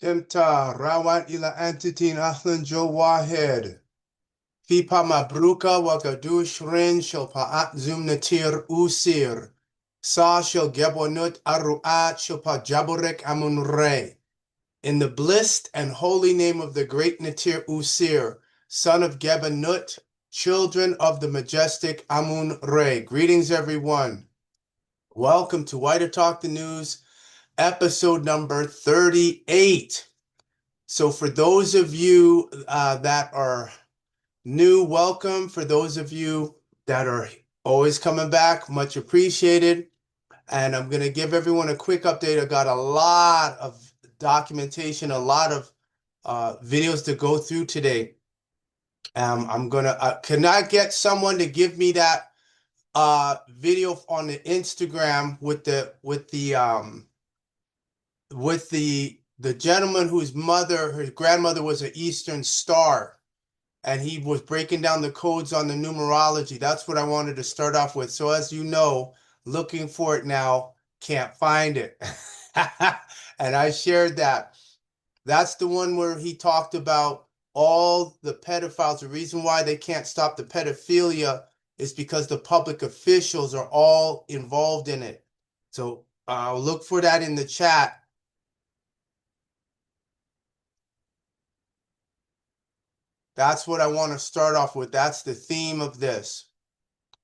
Timta Rawan ila Antitin Ahlan Jo Wahed. Fipa Mabruka Wagadush Rin Shil Pa'at Zum Natir Usir. Sa Shil Gebonut Aruat Shil Pa Jaburek Amun Re. In the blessed and holy name of the great Natir Usir, son of Gebanut, children of the majestic Amun Re. Greetings, everyone. Welcome to Whiter Talk the News, episode number 38. So for those of you that are new, welcome. For those of you that are always coming back, much appreciated. And I'm going to give everyone a quick update. I got a lot of documentation, a lot of videos to go through today. I'm going to, can I get someone to give me that video on the Instagram with the gentleman whose his grandmother was an Eastern Star, and he was breaking down the codes on the numerology. That's what I wanted to start off with. So as you know, looking for it now, can't find it. And I shared that. That's the one where he talked about all the pedophiles. The reason why they can't stop the pedophilia is because the public officials are all involved in it. So I'll look for that in the chat. That's what I want to start off with. That's the theme of this.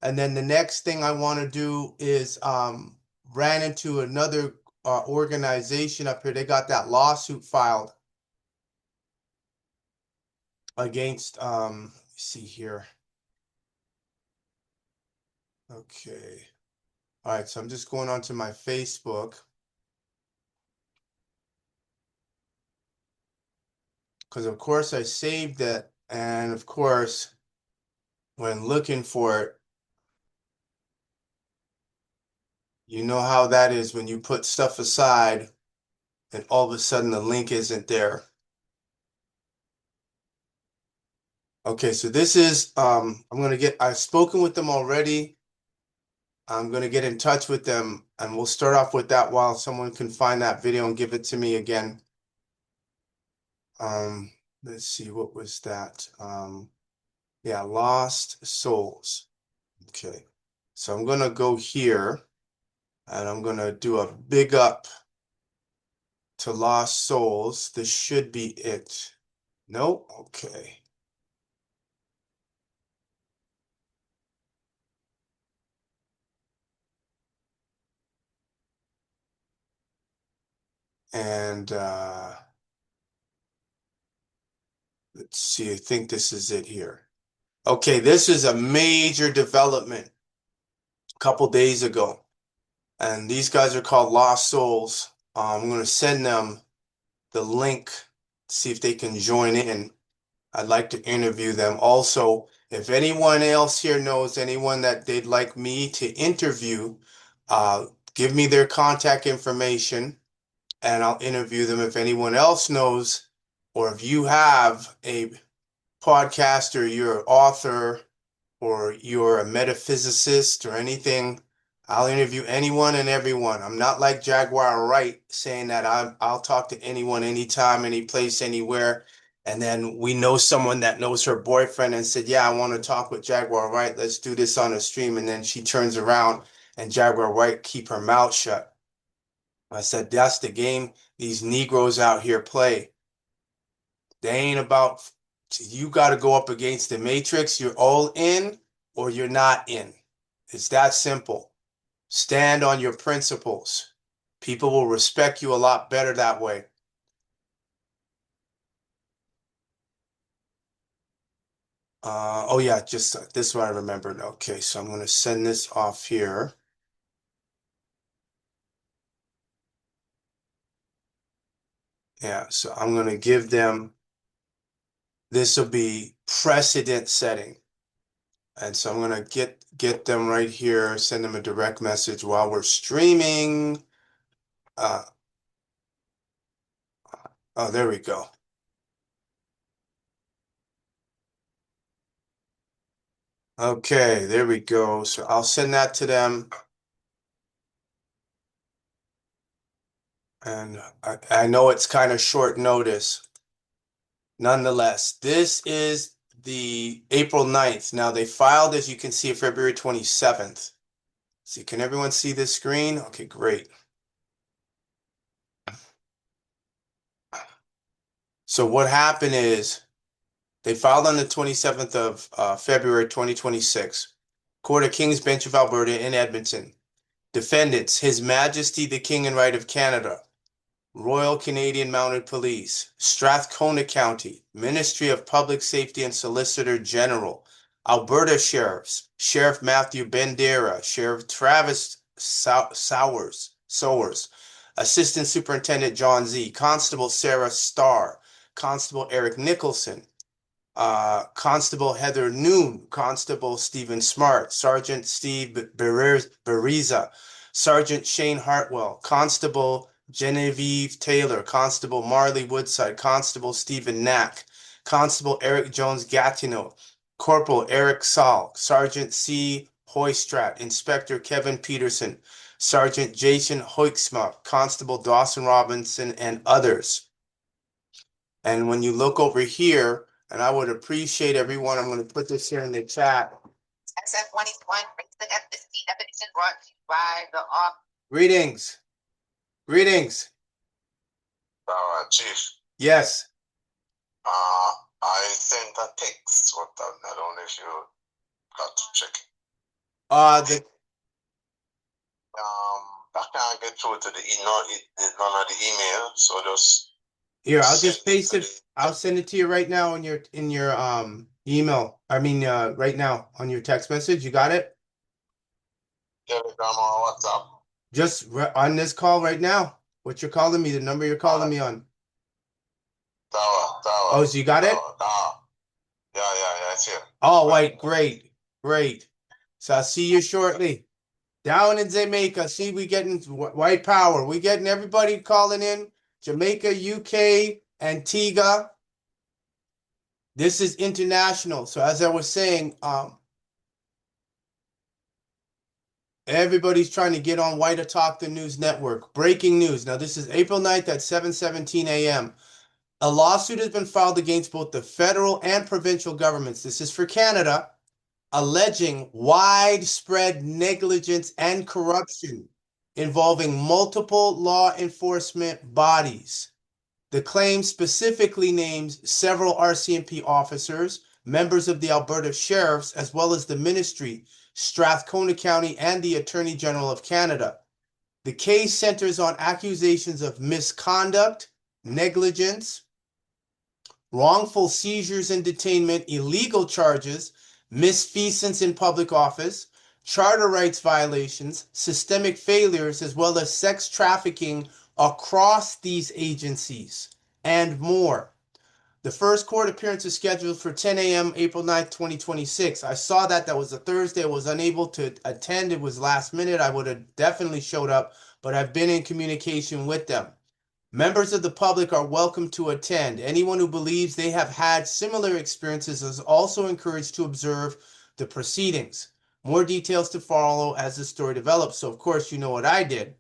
And then the next thing I want to do is ran into another organization up here. They got that lawsuit filed against, let's see here. Okay. All right, so I'm just going onto my Facebook because of course I saved it, and of course when looking for it, you know how that is when you put stuff aside and all of a sudden the link isn't there. Okay, so this is I've spoken with them already. I'm gonna get in touch with them, and we'll start off with that while someone can find that video and give it to me again. Let's see, what was that? Yeah, Lost Souls. Okay, so I'm gonna go here and I'm gonna do a big up to Lost Souls. This should be it. Nope. Okay. And let's see, I think this is it here. Okay, this is a major development a couple days ago. And these guys are called Lost Souls. I'm going to send them the link to see if they can join in. I'd like to interview them. Also, if anyone else here knows anyone that they'd like me to interview, give me their contact information and I'll interview them. If anyone else knows, or if you have a podcast or you're an author or you're a metaphysicist or anything, I'll interview anyone and everyone. I'm not like Jaguar Wright saying that I'll talk to anyone, anytime, any place, anywhere. And then we know someone that knows her boyfriend and said, yeah, I want to talk with Jaguar Wright. Let's do this on a stream. And then she turns around and Jaguar Wright keep her mouth shut. I said, that's the game these Negroes out here play. They ain't about, you got to go up against the Matrix. You're all in or you're not in. It's that simple. Stand on your principles. People will respect you a lot better that way. Oh yeah, just this is what I remembered. Okay, so I'm going to send this off here. Yeah, so I'm going to give them, this will be precedent setting. And so I'm going to get them right here, send them a direct message while we're streaming. Uh, oh, there we go. Okay, there we go. So I'll send that to them. And I know it's kind of short notice. Nonetheless, this is the April 9th. Now they filed, as you can see, February 27th. See, can everyone see this screen? Okay, great. So what happened is they filed on the 27th of February 2026. Court of King's Bench of Alberta in Edmonton. Defendants, His Majesty the King and Right of Canada, Royal Canadian Mounted Police, Strathcona County, Ministry of Public Safety and Solicitor General, Alberta Sheriffs, Sheriff Matthew Bendera, Sheriff Travis Sowers, Assistant Superintendent John Z, Constable Sarah Starr, Constable Eric Nicholson, Constable Heather Noon, Constable Stephen Smart, Sergeant Steve Beriza, Sergeant Shane Hartwell, Constable Genevieve Taylor, Constable Marley Woodside, Constable Stephen Knack, Constable Eric Jones Gatineau, Corporal Eric Saul, Sergeant C. Hoystrat, Inspector Kevin Peterson, Sergeant Jason Hoiksma, Constable Dawson Robinson, and others. And when you look over here, and I would appreciate everyone, I'm going to put this here in the chat. SF-21 the definition brought to you by the Greetings. Greetings. Chief, Yes. I sent a text. What I don't know if you got to check. I can't get through to none of the email, so just here, I'll just paste it. I'll send it to you right now in your email. I mean, right now on your text message. You got it? Telegram or WhatsApp. Just on this call right now. What you're calling me, the number you're calling me on. Tower. Oh, so you got it? Yeah, it's here. Oh, wait, great. So I'll see you shortly. Down in Jamaica, see, we getting white power. We getting everybody calling in. Jamaica, UK, Antigua. This is international. So as I was saying, everybody's trying to get on White Autochthon News Network. Breaking news. Now, this is April 9th at 7:17 a.m. A lawsuit has been filed against both the federal and provincial governments. This is for Canada, alleging widespread negligence and corruption involving multiple law enforcement bodies. The claim specifically names several RCMP officers, members of the Alberta Sheriffs, as well as the Ministry, Strathcona County, and the Attorney General of Canada. The case centers on accusations of misconduct, negligence, wrongful seizures and detainment, illegal charges, misfeasance in public office, charter rights violations, systemic failures, as well as sex trafficking across these agencies, and more. The first court appearance is scheduled for 10 a.m. April 9th, 2026. I saw that was a Thursday. I was unable to attend. It was last minute. I would have definitely showed up, but I've been in communication with them. Members of the public are welcome to attend. Anyone who believes they have had similar experiences is also encouraged to observe the proceedings. More details to follow as the story develops. So, of course, you know what I did.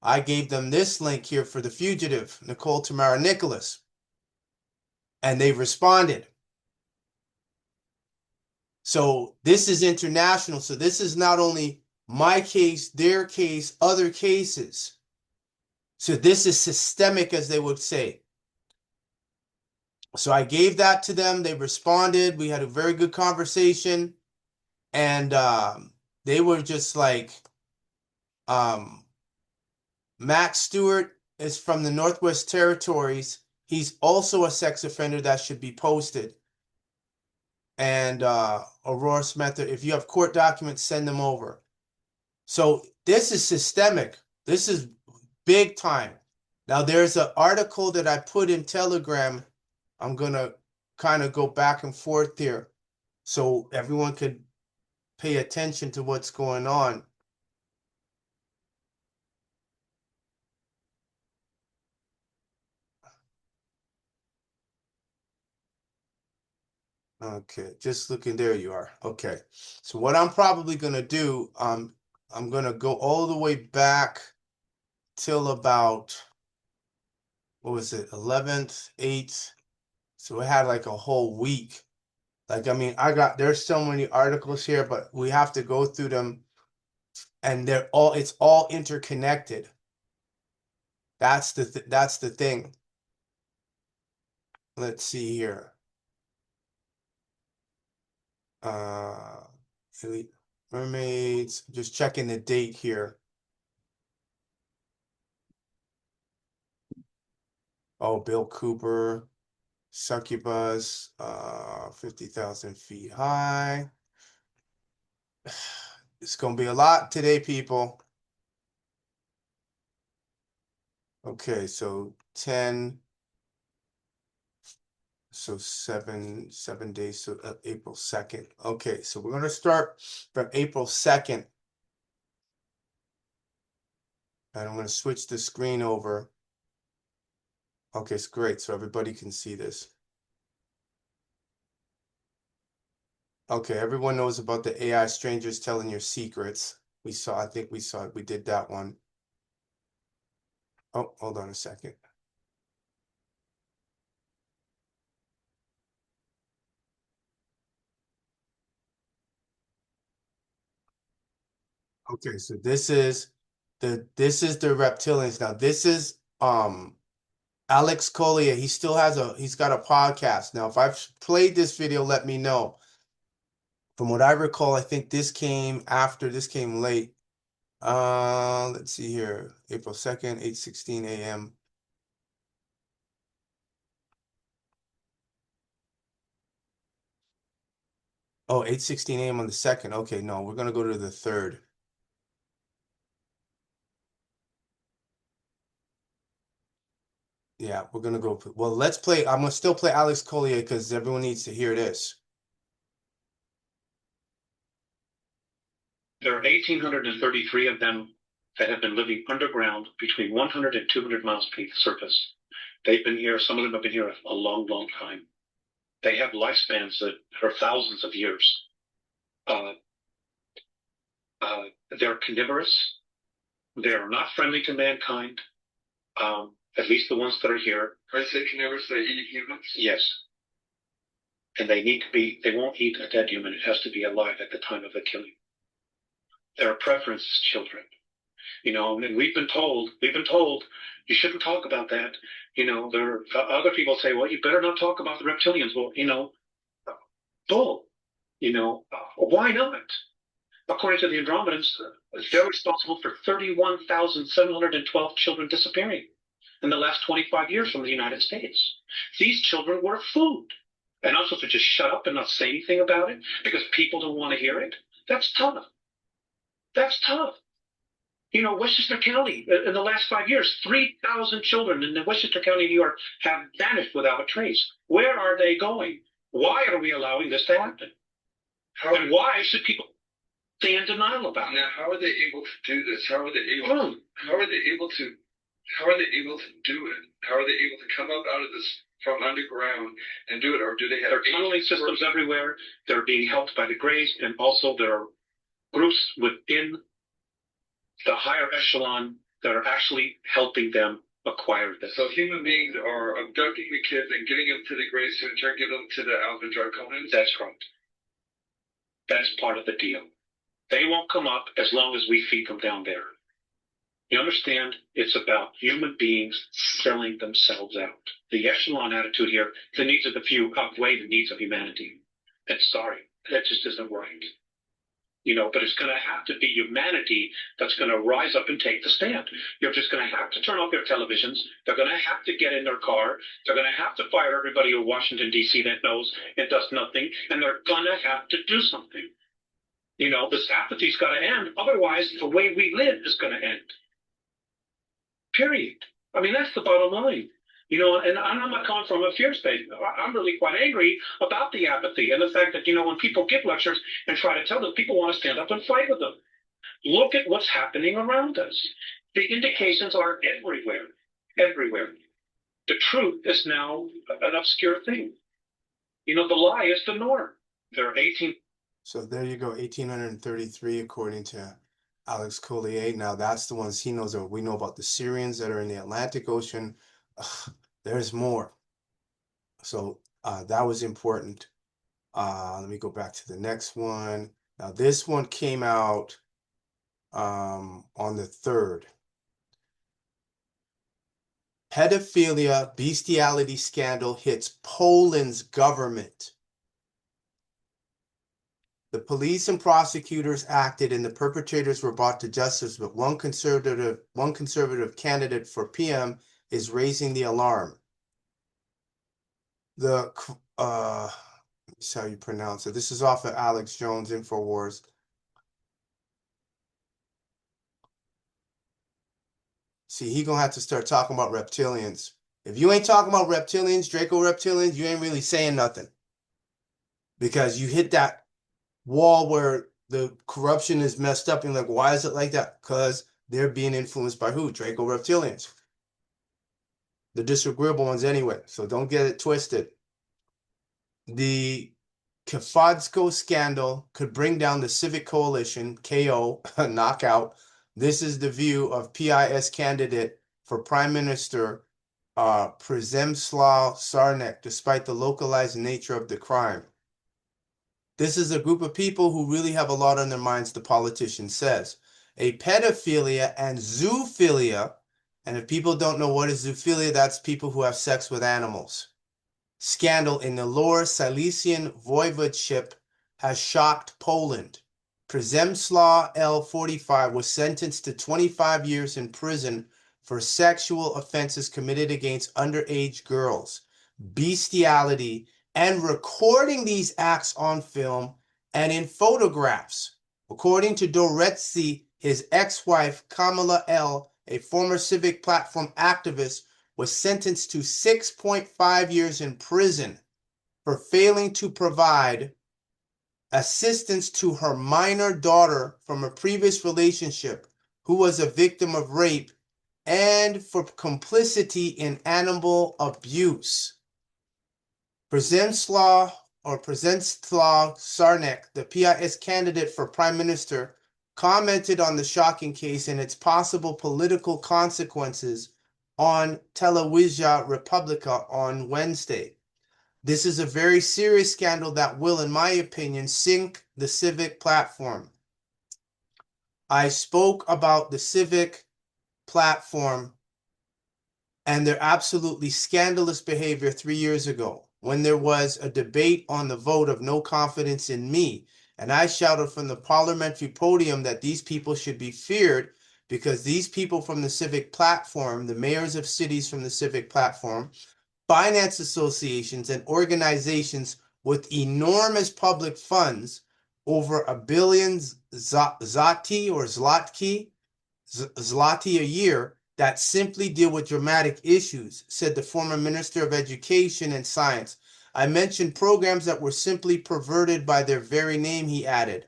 I gave them this link here for the fugitive, Nicole Tamara NIcholas. And they've responded. So this is international. So this is not only my case, their case, other cases. So this is systemic, as they would say. So I gave that to them. They responded. We had a very good conversation. And they were just like, Max Stewart is from the Northwest Territories. He's also a sex offender that should be posted. And Aurora Smith, if you have court documents, send them over. So this is systemic. This is big time. Now there's an article that I put in Telegram. I'm going to kind of go back and forth here so everyone could pay attention to what's going on. Okay, just looking, there you are. Okay, so what I'm probably going to do, I'm going to go all the way back till about, what was it, 11th, 8th. So it had like a whole week. Like, I mean, there's so many articles here, but we have to go through them, and it's all interconnected. That's the thing. Let's see here. Elite mermaids, just checking the date here. Oh, Bill Cooper, succubus, 50,000 feet high. It's gonna be a lot today, people. Okay, so 10, so seven days, so April 2nd. Okay, so we're gonna start from April 2nd. And I'm gonna switch the screen over. Okay, it's great, so everybody can see this. Okay, everyone knows about the AI strangers telling your secrets. I think we saw it, we did that one. Oh, hold on a second. Okay, so this is the reptilians. Now this is Alex Collier. He's got a podcast. Now, if I've played this video, let me know. From what I recall, I think this came late. Let's see here. April 2nd, 8:16 a.m. Oh, 8:16 a.m. on the 2nd. Okay, no, we're gonna go to the 3rd. Yeah, we're gonna go. Well, let's play. I'm gonna still play Alex Collier because everyone needs to hear this. There are 1,833 of them that have been living underground between 100 and 200 miles beneath the surface. They've been here, some of them have been here a long, long time. They have lifespans that are thousands of years. They're carnivorous. They're not friendly to mankind, at least the ones that are here. Are they carnivorous? They eat humans? Yes. And they won't eat a dead human. It has to be alive at the time of the killing. Their preference is children. And we've been told you shouldn't talk about that. There are other people say, well, you better not talk about the reptilians. Well, bull. Why not? According to the Andromedans, they're responsible for 31,712 children disappearing in the last 25 years from the United States. These children were food. And I'm supposed to just shut up and not say anything about it because people don't want to hear it? That's tough. That's tough. Westchester County, in the last 5 years, 3,000 children in the Westchester County, New York, have vanished without a trace. Where are they going? Why are we allowing this to happen? And why should people stay in denial about it? Now, how are they able to do this? How are they able to do it? How are they able to come up out of this from underground and do it? Or do they have... There are tunneling systems everywhere. They're being helped by the Greys, and also there are groups within the higher echelon that are actually helping them acquire this. So human beings are abducting the kids and getting them to the Greys to in turn give them to the Alpha Draconians? That's correct. That's part of the deal. They won't come up as long as we feed them down there. You understand? It's about human beings selling themselves out. The echelon attitude here, the needs of the few outweigh the needs of humanity. And sorry, that just isn't right. But it's going to have to be humanity that's going to rise up and take the stand. You're just going to have to turn off their televisions. They're going to have to get in their car. They're going to have to fire everybody in Washington, D.C. that knows and does nothing. And they're going to have to do something. This apathy's got to end. Otherwise, the way we live is going to end. Period. I mean, that's the bottom line. And I'm not coming from a fear space. I'm really quite angry about the apathy and the fact that, when people give lectures and try to tell them, people want to stand up and fight with them. Look at what's happening around us. The indications are everywhere. Everywhere. The truth is now an obscure thing. The lie is the norm. There are 18. So there you go, 1,833 according to Alex Collier. Now that's the ones he knows. We know about the Syrians that are in the Atlantic Ocean. There's more. So that was important. Let me go back to the next one. Now this one came out on the 3rd. Pedophilia bestiality scandal hits Poland's government. The police and prosecutors acted and the perpetrators were brought to justice, but one conservative candidate for PM is raising the alarm. The this is how you pronounce it. This is off of Alex Jones InfoWars. See, he gonna have to start talking about reptilians. If you ain't talking about reptilians, Draco reptilians, you ain't really saying nothing. Because you hit that wall where the corruption is messed up and like, why is it like that? Because they're being influenced by who? Draco reptilians. The disagreeable ones anyway. So don't get it twisted. The Kafadsko scandal could bring down the Civic Coalition, KO, knockout. This is the view of PIS candidate for Prime Minister Przemysław Czarnek, despite the localized nature of the crime. This is a group of people who really have a lot on their minds, the politician says. A pedophilia and zoophilia, and if people don't know what is zoophilia, that's people who have sex with animals. Scandal in the Lower Silesian Voivodeship has shocked Poland. Przemysław L. 45 was sentenced to 25 years in prison for sexual offenses committed against underage girls, bestiality, and recording these acts on film and in photographs. According to Doretsi, his ex-wife, Kamala L., a former civic platform activist, was sentenced to 6.5 years in prison for failing to provide assistance to her minor daughter from a previous relationship who was a victim of rape and for complicity in animal abuse. Przemysław Czarnek, the PIS candidate for prime minister, commented on the shocking case and its possible political consequences on Telewizja Republika on Wednesday. This is a very serious scandal that will, in my opinion, sink the civic platform. I spoke about the civic platform and their absolutely scandalous behavior 3 years ago when there was a debate on the vote of no confidence in me. And I shouted from the parliamentary podium that these people should be feared because these people from the civic platform, the mayors of cities from the civic platform, finance associations and organizations with enormous public funds, over $1 billion zloty a year, that simply deal with dramatic issues, said the former Minister of Education and Science. I mentioned programs that were simply perverted by their very name, he added.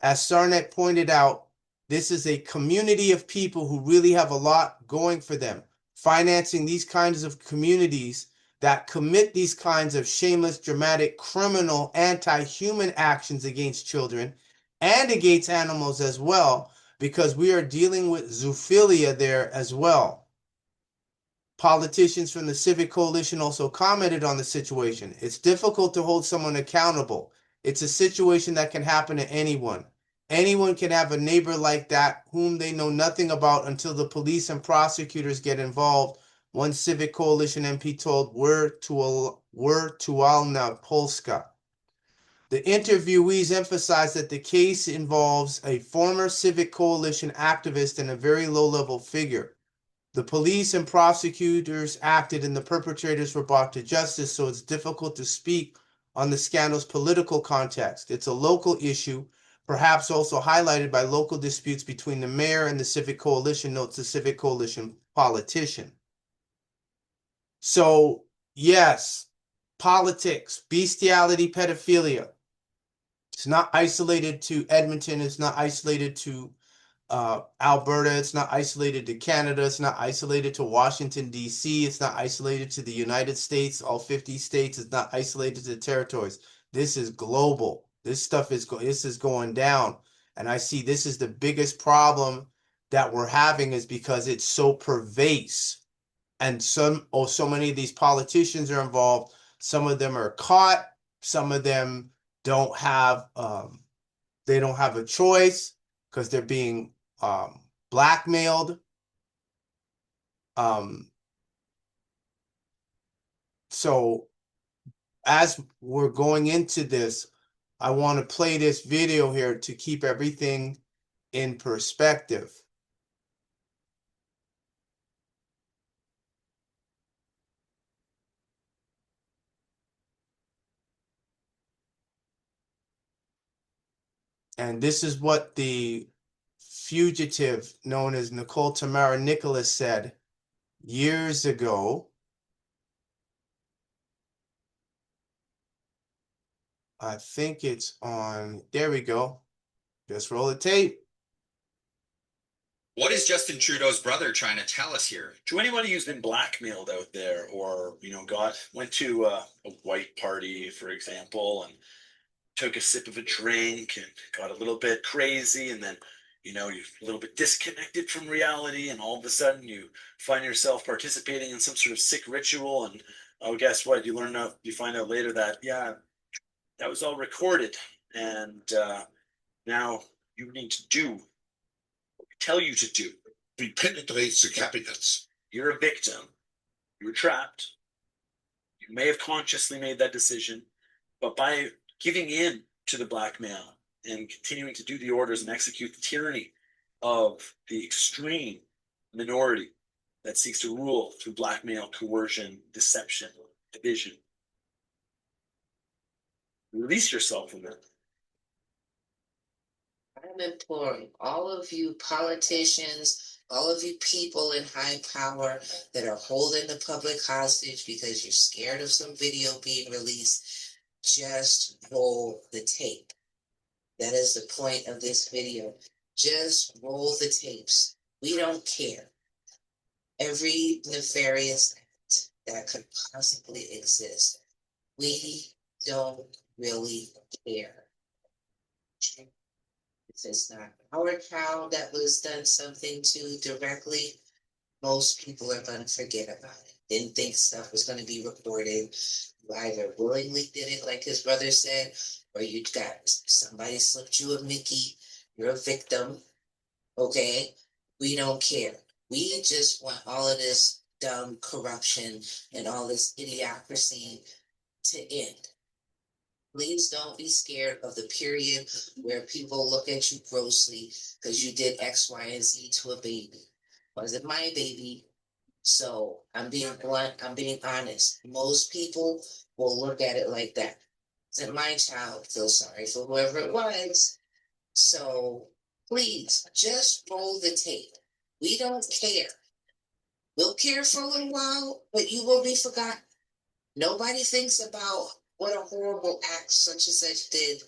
As Czarnek pointed out, this is a community of people who really have a lot going for them, financing these kinds of communities that commit these kinds of shameless, dramatic, criminal, anti-human actions against children and against animals as well, because we are dealing with zoophilia there as well. Politicians from the Civic Coalition also commented on the situation. It's difficult to hold someone accountable. It's a situation that can happen to anyone. Anyone can have a neighbor like that whom they know nothing about until the police and prosecutors get involved. One Civic Coalition MP told Wirtualna Polska. The interviewees emphasized that the case involves a former Civic Coalition activist and a very low-level figure. The police and prosecutors acted and the perpetrators were brought to justice, so it's difficult to speak on the scandal's political context. It's a local issue, perhaps also highlighted by local disputes between the mayor and the Civic Coalition, notes the Civic Coalition politician. So, yes, politics, bestiality, pedophilia. It's not isolated to Edmonton. It's not isolated to Alberta. It's not isolated to Canada. It's not isolated to Washington, D.C. It's not isolated to the United States, all 50 states. It's not isolated to the territories. This is global. This stuff is going down. And I see this is the biggest problem that we're having is because it's so pervasive. And so many of these politicians are involved. Some of them are caught. Some of them don't have they don't have a choice because they're being blackmailed. Um, so as we're going into this, I want to play this video here to keep everything in perspective. And this is what the fugitive known as Nicole Tamara NIcholas said years ago. I think it's on, there we go. Just roll the tape. What is Justin Trudeau's brother trying to tell us here? To anybody who's been blackmailed out there, or went to a white party, for example, and took a sip of a drink and got a little bit crazy, and then you're a little bit disconnected from reality, and all of a sudden you find yourself participating in some sort of sick ritual, and oh, guess what? You find out later that that was all recorded, and now you need to do what we tell you to do. He penetrates the cabinets. You're a victim. You were trapped. You may have consciously made that decision, but by giving in to the blackmail and continuing to do the orders and execute the tyranny of the extreme minority that seeks to rule through blackmail, coercion, deception, division, release yourself from it. I'm imploring all of you politicians, all of you people in high power that are holding the public hostage because you're scared of some video being released, just roll the tape. That is the point of this video. Just roll the tapes. We don't care. Every nefarious act that could possibly exist, we don't really care. If it's not our child that was done something to directly, most people are going to forget about it. Didn't think stuff was going to be recorded. You either willingly did it, like his brother said, or you got somebody slipped you a Mickey. You're a victim. Okay? We don't care. We just want all of this dumb corruption and all this idiocracy to end. Please don't be scared of the period where people look at you grossly because you did X, Y, and Z to a baby. Wasn't my baby. So I'm being blunt, I'm being honest. Most people will look at it like that. Wasn't my child, feel sorry for whoever it was. So please just roll the tape. We don't care. We'll care for a little while, but you will be forgotten. Nobody thinks about what a horrible act such and such did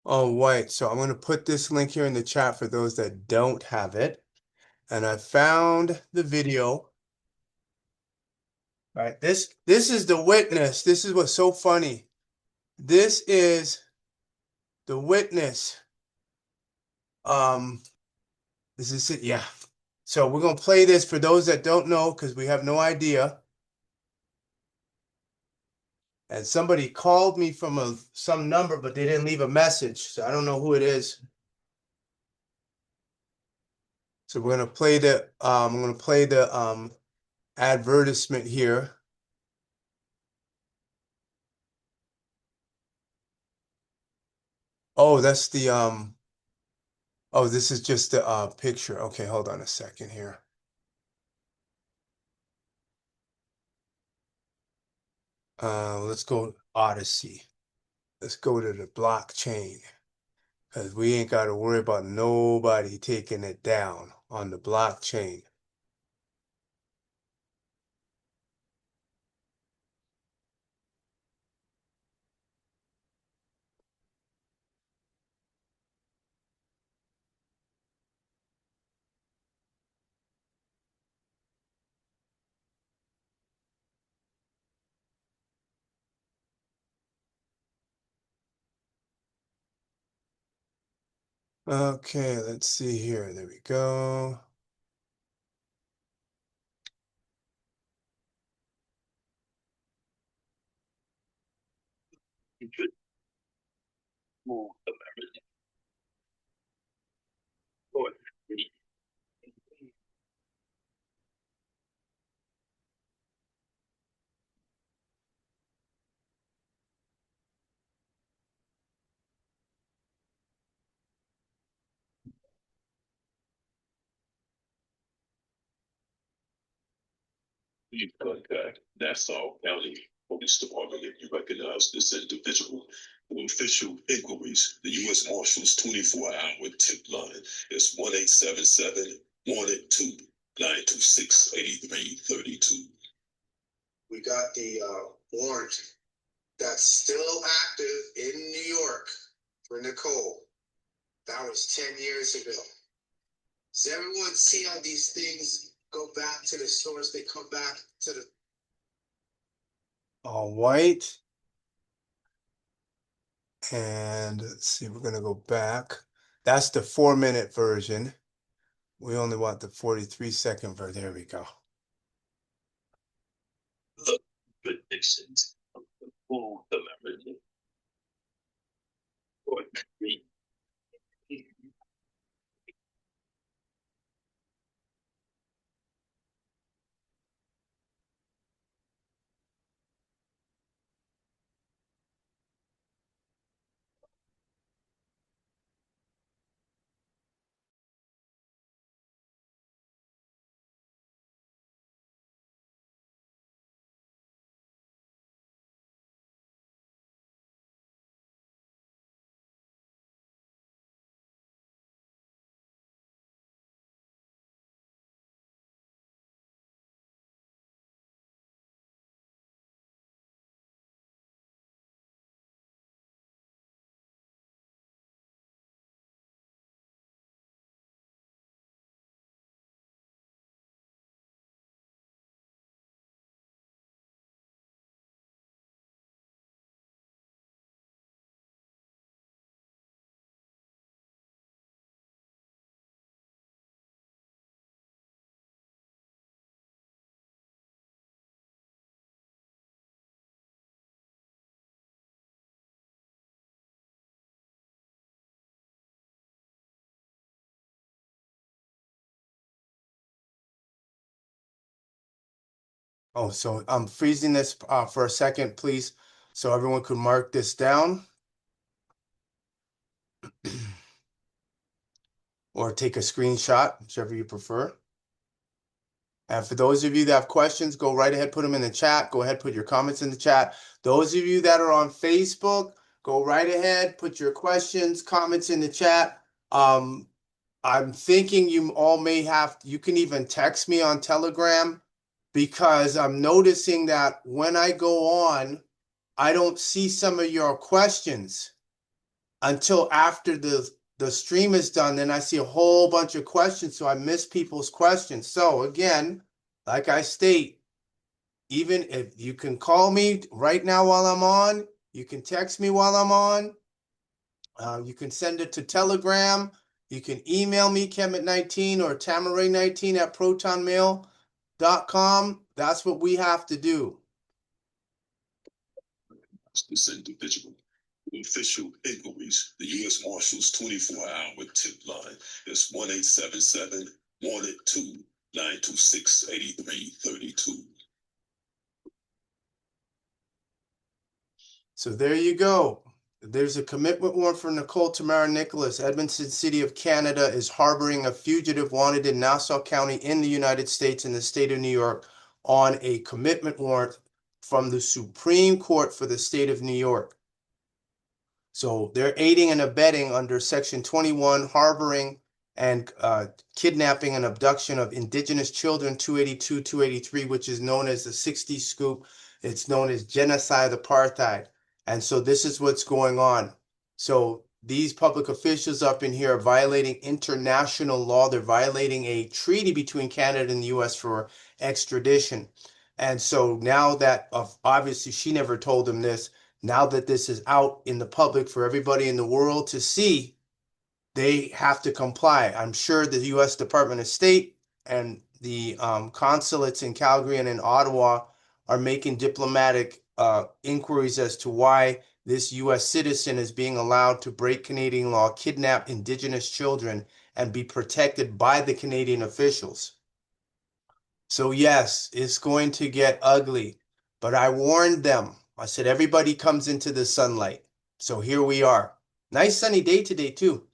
All right, so I'm going to put this link here in the chat for those that don't have it. And I found the video. All right, this is the witness. This is what's so funny. This is the witness. This is it, yeah. So we're gonna play this for those that don't know because we have no idea. And somebody called me from some number, but they didn't leave a message, so I don't know who it is. So we're gonna play the I'm gonna play the advertisement here. Oh, that's the oh, this is just the picture. Okay, hold on a second here. Let's go Odyssey. Let's go to the blockchain because we ain't got to worry about nobody taking it down on the blockchain. Okay, let's see here. There we go. You've contact Nassau County Police Department if you recognize this individual. For official inquiries, the U.S. Marshals 24-hour tip line is 1-877-182-926-8332. We got the warrant that's still active in New York for Nicole. That was 10 years ago. Does everyone see how these things go back to the source? They come back to the. All right. And let's see, we're gonna go back. That's the 4-minute version. We only want the 43-second version. There we go. The predictions of the full American. Oh, so I'm freezing this for a second, please, so everyone could mark this down. Or take a screenshot, whichever you prefer. And for those of you that have questions, go right ahead, put them in the chat. Go ahead, put your comments in the chat. Those of you that are on Facebook, go right ahead, put your questions, comments in the chat. I'm thinking you all may have, you can even text me on Telegram because I'm noticing that when I go on, I don't see some of your questions. until after the stream is done. Then I see a whole bunch of questions, so I miss people's questions. So again, like I state, even if you can call me right now while I'm on, you can text me while I'm on, you can send it to Telegram, you can email me, Kemet19 or Tamara19 at protonmail.com. That's what we have to do. This individual. Official inquiries, the U.S. Marshals 24-hour tip line is 1-877 182 8332. So there you go. There's a commitment warrant for Nicole Tamara NIcholas. Edmonton City of Canada is harboring a fugitive wanted in Nassau County in the United States in the state of New York on a commitment warrant from the Supreme Court for the state of New York. So they're aiding and abetting under Section 21, harboring and kidnapping and abduction of Indigenous children, 282, 283, which is known as the 60 scoop. It's known as genocide apartheid. And so this is what's going on. So these public officials up in here are violating international law. They're violating a treaty between Canada and the US for extradition. And so now that obviously she never told them this, now that this is out in the public for everybody in the world to see, they have to comply. I'm sure the U.S. Department of State and the consulates in Calgary and in Ottawa are making diplomatic inquiries as to why this U.S. citizen is being allowed to break Canadian law, kidnap Indigenous children, and be protected by the Canadian officials. So yes, it's going to get ugly, but I warned them. I said, everybody comes into the sunlight. So here we are. Nice sunny day today, too.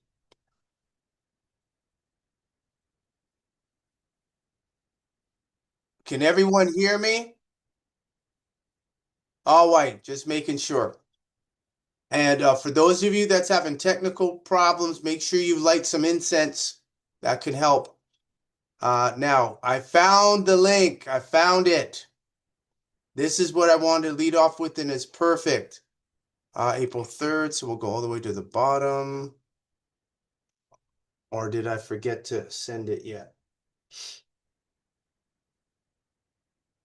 Can everyone hear me? All right, just making sure. And for those of you that's having technical problems, make sure you light some incense. That can help. Now, I found the link. I found it. This is what I wanted to lead off with, and it's perfect. April 3rd, so we'll go all the way to the bottom. Or did I forget to send it yet?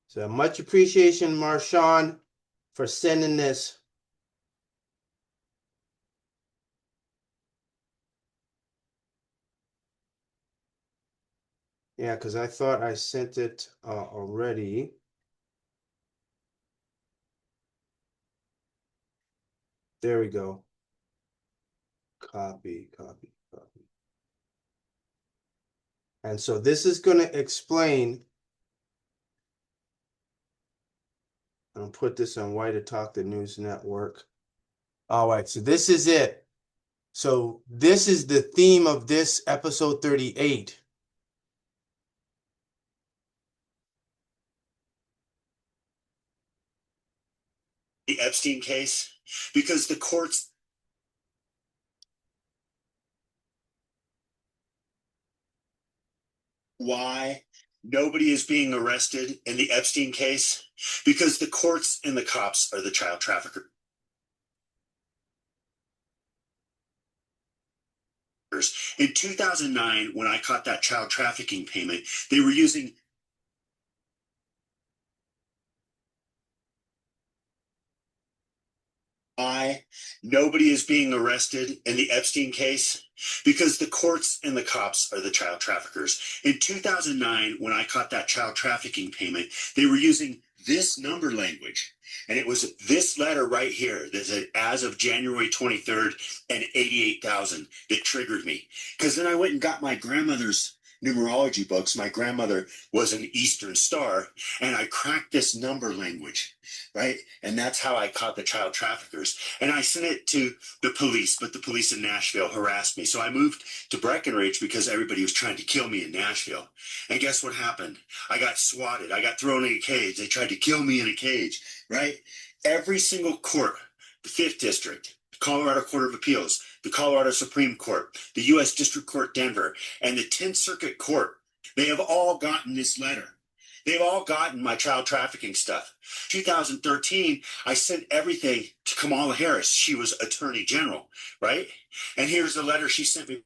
So much appreciation, Marshawn, for sending this. Yeah, because I thought I sent it already. There we go. Copy, copy, copy. And so this is going to explain. I'll put this on Why to Talk the News Network. All right, so this is it. So this is the theme of this episode 38. The Epstein case, because the courts why nobody is being arrested in the Epstein case, because the courts and the cops are the child traffickers. In 2009, when I caught that child trafficking payment, they were using why nobody is being arrested in the Epstein case, because the courts and the cops are the child traffickers. In 2009, when I caught that child trafficking payment, they were using this number language. And it was this letter right here that said, as of January 23rd and 88,000 that triggered me. Because then I went and got my grandmother's numerology books. My grandmother was an Eastern Star, and I cracked this number language, right? And that's how I caught the child traffickers. And I sent it to the police, but the police in Nashville harassed me. So I moved to Breckenridge because everybody was trying to kill me in Nashville. And guess what happened? I got swatted. I got thrown in a cage. They tried to kill me in a cage, right? Every single court, the 5th District, the Colorado Court of Appeals, the Colorado Supreme Court, the U.S. District Court Denver, and the 10th Circuit Court, they have all gotten this letter. They've all gotten my child trafficking stuff. 2013, I sent everything to Kamala Harris. She was Attorney General, right? And here's the letter she sent me.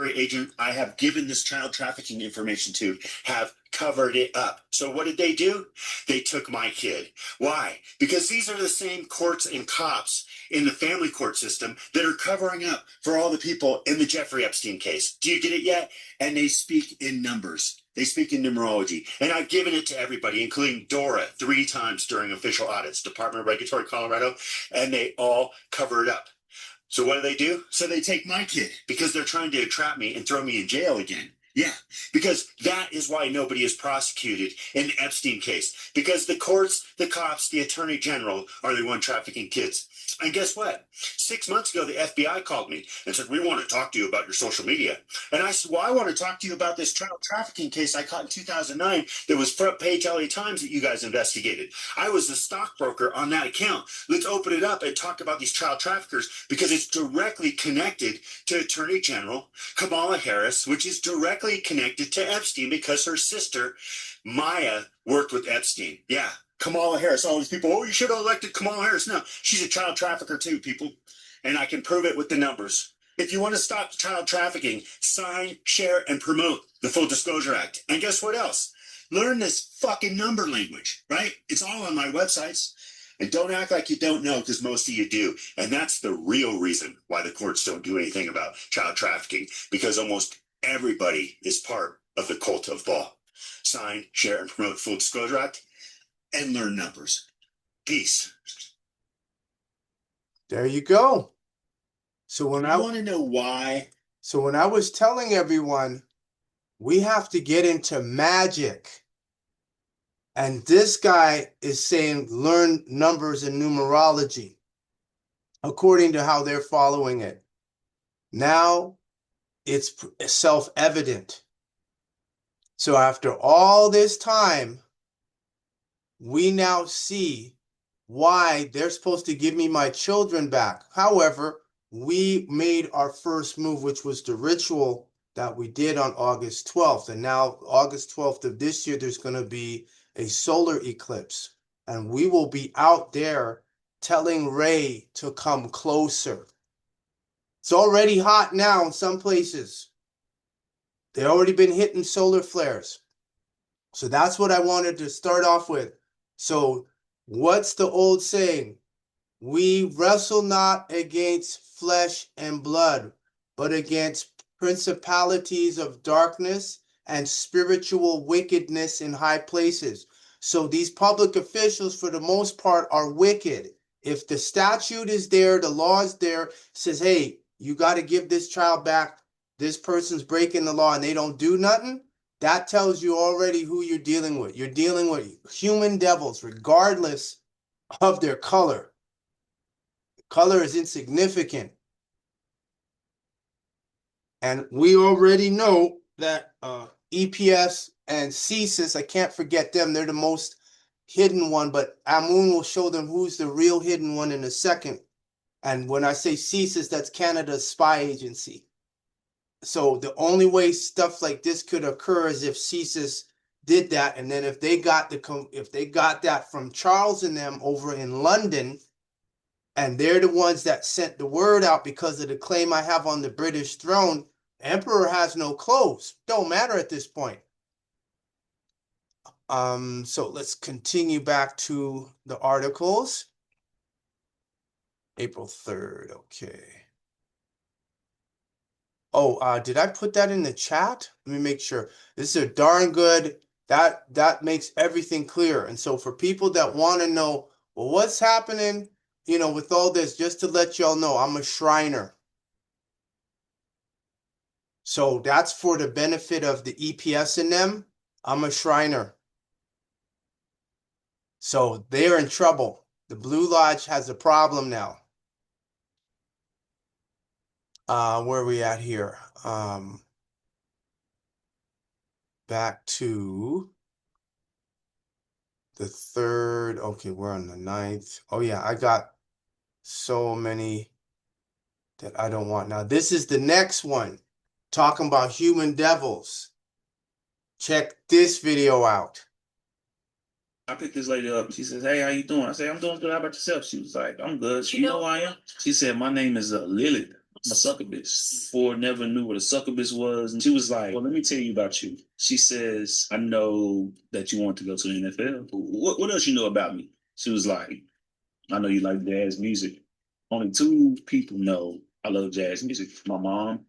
Agent I have given this child trafficking information to have covered it up. So what did they do? They took my kid. Why? Because these are the same courts and cops in the family court system that are covering up for all the people in the Jeffrey Epstein case. Do you get it yet? And they speak in numbers. They speak in numerology. And I've given it to everybody, including Dora 3 times during official audits, Department of Regulatory Colorado, and they all cover it up. So what do? So they take my kid because they're trying to trap me and throw me in jail again. Yeah, because that is why nobody is prosecuted in the Epstein case. Because the courts, the cops, the attorney general are the one trafficking kids. And guess what? 6 months ago, the FBI called me and said, we want to talk to you about your social media. And I said, well, I want to talk to you about this child trafficking case I caught in 2009 that was front page LA Times that you guys investigated. I was the stockbroker on that account. Let's open it up and talk about these child traffickers because it's directly connected to Attorney General Kamala Harris, which is directly connected to Epstein because her sister, Maya, worked with Epstein. Yeah. Kamala Harris, all these people, oh, you should have elected Kamala Harris. No, she's a child trafficker too, people. And I can prove it with the numbers. If you want to stop child trafficking, sign, share, and promote the Full Disclosure Act. And guess what else? Learn this fucking number language, right? It's all on my websites. And don't act like you don't know, because most of you do. And that's the real reason why the courts don't do anything about child trafficking, because almost everybody is part of the cult of law. Sign, share, and promote the Full Disclosure Act. And learn numbers. Peace. There you go. So when I want to know why. So when I was telling everyone, we have to get into magic. And this guy is saying, learn numbers and numerology, according to how they're following it. Now it's self-evident. So after all this time, we now see why they're supposed to give me my children back. However, we made our first move, which was the ritual that we did on August 12th. And now August 12th of this year, there's going to be a solar eclipse. And we will be out there telling Ray to come closer. It's already hot now in some places. They've already been hitting solar flares. So that's what I wanted to start off with. So what's the old saying? We wrestle not against flesh and blood, but against principalities of darkness and spiritual wickedness in high places. So these public officials, for the most part, are wicked. If the statute is there, the law is there, says, hey, you got to give this child back. This person's breaking the law and they don't do nothing. That tells you already who you're dealing with. You're dealing with human devils, regardless of their color. Color is insignificant. And we already know that EPS and CSIS, I can't forget them. They're the most hidden one, but Amun will show them who's the real hidden one in a second. And when I say CSIS, that's Canada's spy agency. So the only way stuff like this could occur is if CSIS did that, and then if they got that from Charles and them over in London, and they're the ones that sent the word out because of the claim I have on the British throne, Emperor has no clothes. Don't matter at this point. So let's continue back to the articles. April 3rd, okay. Oh, did I put that in the chat? Let me make sure. This is a darn good, that makes everything clear. And so for people that want to know, well, what's happening, with all this, just to let y'all know, I'm a Shriner. So that's for the benefit of the EPS in them. I'm a Shriner. So they're in trouble. The Blue Lodge has a problem now. Where are we at here? Back to the 3rd. Okay, we're on the 9th. Oh yeah, I got so many that I don't want. Now this is the next one, talking about human devils. Check this video out. I picked this lady up. She says, "Hey, how you doing?" I said, "I'm doing good. How about yourself?" She was like, "I'm good." She, you know who I am? She said, "My name is Lily. I'm a succubus." Before, never knew what a succubus was. And she was like, "Well, let me tell you about you." She says, "I know that you want to go to the NFL. What else you know about me?" She was like, "I know you like jazz music. Only 2 people know I love jazz music. My mom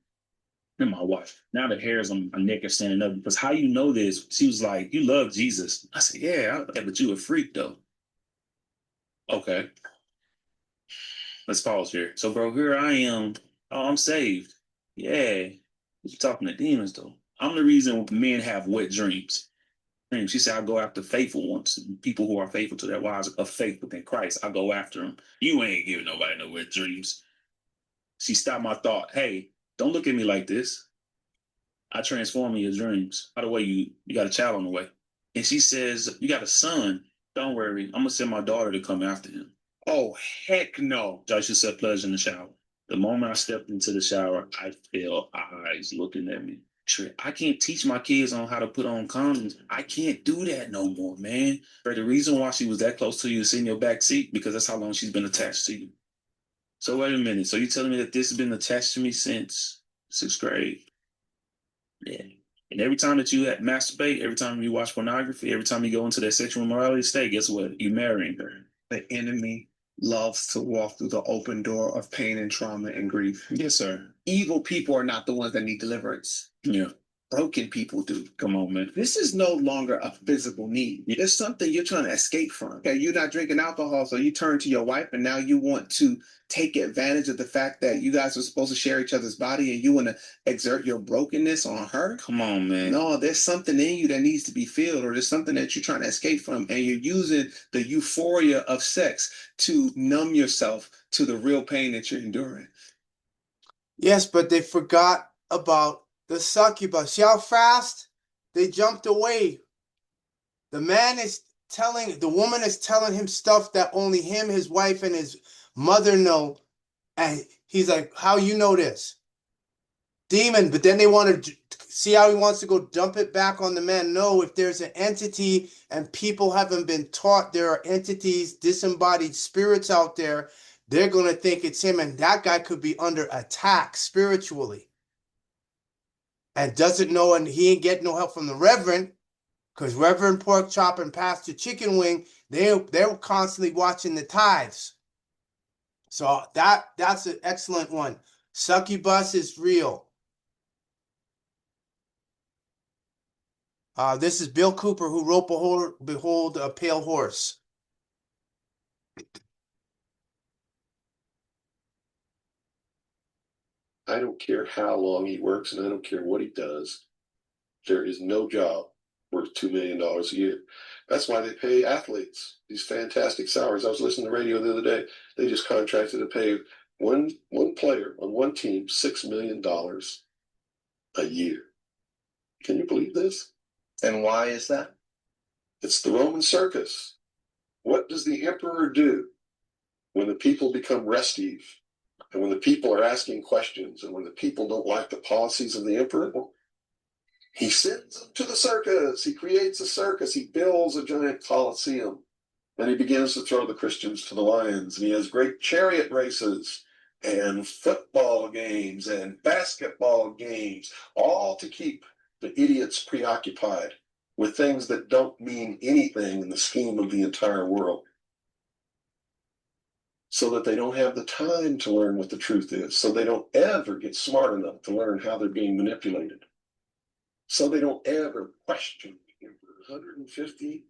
and my wife." Now the hairs on my neck are standing up because how you know this? She was like, "You love Jesus." I said, "Yeah, but you a freak though." Okay, let's pause here. So, bro, here I am. Oh, I'm saved. Yeah, you're talking to demons though. I'm the reason men have wet dreams. And she said, "I go after faithful ones, people who are faithful to their wives of faith within Christ. I go after them. You ain't giving nobody no wet dreams." She stopped my thought. "Hey, don't look at me like this. I transform in your dreams. By the way, you got a child on the way." And she says, "You got a son. Don't worry. I'm gonna send my daughter to come after him." Oh, heck no. Joshua said pleasure in the shower. The moment I stepped into the shower, I felt eyes looking at me. I can't teach my kids on how to put on condoms. I can't do that no more, man. But the reason why she was that close to you is in your back seat because that's how long she's been attached to you. So wait a minute. So you telling me that this has been attached to me since 6th grade? Yeah. And every time that you masturbate, every time you watch pornography, every time you go into that sexual immorality state, guess what? You're marrying her. The enemy loves to walk through the open door of pain and trauma and grief. Yes, sir. Evil people are not the ones that need deliverance. Yeah. Broken people do. Come on, man. This is no longer a physical need. Yeah. It's something you're trying to escape from. Okay, you're not drinking alcohol, so you turn to your wife and now you want to take advantage of the fact that you guys are supposed to share each other's body and you want to exert your brokenness on her. Come on, man. No, there's something in you that needs to be filled, or there's something that you're trying to escape from, and you're using the euphoria of sex to numb yourself to the real pain that you're enduring. Yes, but they forgot about the succubus. See how fast they jumped away? The woman is telling him stuff that only him, his wife, and his mother know. And he's like, "How you know this?" Demon, but then they want to see how he wants to go dump it back on the man. No, if there's an entity and people haven't been taught there are entities, disembodied spirits out there, they're going to think it's him, and that guy could be under attack spiritually and doesn't know, and he ain't getting no help from the Reverend, because Reverend Pork Chop and Pastor Chicken Wing, they're constantly watching the tithes. So that's an excellent one. Succubus is real. This is Bill Cooper, who wrote Behold a Pale Horse. I don't care how long he works and I don't care what he does. There is no job worth $2 million a year. That's why they pay athletes these fantastic salaries. I was listening to the radio the other day. They just contracted to pay one player on one team $6 million a year. Can you believe this? And why is that? It's the Roman circus. What does the emperor do when the people become restive? And when the people are asking questions and when the people don't like the policies of the emperor, he sends them to the circus. He creates a circus. He builds a giant coliseum. Then he begins to throw the Christians to the lions. And he has great chariot races and football games and basketball games, all to keep the idiots preoccupied with things that don't mean anything in the scheme of the entire world, so that they don't have the time to learn what the truth is, so they don't ever get smart enough to learn how they're being manipulated, so they don't ever question the emperor. 150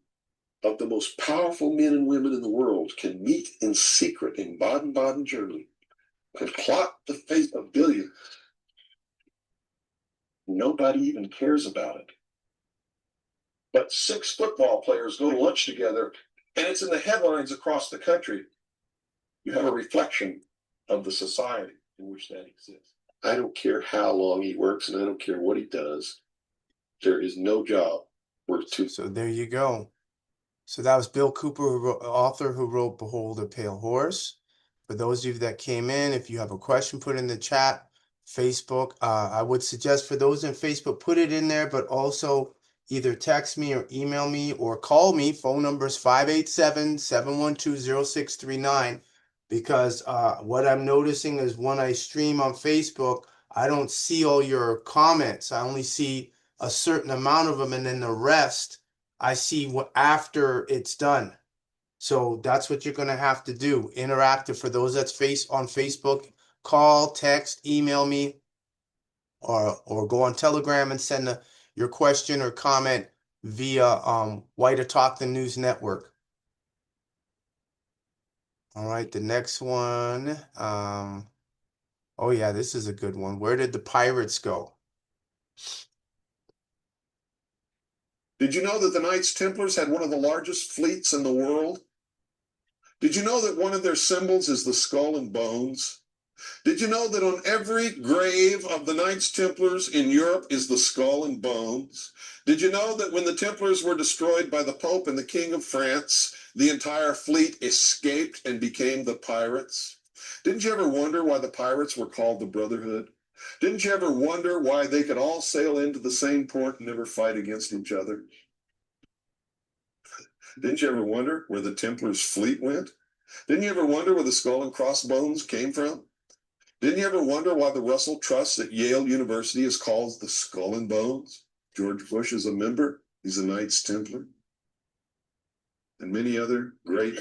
of the most powerful men and women in the world can meet in secret in Baden-Baden, Germany, and plot the fate of billions. Nobody even cares about it. But 6 football players go to lunch together, and it's in the headlines across the country. You have a reflection of the society in which that exists. I don't care how long he works, and I don't care what he does. There is no job worth $2. So there you go. So that was Bill Cooper, author who wrote Behold a Pale Horse. For those of you that came in, if you have a question, put it in the chat. Facebook, I would suggest for those in Facebook, put it in there, but also either text me or email me or call me. Phone number is 587-712-0639. Because what I'm noticing is when I stream on Facebook, I don't see all your comments. I only see a certain amount of them, and then the rest I see what after it's done. So that's what you're gonna have to do. Interactive for those that's on Facebook, call, text, email me, or go on Telegram and send your question or comment via White Autochthon News Network. All right, the next one. Oh yeah, this is a good one. Where did the pirates go? Did you know that the Knights Templars had one of the largest fleets in the world? Did you know that one of their symbols is the skull and bones? Did you know that on every grave of the Knights Templars in Europe is the skull and bones? Did you know that when the Templars were destroyed by the Pope and the King of France, the entire fleet escaped and became the pirates? Didn't you ever wonder why the pirates were called the Brotherhood? Didn't you ever wonder why they could all sail into the same port and never fight against each other? Didn't you ever wonder where the Templars' fleet went? Didn't you ever wonder where the skull and crossbones came from? Didn't you ever wonder why the Russell Trust at Yale University is called the Skull and Bones? George Bush is a member. He's a Knights Templar. And many other great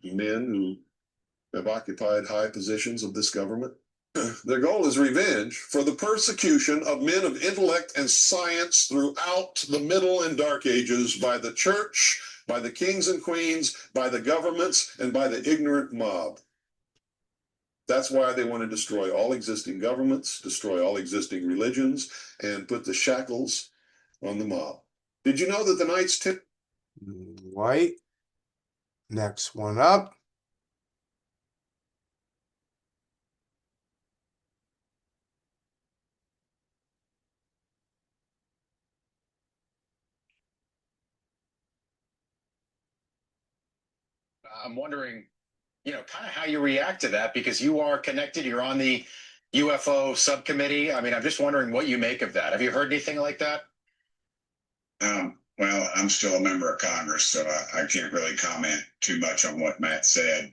men who have occupied high positions of this government. Their goal is revenge for the persecution of men of intellect and science throughout the Middle and Dark Ages by the church, by the kings and queens, by the governments, and by the ignorant mob. That's why they want to destroy all existing governments, destroy all existing religions, and put the shackles on the mob. Did you know that the Knights Templar? White. Next one up. I'm wondering, kind of how you react to that, because you are connected. You're on the UFO subcommittee. I mean, I'm just wondering what you make of that. Have you heard anything like that? Well, I'm still a member of Congress, so I can't really comment too much on what Matt said.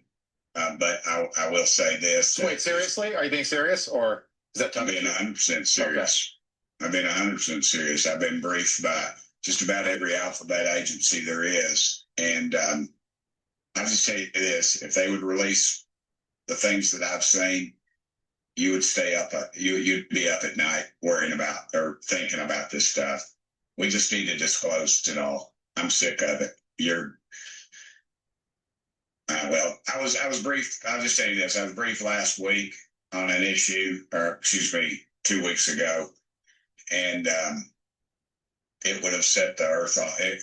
But I will say this. Wait, seriously? Are you being serious, or is that I'm being 100% serious? Okay. I've been 100% serious. I've been briefed by just about every alphabet agency there is. And I'll just tell you this, if they would release the things that I've seen, you would stay up, you'd be up at night worrying about or thinking about this stuff. We just need to disclose it all. I'm sick of it. Well, I was briefed. I'll just tell you this. I was briefed last week on an issue, or excuse me, 2 weeks ago. And it would have set the earth on it.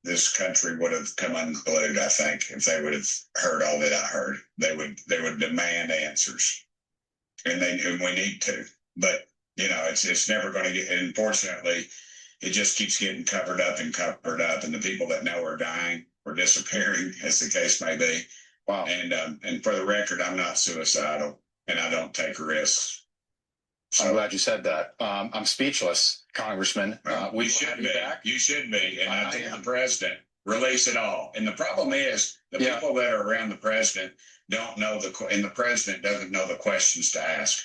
This country would have come unglued, I think, if they would have heard all that I heard. They would demand answers. And we need to. But it's never going to get, unfortunately, it just keeps getting covered up, and the people that know are dying or disappearing, as the case may be. Wow. And for the record, I'm not suicidal, and I don't take risks. So, I'm glad you said that. I'm speechless, Congressman. We should be. You should be. And I think the president, release it all. And the problem is the people that are around the president don't know and the president doesn't know the questions to ask.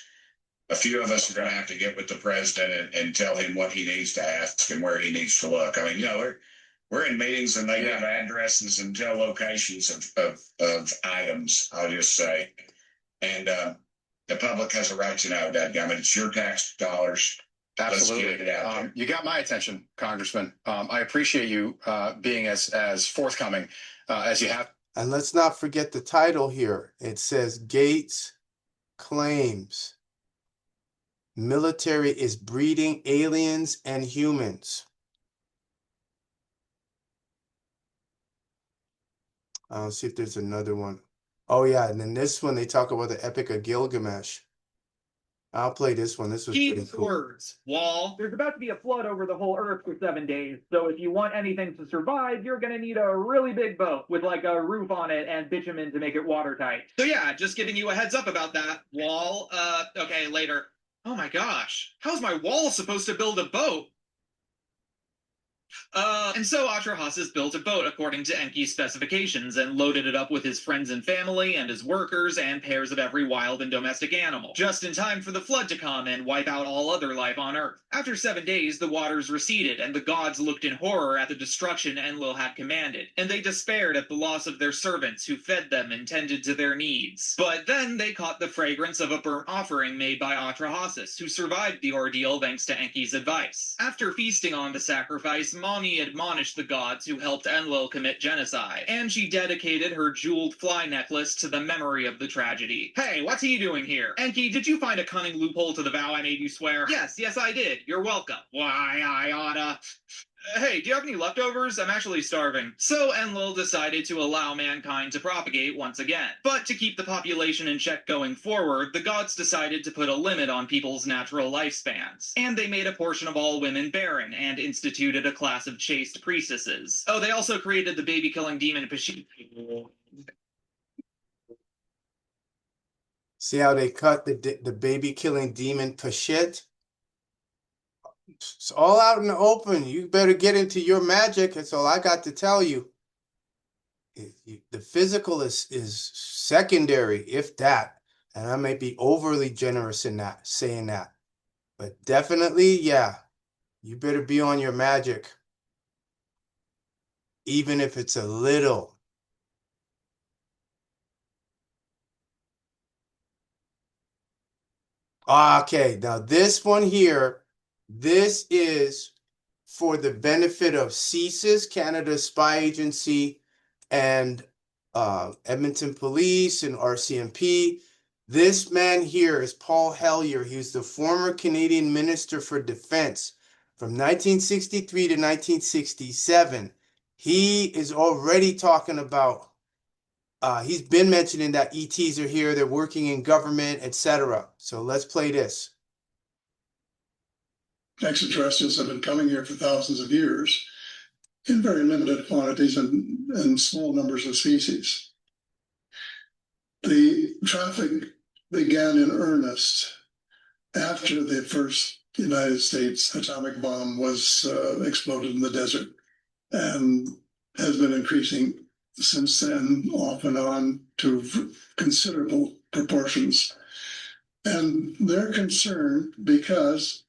A few of us are going to have to get with the president and tell him what he needs to ask and where he needs to look. I mean, we're in meetings and they give addresses and tell locations of items, I'll just say. And the public has a right to know that. I mean, it's your tax dollars. Absolutely. Let's get it out there. You got my attention, Congressman. I appreciate you being as forthcoming as you have. And let's not forget the title here. It says Gates claims military is breeding aliens and humans. I'll see if there's another one. Oh yeah, and then this one they talk about the Epic of Gilgamesh. I'll play this one. This was Key pretty cool. words. Wall. There's about to be a flood over the whole earth for 7 days. So if you want anything to survive, you're going to need a really big boat with like a roof on it and bitumen to make it watertight. So yeah, just giving you a heads up about that. Wall. Okay, later. Oh my gosh. How's my wall supposed to build a boat? And so Atrahasis built a boat according to Enki's specifications and loaded it up with his friends and family and his workers and pairs of every wild and domestic animal, just in time for the flood to come and wipe out all other life on Earth. After 7 days, the waters receded, and the gods looked in horror at the destruction Enlil had commanded, and they despaired at the loss of their servants who fed them and tended to their needs. But then they caught the fragrance of a burnt offering made by Atrahasis, who survived the ordeal thanks to Enki's advice. After feasting on the sacrifice, Mani admonished the gods who helped Enlil commit genocide, and she dedicated her jeweled fly necklace to the memory of the tragedy. Hey, what's he doing here? Enki, did you find a cunning loophole to the vow I made you swear? Yes, I did. You're welcome. Why, I oughta... Hey, do you have any leftovers? I'm actually starving. So Enlil decided to allow mankind to propagate once again. But to keep the population in check going forward, the gods decided to put a limit on people's natural lifespans. And they made a portion of all women barren and instituted a class of chaste priestesses. Oh, they also created the baby-killing demon Pashit. See how they cut the baby-killing demon Pashit? It's all out in the open. You better get into your magic. That's all I got to tell you. The physical is secondary, if that. And I may be overly generous in that, saying that. But definitely, yeah, you better be on your magic. Even if it's a little. Okay, now this one here, this is for the benefit of CSIS, Canada's spy agency, and Edmonton Police and RCMP. This man here is Paul Hellyer. He was the former Canadian Minister for Defense from 1963 to 1967. He is already talking about, he's been mentioning that ETs are here, they're working in government, etc. So let's play this. Extraterrestrials have been coming here for thousands of years in very limited quantities and small numbers of species. The traffic began in earnest after the first United States atomic bomb was exploded in the desert, and has been increasing since then, off and on, to considerable proportions. And they're concerned because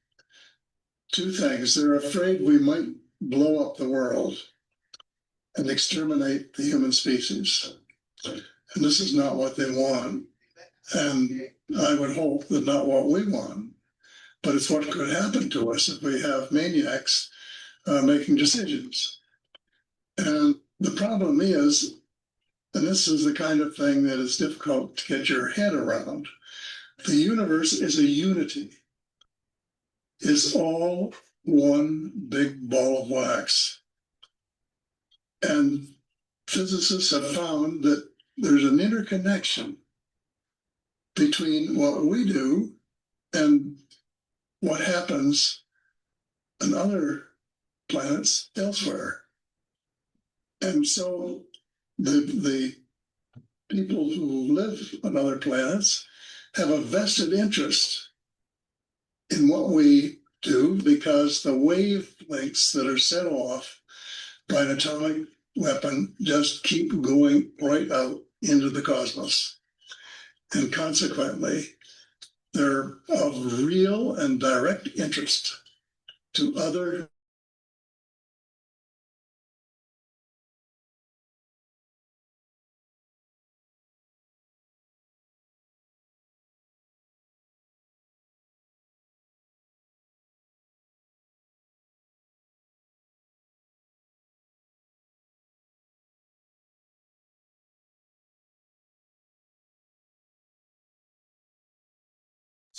two things. They're afraid we might blow up the world and exterminate the human species. And this is not what they want. And I would hope that not what we want, but it's what could happen to us if we have maniacs making decisions. And the problem is, and this is the kind of thing that is difficult to get your head around, the universe is a unity. Is all one big ball of wax. And physicists have found that there's an interconnection between what we do and what happens on other planets elsewhere. And so the people who live on other planets have a vested interest in what we do, because the wavelengths that are set off by an atomic weapon just keep going right out into the cosmos. And consequently, they're of real and direct interest to other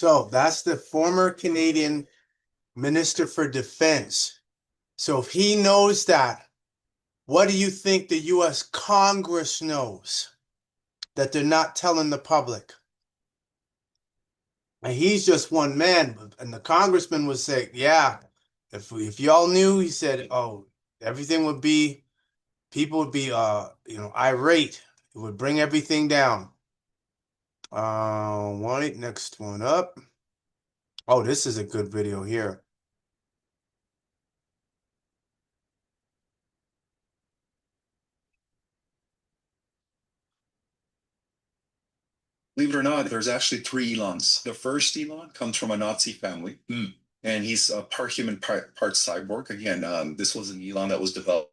So that's the former Canadian Minister for Defense. So if he knows that, what do you think the U.S. Congress knows that they're not telling the public? And he's just one man. And the congressman was saying, yeah, if y'all knew, he said, oh, everything would be, people would be, irate. It would bring everything down. Next one up. Oh, this is a good video here. Believe it or not, there's actually three Elons. The first Elon comes from a Nazi family, and he's a part human, part cyborg. Again, this was an Elon that was developed.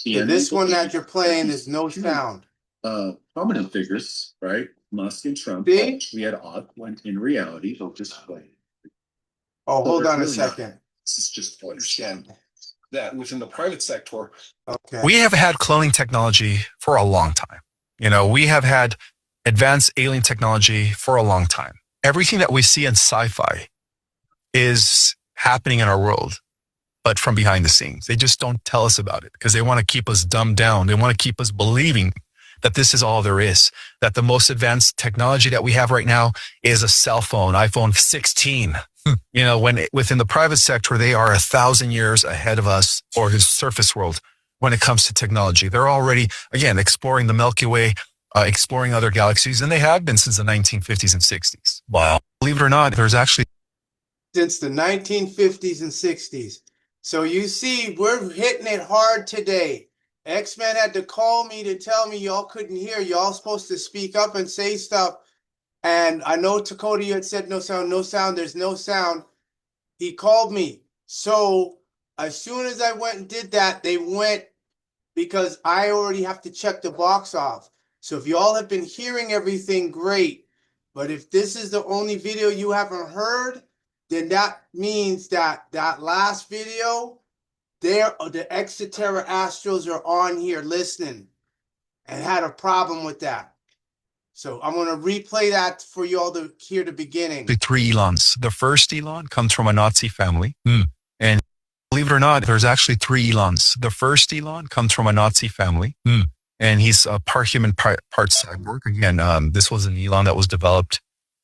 Yeah, this one that you're playing is no sound. Prominent figures, right? Musk and Trump. See? We had odd when in reality, they'll just play. Oh, So hold they're on a really not- second. This is just to understand that within the private sector. Okay. We have had cloning technology for a long time. We have had advanced alien technology for a long time. Everything that we see in sci-fi is happening in our world, but from behind the scenes. They just don't tell us about it because they want to keep us dumbed down. They want to keep us believing that this is all there is, that the most advanced technology that we have right now is a cell phone, iPhone 16. When within the private sector, they are 1,000 years ahead of us or the surface world when it comes to technology. They're already, again, exploring the Milky Way, exploring other galaxies, and they have been since the 1950s and 60s. Wow. Believe it or not, there's actually... Since the 1950s and 60s. So you see, we're hitting it hard today. X-Men had to call me to tell me y'all couldn't hear. Y'all supposed to speak up and say stuff. And I know, Dakota, you had said no sound, no sound. There's no sound. He called me. So as soon as I went and did that, they went because I already have to check the box off. So if y'all have been hearing everything, great. But if this is the only video you haven't heard, then that means that that last video, the extraterrestrials are on here listening and had a problem with that. So I'm going to replay that for you all to hear the beginning. The three Elons. The first Elon comes from a Nazi family. And believe it or not, there's actually three Elons. The first Elon comes from a Nazi family. And he's a part human, part cyborg. Again, this was an Elon that was developed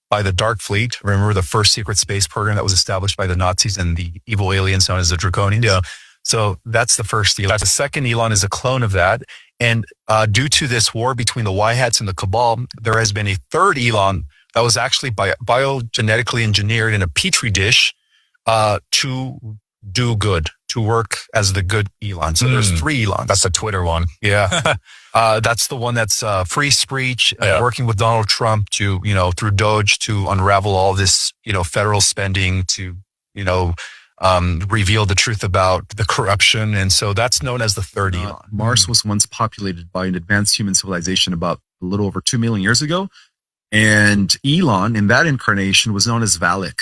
by the Dark Fleet. Remember the first secret space program that was established by the Nazis and the evil aliens known as the Draconians? Yeah. So that's the first Elon. The second Elon is a clone of that. And due to this war between the Y-Hats and the Cabal, there has been a third Elon that was actually biogenetically engineered in a petri dish to do good, to work as the good Elon. So there's three Elons. That's the Twitter one. Yeah. That's the one that's free speech, working with Donald Trump to, through Doge to unravel all this, federal spending to, reveal the truth about the corruption. And so that's known as the third Elon. Mars was once populated by an advanced human civilization about a little over 2 million years ago. And Elon, in that incarnation, was known as Valak.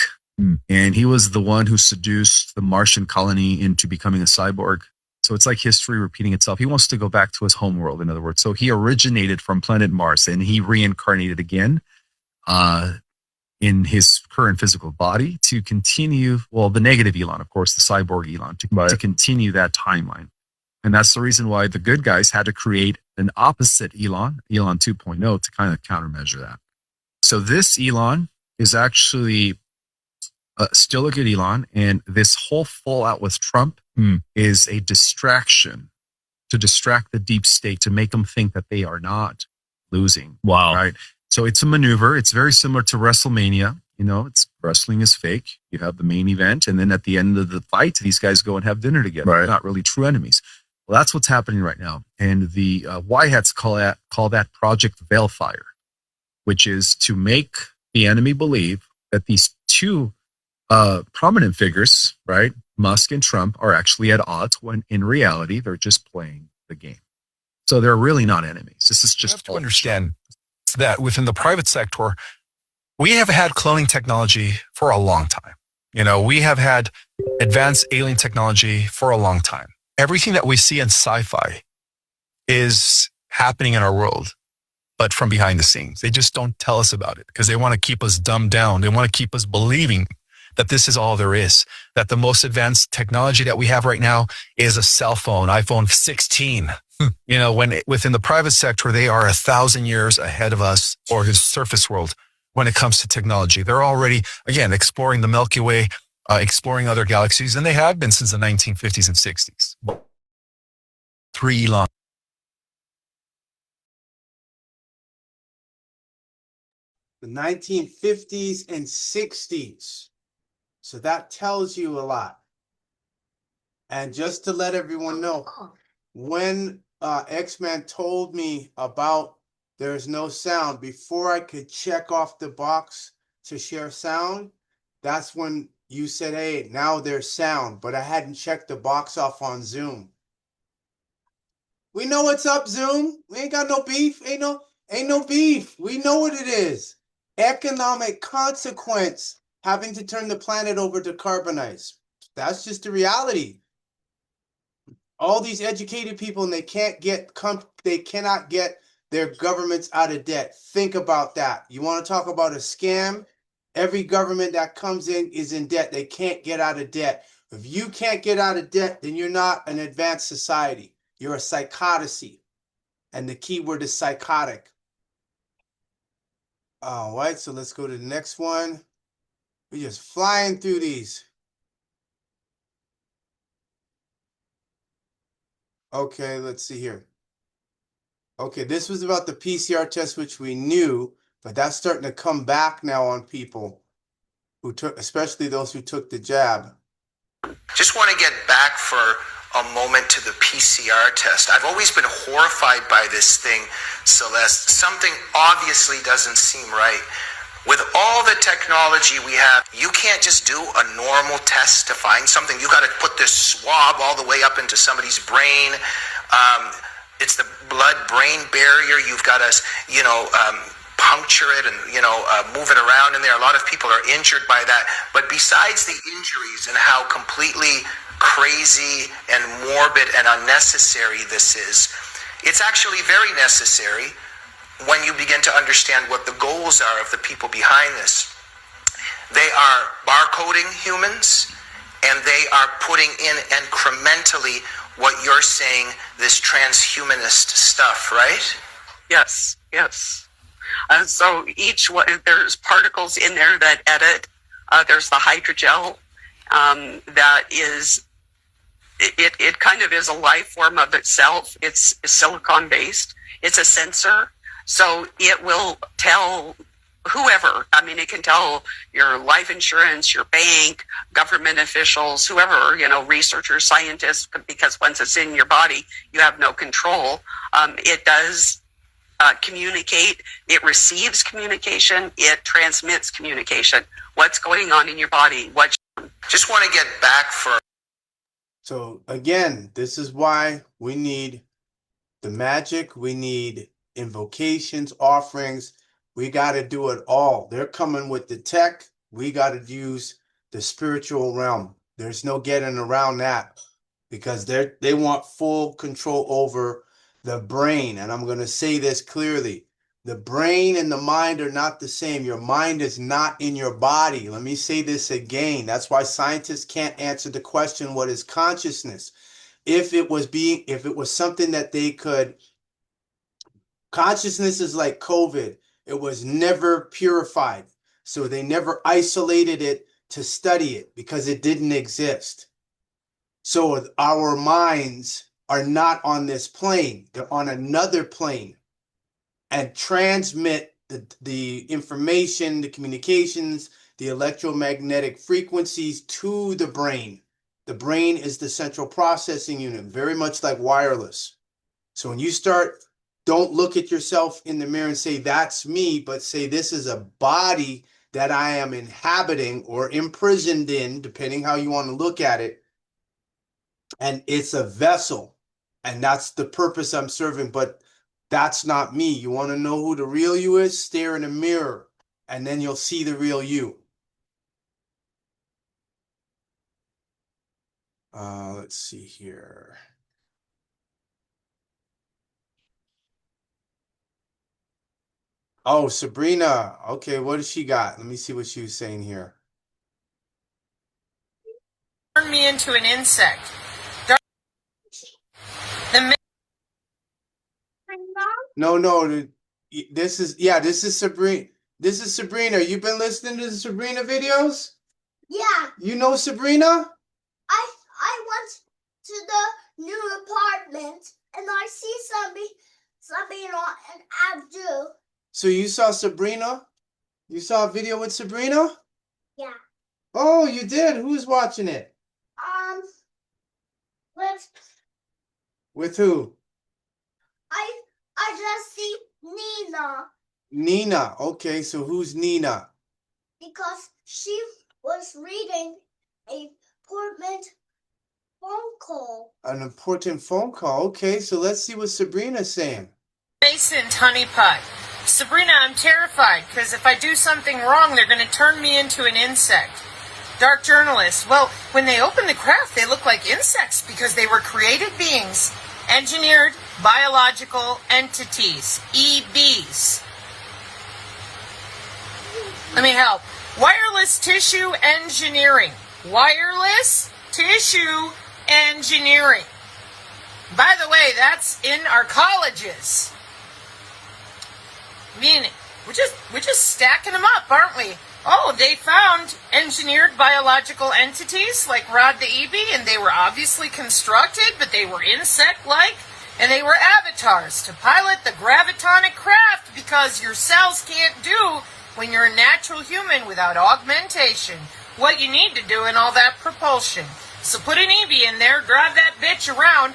And he was the one who seduced the Martian colony into becoming a cyborg. So it's like history repeating itself. He wants to go back to his home world, in other words. So he originated from planet Mars and he reincarnated again in his current physical body to continue, well, the negative Elon, of course, the cyborg Elon, to continue that timeline. And that's the reason why the good guys had to create an opposite Elon, Elon 2.0, to kind of countermeasure that. So this Elon is actually still a good Elon. And this whole fallout with Trump is a distraction to distract the deep state, to make them think that they are not losing. Wow. Right. So it's a maneuver. It's very similar to WrestleMania. You know, it's wrestling is fake. You have the main event. And then at the end of the fight, these guys go and have dinner together. Right. They're not really true enemies. Well, that's what's happening right now. And the Y hats call that Project Veilfire, which is to make the enemy believe that these two prominent figures, right, Musk and Trump, are actually at odds when in reality they're just playing the game. So they're really not enemies. This is just to understand that within the private sector, we have had cloning technology for a long time. You know, we have had advanced alien technology for a long time. Everything that we see in sci-fi is happening in our world, but from behind the scenes. They just don't tell us about it because they want to keep us dumbed down. They want to keep us believing that this is all there is, that the most advanced technology that we have right now is a cell phone, iPhone 16. You know, when within the private sector, they are 1,000 years ahead of us or the surface world when it comes to technology. They're already, again, exploring the Milky Way, exploring other galaxies, and they have been since the 1950s and 60s. 3 Elon. The 1950s and 60s. So that tells you a lot. And just to let everyone know, when X-Man told me about there's no sound, before I could check off the box to share sound, that's when you said, hey, now there's sound, but I hadn't checked the box off on Zoom. We know what's up, Zoom. We ain't got no beef. Ain't no beef. We know what it is. Economic consequence, having to turn the planet over to carbonize. That's just the reality. All these educated people, and they cannot get their governments out of debt. Think about that. You want to talk about a scam? Every government that comes in is in debt. They can't get out of debt. If you can't get out of debt, then you're not an advanced society. You're a psychotacy. And the key word is psychotic. All right, so let's go to the next one. We're just flying through these. Okay, let's see here. Okay, this was about the PCR test, which we knew, but that's starting to come back now on people who took, especially those who took the jab. Just want to get back for a moment to the PCR test. I've always been horrified by this thing, Celeste. Something obviously doesn't seem right. With all the technology we have, you can't just do a normal test to find something. You got to put this swab all the way up into somebody's brain. It's the blood-brain barrier. You've got to, puncture it and, move it around in there. A lot of people are injured by that. But besides the injuries and how completely crazy and morbid and unnecessary this is, it's actually very necessary when you begin to understand what the goals are of the people behind this. They are barcoding humans, and they are putting in incrementally what you're saying, this transhumanist stuff, right? Yes. So each one, there's particles in there that edit. There's the hydrogel that is, it kind of is a life form of itself. It's silicon based. It's a sensor. So it will tell whoever, it can tell your life insurance, your bank, government officials, whoever, researchers, scientists, because once it's in your body, you have no control. It does communicate, it receives communication, it transmits communication. What's going on in your body? Just want to get back for. So again, this is why we need the magic, we need invocations, offerings. We got to do it all. They're coming with the tech. We got to use the spiritual realm. There's no getting around that because they want full control over the brain. And I'm going to say this clearly. The brain and the mind are not the same. Your mind is not in your body. Let me say this again. That's why scientists can't answer the question, what is consciousness? If it was something that they could, consciousness is like COVID. It was never purified. So they never isolated it to study it because it didn't exist. So our minds are not on this plane. They're on another plane and transmit the information, the communications, the electromagnetic frequencies to the brain. The brain is the central processing unit, very much like wireless. So when you start, don't look at yourself in the mirror and say, that's me, but say, this is a body that I am inhabiting or imprisoned in, depending how you want to look at it. And it's a vessel. And that's the purpose I'm serving. But that's not me. You want to know who the real you is? Stare in a mirror, and then you'll see the real you. Let's see here. Oh, Sabrina. Okay, what does she got? Let me see what she was saying here. Turn me into an insect. No. This is Sabrina. This is Sabrina. You've been listening to the Sabrina videos? Yeah. You know Sabrina? I went to the new apartment and I see Sabrina and Abdul. So you saw Sabrina? You saw a video with Sabrina? Yeah. Oh, you did? Who's watching it? With who? I just see Nina. Nina. Okay, so who's Nina? Because she was reading a important phone call. An important phone call. Okay, so let's see what Sabrina's saying. Mason honeypot. Sabrina, I'm terrified because if I do something wrong, they're going to turn me into an insect. Dark journalist. Well, when they open the craft, they look like insects because they were created beings. Engineered biological entities. EBs. Let me help. Wireless tissue engineering. Wireless tissue engineering. By the way, that's in our colleges. Meaning, we're just stacking them up, aren't we? Oh, they found engineered biological entities like Rod the EB, and they were obviously constructed, but they were insect-like, and they were avatars to pilot the gravitonic craft because your cells can't do when you're a natural human without augmentation what you need to do in all that propulsion. So put an EB in there, drive that bitch around,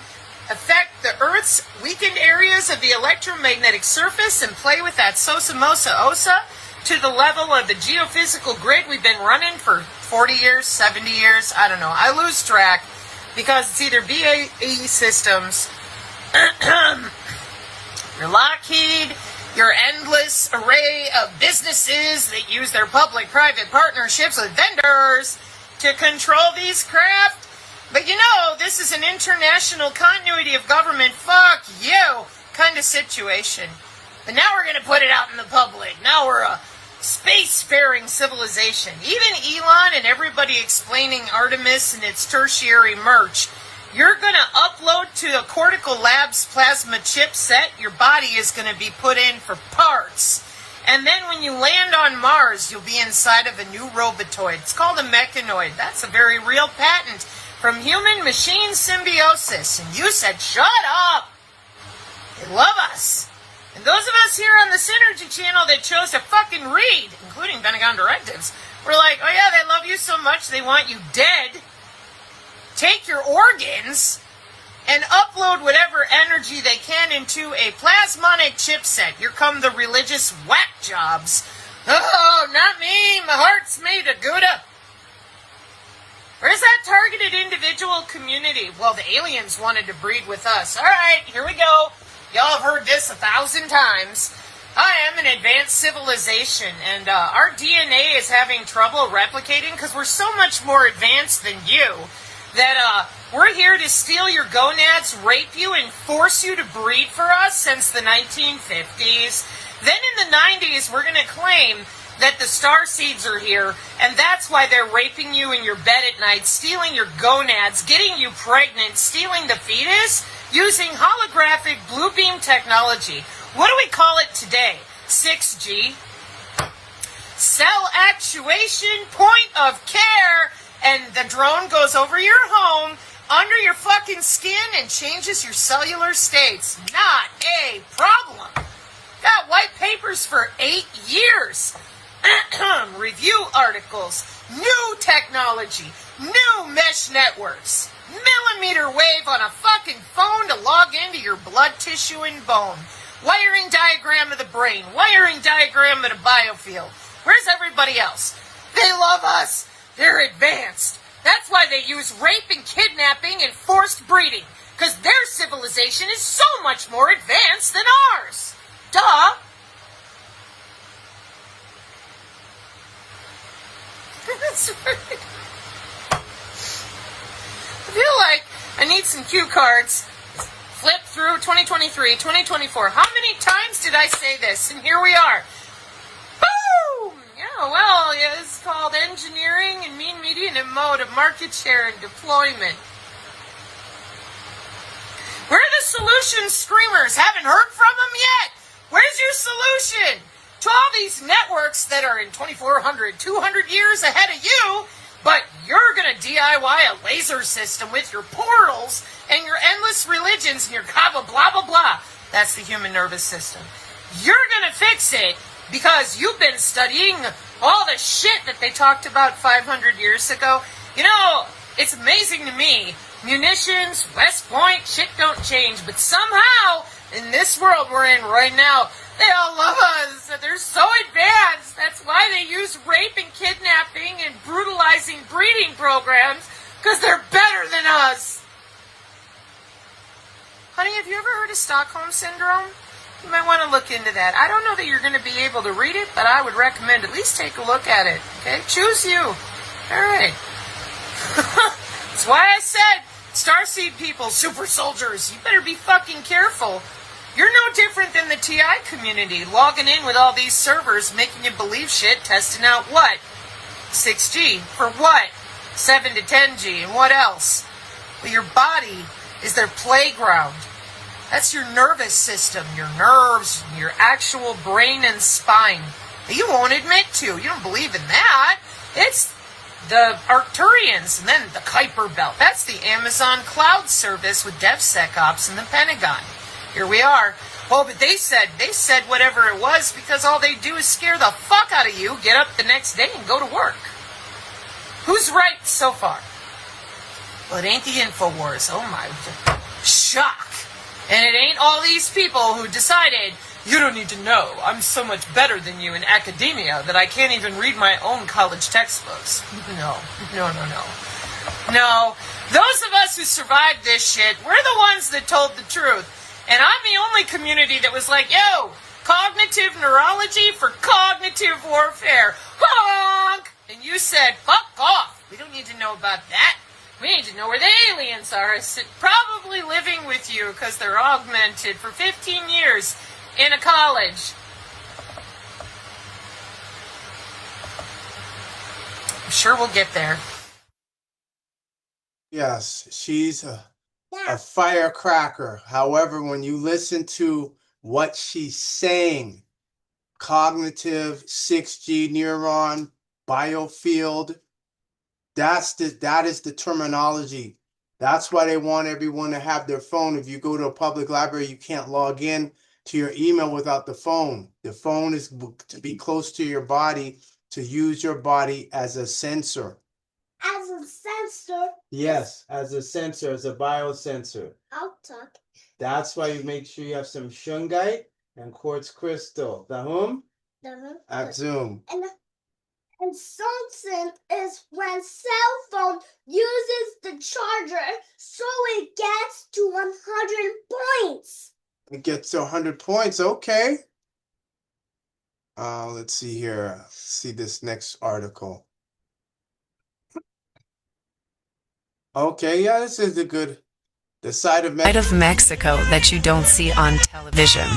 affect the Earth's weakened areas of the electromagnetic surface, and play with that Sosa Osa to the level of the geophysical grid we've been running for 40 years, 70 years, I don't know. I lose track because it's either BAE Systems, your Lockheed, your endless array of businesses that use their public-private partnerships with vendors to control these craft. But you know, this is an international continuity of government, fuck you, kind of situation. But now we're going to put it out in the public. Now we're a spacefaring civilization. Even Elon and everybody explaining Artemis and its tertiary merch. You're going to upload to a Cortical Labs plasma chipset. Your body is going to be put in for parts. And then when you land on Mars, you'll be inside of a new robotoid. It's called a mechanoid. That's a very real patent from human-machine symbiosis. And you said, shut up! They love us. And those of us here on the Synergy channel that chose to fucking read, including Pentagon directives, we're like, oh yeah, they love you so much they want you dead. Take your organs and upload whatever energy they can into a plasmonic chipset. Here come the religious whack jobs. Oh, not me. My heart's made of Gouda. Where's that targeted individual community? Well, the aliens wanted to breed with us. All right, here we go. Y'all have heard this 1,000 times. I am an advanced civilization, and our DNA is having trouble replicating because we're so much more advanced than you that we're here to steal your gonads, rape you, and force you to breed for us since the 1950s. Then in the 90s, we're going to claim that the star seeds are here, and that's why they're raping you in your bed at night, stealing your gonads, getting you pregnant, stealing the fetus, using holographic blue beam technology. What do we call it today? 6G. Cell actuation, point of care, and the drone goes over your home, under your fucking skin, and changes your cellular states. Not a problem. Got white papers for 8 years. Review articles, new technology, new mesh networks, millimeter wave on a fucking phone to log into your blood tissue and bone, wiring diagram of the brain, wiring diagram of the biofield. Where's everybody else? They love us. They're advanced. That's why they use rape and kidnapping and forced breeding, because their civilization is so much more advanced than ours. Duh. That's right. I feel like I need some cue cards. Flip through 2023, 2024. How many times did I say this? And here we are. Boom! Yeah, well, yeah, it's called engineering and mean median and mode of market share and deployment. Where are the solution screamers? Haven't heard from them yet. Where's your solution to all these networks that are in 2,400, 200 years ahead of you, but you're going to DIY a laser system with your portals and your endless religions and your kava blah, blah, blah. That's the human nervous system. You're going to fix it because you've been studying all the shit that they talked about 500 years ago. You know, it's amazing to me. Munitions, West Point, shit don't change, but somehow in this world we're in right now, they all love us. They're so advanced. That's why they use rape and kidnapping and brutalizing breeding programs, because they're better than us. Honey, have you ever heard of Stockholm Syndrome? You might want to look into that. I don't know that you're going to be able to read it, but I would recommend at least take a look at it. Okay? Choose you. All right. That's why I said, Starseed people, super soldiers, you better be fucking careful. You're no different than the TI community, logging in with all these servers, making you believe shit, testing out what? 6G. For what? 7 to 10G. And what else? Well, your body is their playground. That's your nervous system, your nerves, your actual brain and spine. That you won't admit to. You don't believe in that. It's the Arcturians, and then the Kuiper Belt. That's the Amazon cloud service with DevSecOps and the Pentagon. Here we are. Oh, but they said whatever it was because all they do is scare the fuck out of you, get up the next day and go to work. Who's right so far? Well, it ain't the InfoWars. Oh my, shock. And it ain't all these people who decided, you don't need to know, I'm so much better than you in academia that I can't even read my own college textbooks. No. No, those of us who survived this shit, we're the ones that told the truth. And I'm the only community that was like, yo, cognitive neurology for cognitive warfare. Honk! And you said, fuck off. We don't need to know about that. We need to know where the aliens are. Probably living with you because they're augmented for 15 years in a college. I'm sure we'll get there. Yes, she's a firecracker. However, when you listen to what she's saying, cognitive, 6G neuron, biofield, that is the terminology. That's why they want everyone to have their phone. If you go to a public library, you can't log in to your email without the phone. The phone is to be close to your body, to use your body as a sensor. As a sensor? Yes, as a sensor, as a biosensor. I'll talk. That's why you make sure you have some shungite and quartz crystal. Dahum? Axum. And something is when cell phone uses the charger so it gets to 100 points. It gets to 100 points, okay. Let's see here. Let's see this next article. Okay, yeah, this is the side of Mexico that you don't see on television.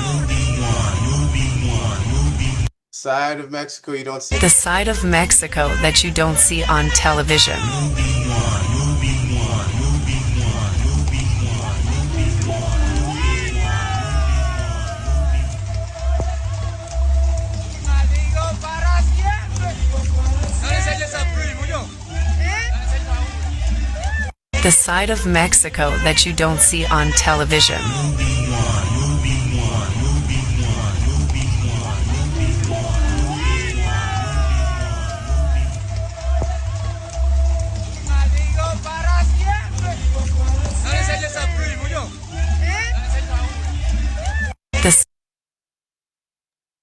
Side of Mexico you don't see. The side of Mexico that you don't see on television. The side of Mexico that you don't see on television.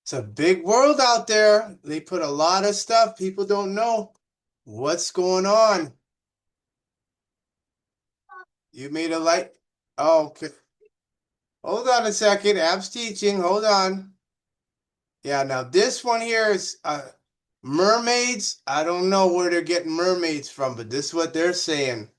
It's a big world out there. They put a lot of stuff. People don't know what's going on. You made a light. Oh, okay. Hold on a second. Ab's teaching. Hold on. Yeah, now this one here is mermaids. I don't know where they're getting mermaids from, but this is what they're saying.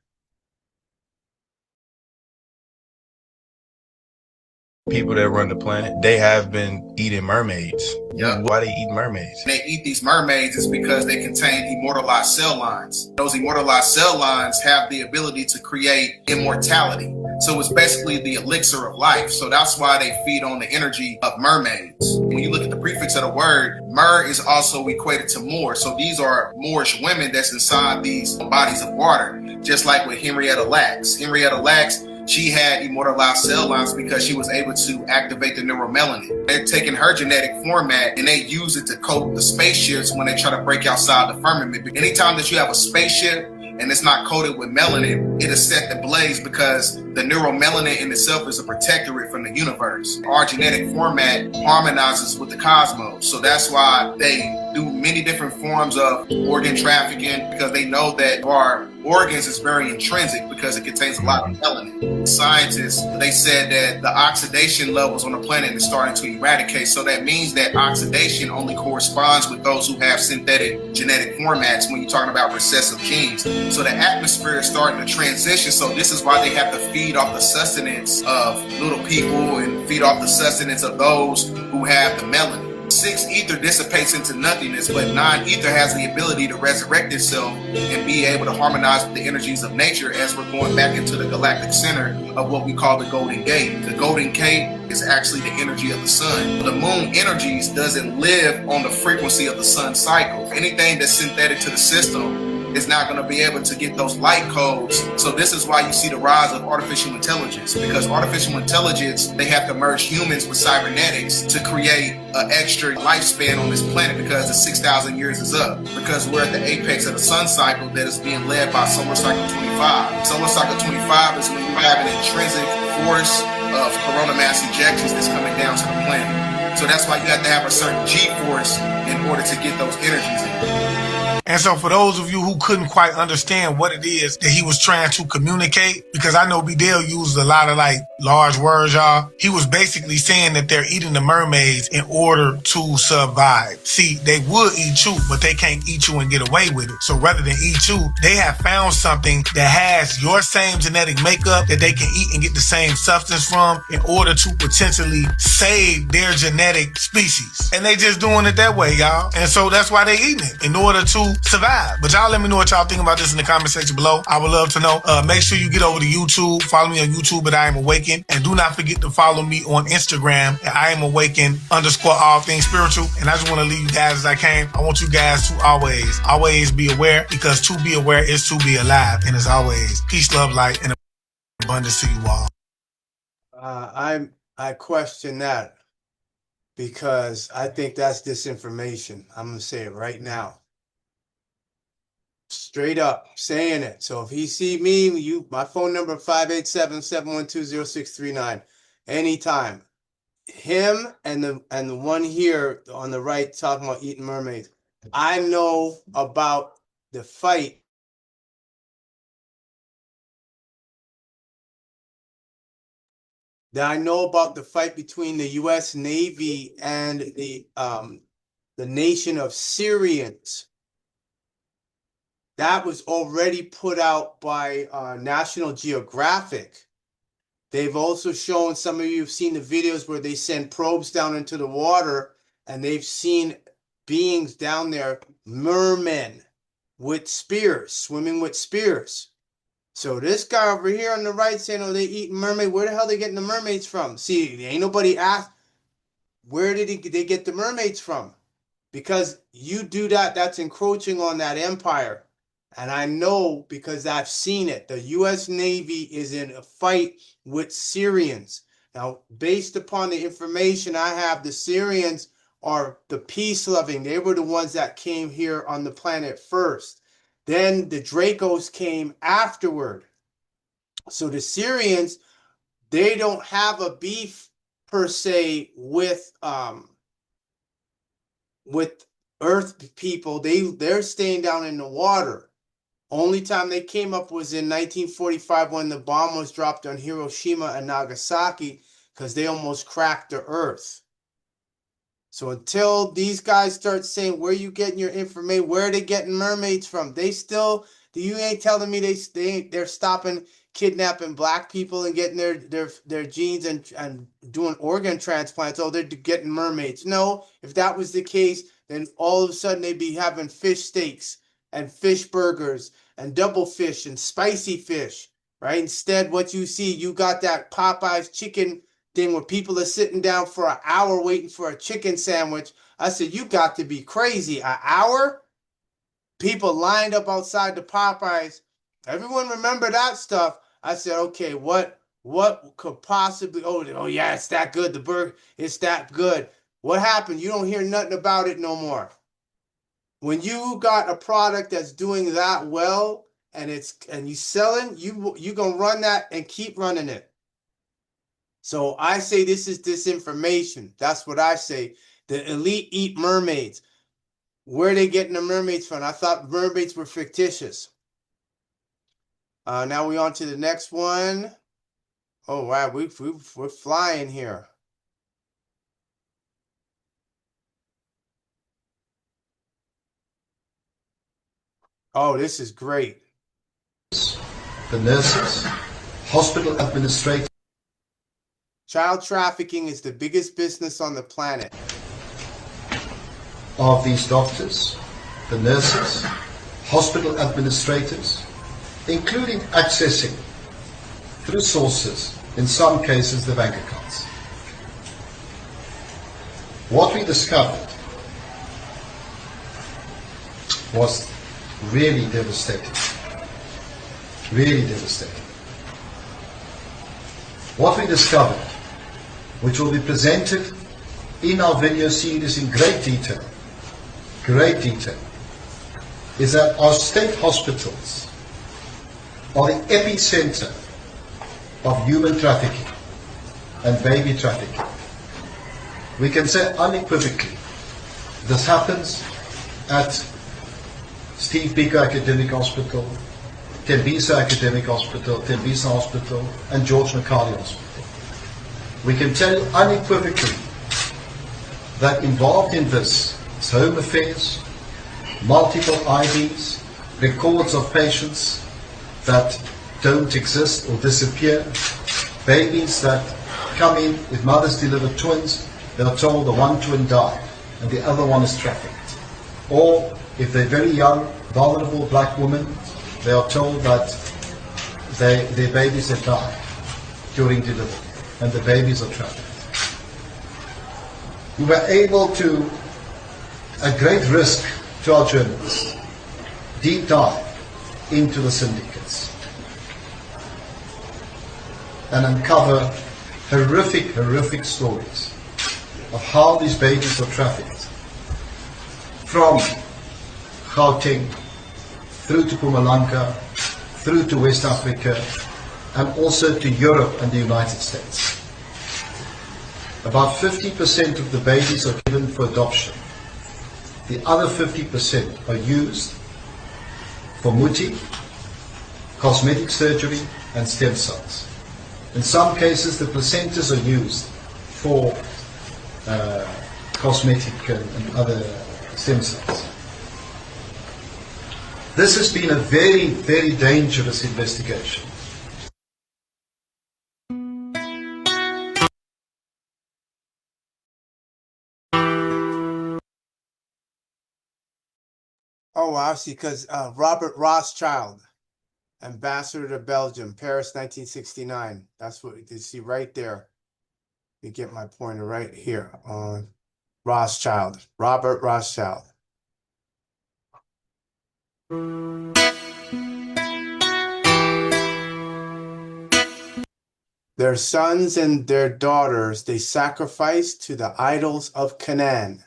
People that run the planet, they have been eating mermaids. Yep. Why they eat mermaids? They eat these mermaids is because they contain immortalized cell lines. Those immortalized cell lines have the ability to create immortality. So it's basically the elixir of life. So that's why they feed on the energy of mermaids. When you look at the prefix of the word, mer is also equated to Moor. So these are Moorish women that's inside these bodies of water, just like with Henrietta Lacks. Henrietta Lacks, she had immortalized cell lines because she was able to activate the neuromelanin. They're taking her genetic format and they use it to coat the spaceships when they try to break outside the firmament. Anytime that you have a spaceship and it's not coated with melanin, it is set ablaze because the neuromelanin in itself is a protectorate from the universe. Our genetic format harmonizes with the cosmos. So that's why they do many different forms of organ trafficking, because they know that our organs is very intrinsic because it contains a lot of melanin. Scientists, they said that the oxidation levels on the planet is starting to eradicate. So that means that oxidation only corresponds with those who have synthetic genetic formats when you're talking about recessive genes. So the atmosphere is starting to transition. So this is why they have to feed off the sustenance of little people and feed off the sustenance of those who have the melanin. 6 ether dissipates into nothingness, but 9 ether has the ability to resurrect itself and be able to harmonize with the energies of nature as we're going back into the galactic center of what we call the Golden Gate. The Golden Gate is actually the energy of the sun. The moon energies doesn't live on the frequency of the sun cycle. Anything that's synthetic to the system is not going to be able to get those light codes. So this is why you see the rise of artificial intelligence, because artificial intelligence, they have to merge humans with cybernetics to create an extra lifespan on this planet, because the 6,000 years is up, because we're at the apex of the sun cycle that is being led by solar cycle 25. Solar cycle 25 is when you have an intrinsic force of corona mass ejections that's coming down to the planet. So that's why you have to have a certain G-force in order to get those energies in. And so for those of you who couldn't quite understand what it is that he was trying to communicate, because I know Bedell used a lot of like large words, y'all. He was basically saying that they're eating the mermaids in order to survive. See, they would eat you, but they can't eat you and get away with it. So rather than eat you, they have found something that has your same genetic makeup that they can eat and get the same substance from in order to potentially save their genetic species. And they just doing it that way, y'all. And so that's why they eating it, in order to survive. But y'all let me know what y'all think about this in the comment section below. I would love to know. Make sure you get over to YouTube. Follow me on YouTube at I Am Awakened. And do not forget to follow me on Instagram at I Am Awakened _ all things spiritual. And I just want to leave you guys as I came. I want you guys to always be aware, because to be aware is to be alive. And as always, peace, love, light, and abundance to you all. I question that, because I think that's disinformation. I'm going to say it right now. Straight up saying it. So if he see me, my phone number 587-712-0639. Anytime. Him and the one here on the right talking about eating mermaids. I know about the fight. That I know about the fight between the U.S. Navy and the the nation of Syrians. That was already put out by National Geographic. They've also shown, some of you have seen the videos where they send probes down into the water, and they've seen beings down there, mermen with spears, swimming with spears. So this guy over here on the right saying, oh, they eat mermaid. Where the hell are they getting the mermaids from? See, ain't nobody asked, where did they get the mermaids from? Because you do that, that's encroaching on that empire. And I know because I've seen it. The U.S. Navy is in a fight with Syrians. Now, based upon the information I have, the Syrians are the peace-loving. They were the ones that came here on the planet first. Then the Dracos came afterward. So the Syrians, they don't have a beef per se with Earth people. They're staying down in the water. Only time they came up was in 1945 when the bomb was dropped on Hiroshima and Nagasaki, because they almost cracked the Earth. So until these guys start saying, where you getting your information, where are they getting mermaids from? They still, you ain't telling me they're stopping kidnapping black people and getting their genes and doing organ transplants. Oh, they're getting mermaids. No, if that was the case, then all of a sudden they'd be having fish steaks and fish burgers and double fish and spicy fish, right? Instead, what you see, you got that Popeye's chicken thing where people are sitting down for an hour waiting for a chicken sandwich. I said, you got to be crazy. An hour? People lined up outside the Popeyes. Everyone remember that stuff. I said, okay, what could possibly, oh yeah, it's that good. The burger, it's that good. What happened? You don't hear nothing about it no more. When you got a product that's doing that well and you selling, you gonna run that and keep running it. So I say this is disinformation. That's what I say. The elite eat mermaids. Where are they getting the mermaids from? I thought mermaids were fictitious. Now we're on to the next one. Oh wow, we're flying here. Oh, this is great. The nurses, hospital administrators. Child trafficking is the biggest business on the planet. Of these doctors, the nurses, hospital administrators, including accessing through sources, in some cases, the bank accounts. What we discovered was really devastating. Really devastating. What we discovered, which will be presented in our video series in great detail, is that our state hospitals are the epicenter of human trafficking and baby trafficking. We can say unequivocally, this happens at Steve Biko Academic Hospital, Tembisa Academic Hospital, Tembisa Hospital, and George McCarthy Hospital. We can tell you unequivocally that involved in this is home affairs, multiple IDs, records of patients that don't exist or disappear, babies that come in with mothers delivered twins, they're told the one twin died and the other one is trafficked. Or if they're very young, vulnerable black women, they are told that their babies have died during delivery and the babies are trafficked. We were able to, at great risk to our journalists, deep dive into the syndicates and uncover horrific stories of how these babies are trafficked from Gauteng through to Mpumalanga, through to West Africa, and also to Europe and the United States. About 50% of the babies are given for adoption. The other 50% are used for muti, cosmetic surgery, and stem cells. In some cases, the placentas are used for cosmetic and other stem cells. This has been a very, very dangerous investigation. Oh, wow, see, because Robert Rothschild, ambassador to Belgium, Paris, 1969. That's what you see right there. You get my pointer right here on Rothschild, Robert Rothschild. Their sons and their daughters they sacrificed to the idols of Canaan.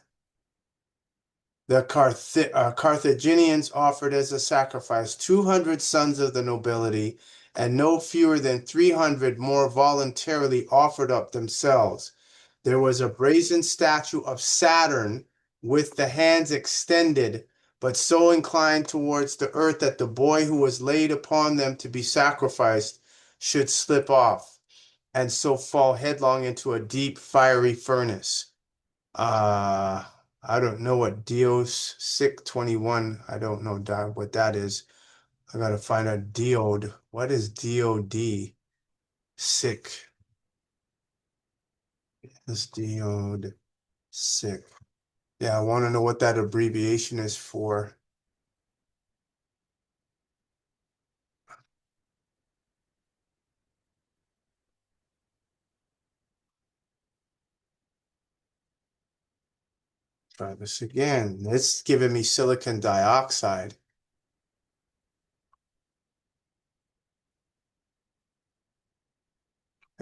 The Carthaginians offered as a sacrifice 200 sons of the nobility, and no fewer than 300 more voluntarily offered up themselves. There was a brazen statue of Saturn with the hands extended, but so inclined towards the earth that the boy who was laid upon them to be sacrificed should slip off, and so fall headlong into a deep fiery furnace. I don't know what Dios Sick 21. I don't know what that is. I gotta find a diode. What is DOD? Sick. This diode sick. Yeah, I want to know what that abbreviation is for. Try this again. It's giving me silicon dioxide.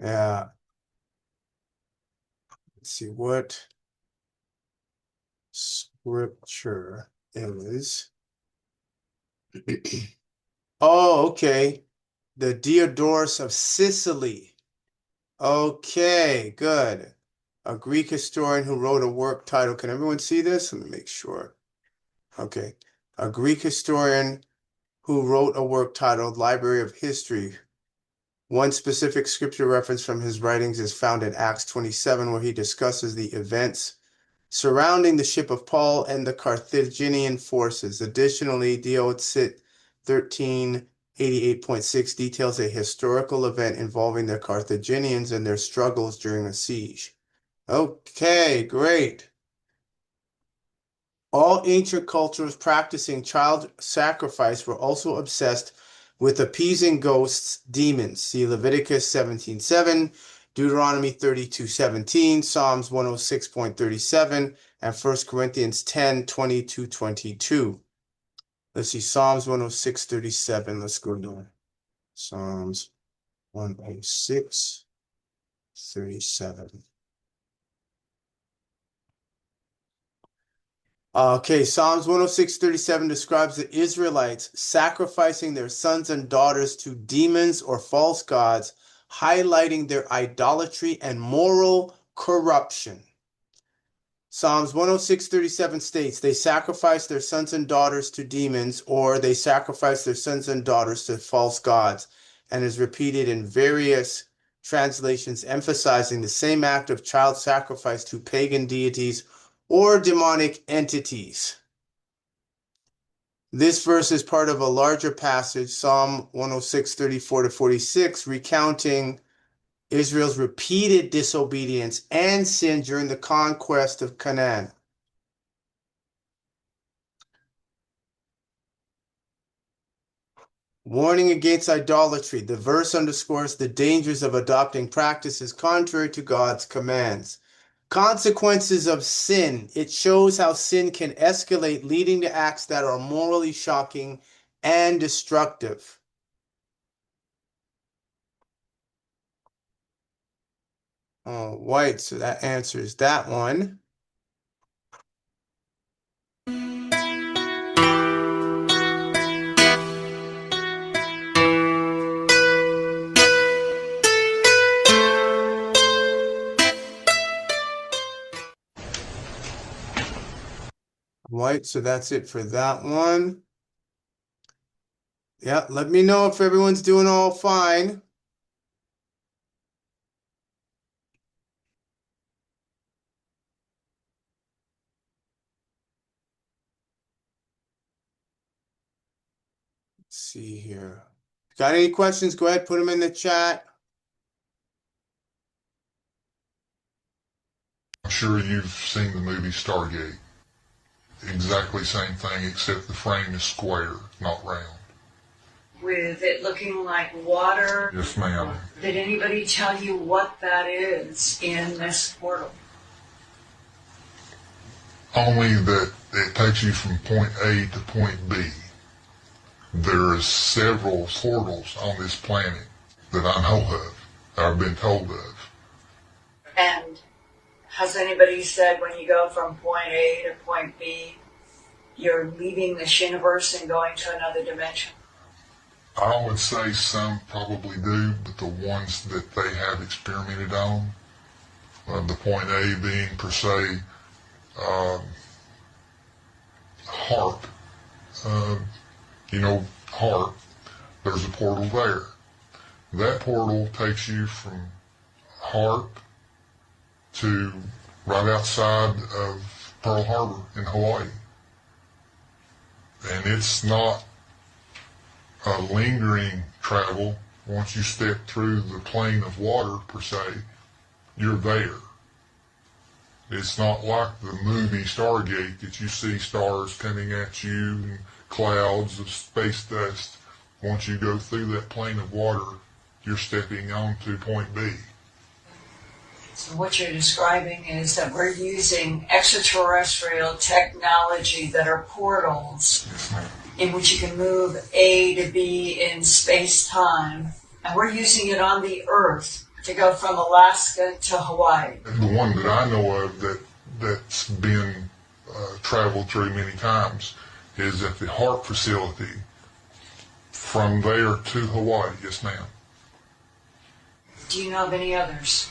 Yeah. Let's see what scripture is. Oh, okay. The Diodorus of Sicily. Okay, good. A Greek historian who wrote a work titled, can everyone see this? Let me make sure. Okay. A Greek historian who wrote a work titled Library of History. One specific scripture reference from his writings is found in Acts 27, where he discusses the events surrounding the ship of Paul and the Carthaginian forces. Additionally, Diodcit 1388.6 details a historical event involving the Carthaginians and their struggles during a siege. Okay, great. All ancient cultures practicing child sacrifice were also obsessed with appeasing ghosts, demons. See Leviticus 17:7, Deuteronomy 32:17, Psalms 106.37, and 1 Corinthians 10:20-22. Let's see, Psalms 106:37. Let's go down. Psalms 106:37. Okay, Psalms 106:37 describes the Israelites sacrificing their sons and daughters to demons or false gods, highlighting their idolatry and moral corruption. Psalms 106:37 states they sacrifice their sons and daughters to demons, or they sacrifice their sons and daughters to false gods, and is repeated in various translations emphasizing the same act of child sacrifice to pagan deities or demonic entities. This verse is part of a larger passage, Psalm 106:34-46, recounting Israel's repeated disobedience and sin during the conquest of Canaan. Warning against idolatry. The verse underscores the dangers of adopting practices contrary to God's commands. Consequences of sin. It shows how sin can escalate, leading to acts that are morally shocking and destructive. All right, so that answers that one. Right, so that's it for that one. Yeah, let me know if everyone's doing all fine. see here. Got any questions? Go ahead, put them in the chat. I'm sure you've seen the movie Stargate. Exactly same thing, except the frame is square, not round. With it looking like water. Yes, ma'am. Did anybody tell you what that is in this portal? Only that it takes you from point A to point B. There's several portals on this planet that I know of, that I've been told of. And has anybody said when you go from point A to point B, you're leaving this universe and going to another dimension? I would say some probably do, but the ones that they have experimented on, the point A being per se, HARP, HARP, there's a portal there. That portal takes you from HARP to right outside of Pearl Harbor in Hawaii. And it's not a lingering travel. Once you step through the plane of water, per se, you're there. It's not like the movie Stargate that you see stars coming at you and clouds of space dust. Once you go through that plane of water, you're stepping on to point B. So what you're describing is that we're using extraterrestrial technology that are portals in which you can move A to B in space-time, and we're using it on the Earth to go from Alaska to Hawaii. The one that I know of that's been traveled through many times is at the HARP facility. From there to Hawaii, yes ma'am. Do you know of any others?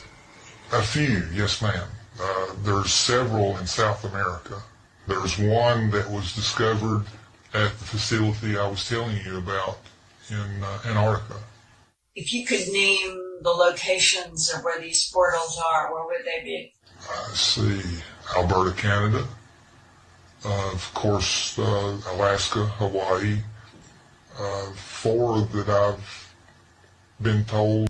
A few, yes ma'am. There's several in South America. There's one that was discovered at the facility I was telling you about in Antarctica. If you could name the locations of where these portals are, where would they be? I see Alberta, Canada. Of course, Alaska, Hawaii. 4 that I've been told.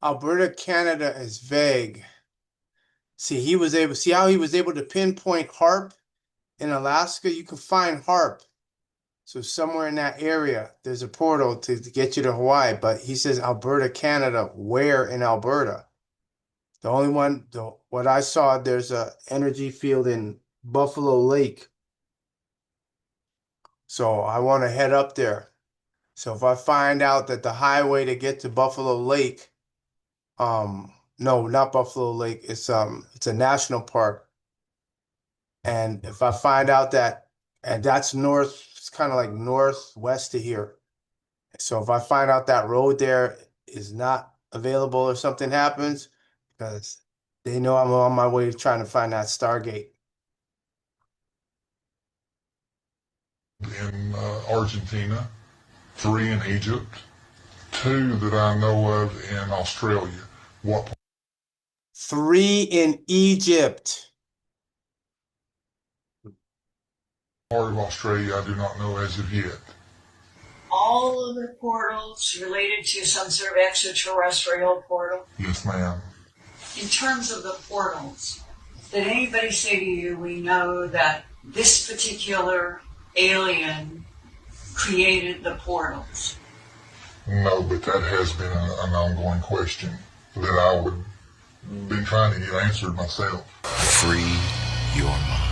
Alberta, Canada is vague. See how he was able to pinpoint HARP in Alaska? You can find HARP. So somewhere in that area, there's a portal to get you to Hawaii, but he says Alberta, Canada. Where in Alberta? The only one, what I saw, there's a energy field in Buffalo Lake. So I want to head up there. So if I find out that the highway to get to Buffalo Lake, no, not Buffalo Lake, it's a national park. And if I find out that, and that's north, it's kind of like northwest of here. So if I find out that road there is not available or something happens, because they know I'm on my way to trying to find that Stargate. In Argentina, 3 in Egypt, 2 that I know of in Australia. What? 3 in Egypt. Part of Australia I do not know as of yet. All of the portals related to some sort of extraterrestrial portal? Yes, ma'am. In terms of the portals, did anybody say to you, we know that this particular alien created the portals? No, but that has been an ongoing question that I would been trying to get answered myself. Free your mind.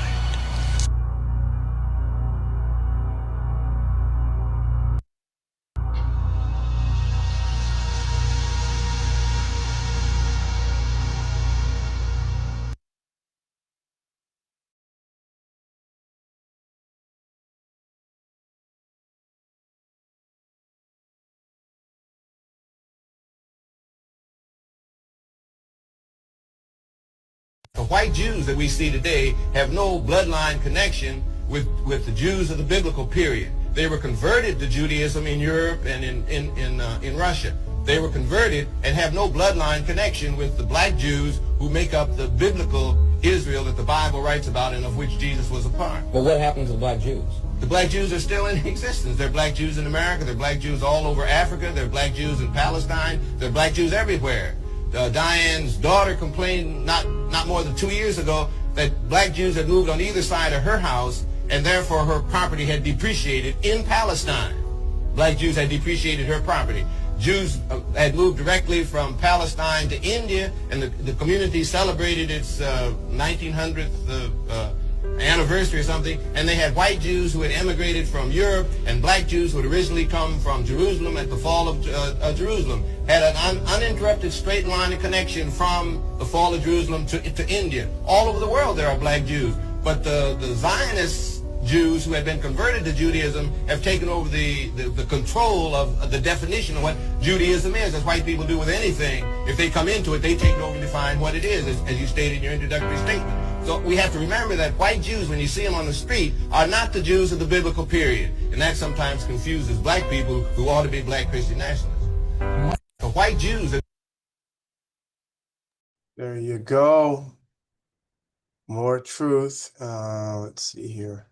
The white Jews that we see today have no bloodline connection with the Jews of the biblical period. They were converted to Judaism in Europe and in Russia. They were converted and have no bloodline connection with the black Jews who make up the biblical Israel that the Bible writes about and of which Jesus was a part. But what happened to the black Jews? The black Jews are still in existence. There are black Jews in America. There are black Jews all over Africa. There are black Jews in Palestine. There are black Jews everywhere. Diane's daughter complained not more than 2 years ago that black Jews had moved on either side of her house, and therefore her property had depreciated in Palestine. Black Jews had depreciated her property. Jews had moved directly from Palestine to India, and the community celebrated its 1900th anniversary or something, and they had white Jews who had emigrated from Europe and black Jews who had originally come from Jerusalem at the fall of Jerusalem, had an uninterrupted straight line of connection from the fall of Jerusalem to India. All over the world there are black Jews, but the Zionist Jews who had been converted to Judaism have taken over the control of the definition of what Judaism is, as white people do with anything. If they come into it, they take it over and define what it is, as you stated in your introductory statement. So we have to remember that white Jews, when you see them on the street, are not the Jews of the biblical period. And that sometimes confuses black people who ought to be black Christian nationalists. The white Jews... There you go. More truth. Let's see here.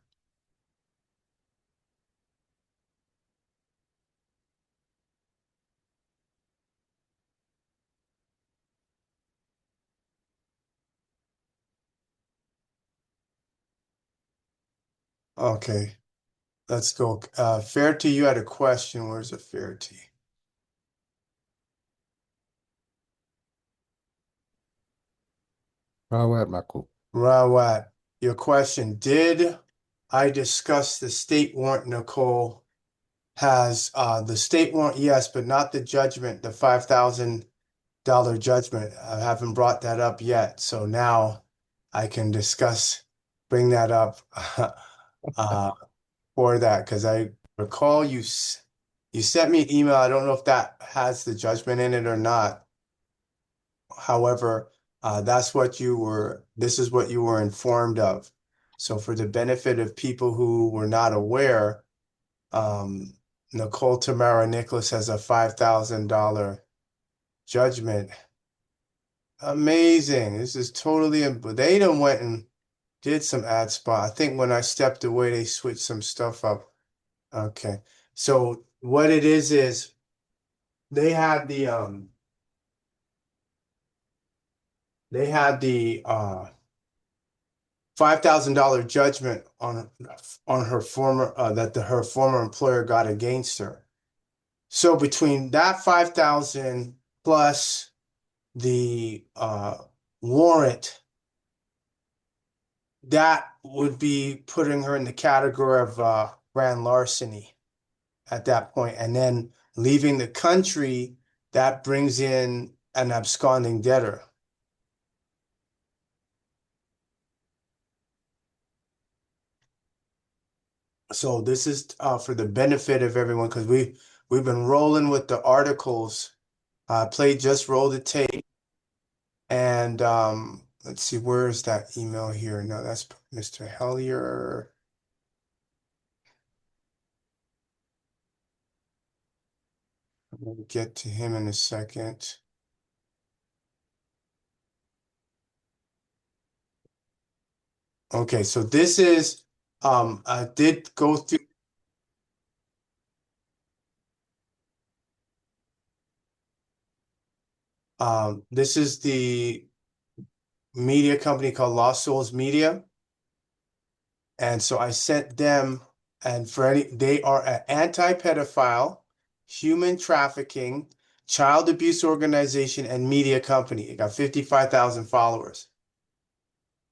Okay, let's go. Fairty, you had a question. Where's the Fairty? Rawat, Michael. Rawat, your question. Did I discuss the state warrant, Nicole? Has the state warrant, yes, but not the judgment, the $5,000 judgment. I haven't brought that up yet. So now I can bring that up for that, because I recall you sent me an email. I don't know if that has the judgment in it or not. However, this is what you were informed of. So for the benefit of people who were not aware, Nicole Tamara NIcholas has a $5,000 judgment. Amazing. This is totally, they done went and did some ad spot. I think when I stepped away, they switched some stuff up. Okay. So what it is they had the $5,000 judgment on her former her former employer got against her. So between that 5,000 plus the warrant, that would be putting her in the category of grand larceny at that point, and then leaving the country, that brings in an absconding debtor. So this is for the benefit of everyone, because we've been rolling with the articles. Roll the tape, and let's see, where is that email here? No, that's Mr. Hellier. I'm gonna get to him in a second. Okay, so this is I did go through. This is the media company called Lost Souls Media. And so I sent them, and they are an anti-pedophile, human trafficking, child abuse organization, and media company. It got 55,000 followers.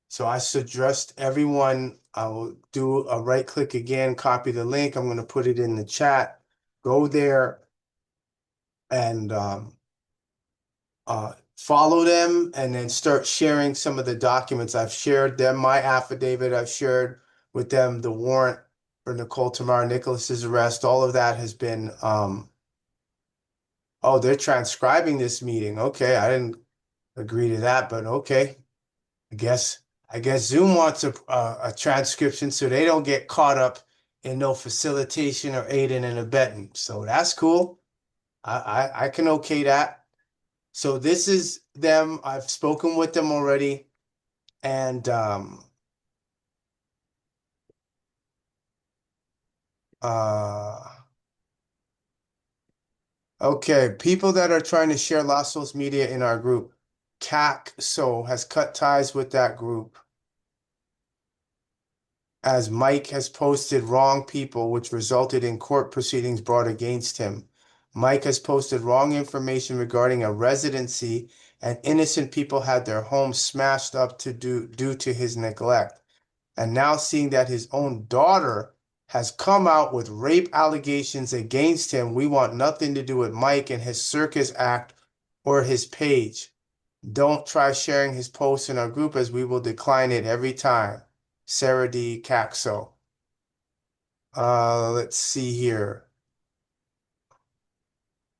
So I suggest everyone, I will do a right click again, copy the link. I'm going to put it in the chat. Go there and follow them, and then start sharing some of the documents. I've shared them, my affidavit, I've shared with them the warrant for Nicole Tamara NIcholas's arrest. All of that has been, oh, they're transcribing this meeting. Okay, I didn't agree to that, but okay. I guess Zoom wants a transcription so they don't get caught up in no facilitation or aiding and abetting. So that's cool. I can okay that. So this is them. I've spoken with them already, and Okay, people that are trying to share Lasso's media in our group. CAC has cut ties with that group, as Mike has posted wrong people, which resulted in court proceedings brought against him. Mike has posted wrong information regarding a residency, and innocent people had their homes smashed up due to his neglect. And now seeing that his own daughter has come out with rape allegations against him, we want nothing to do with Mike and his circus act or his page. Don't try sharing his posts in our group, as we will decline it every time. Sarah D. Caxo. Let's see here.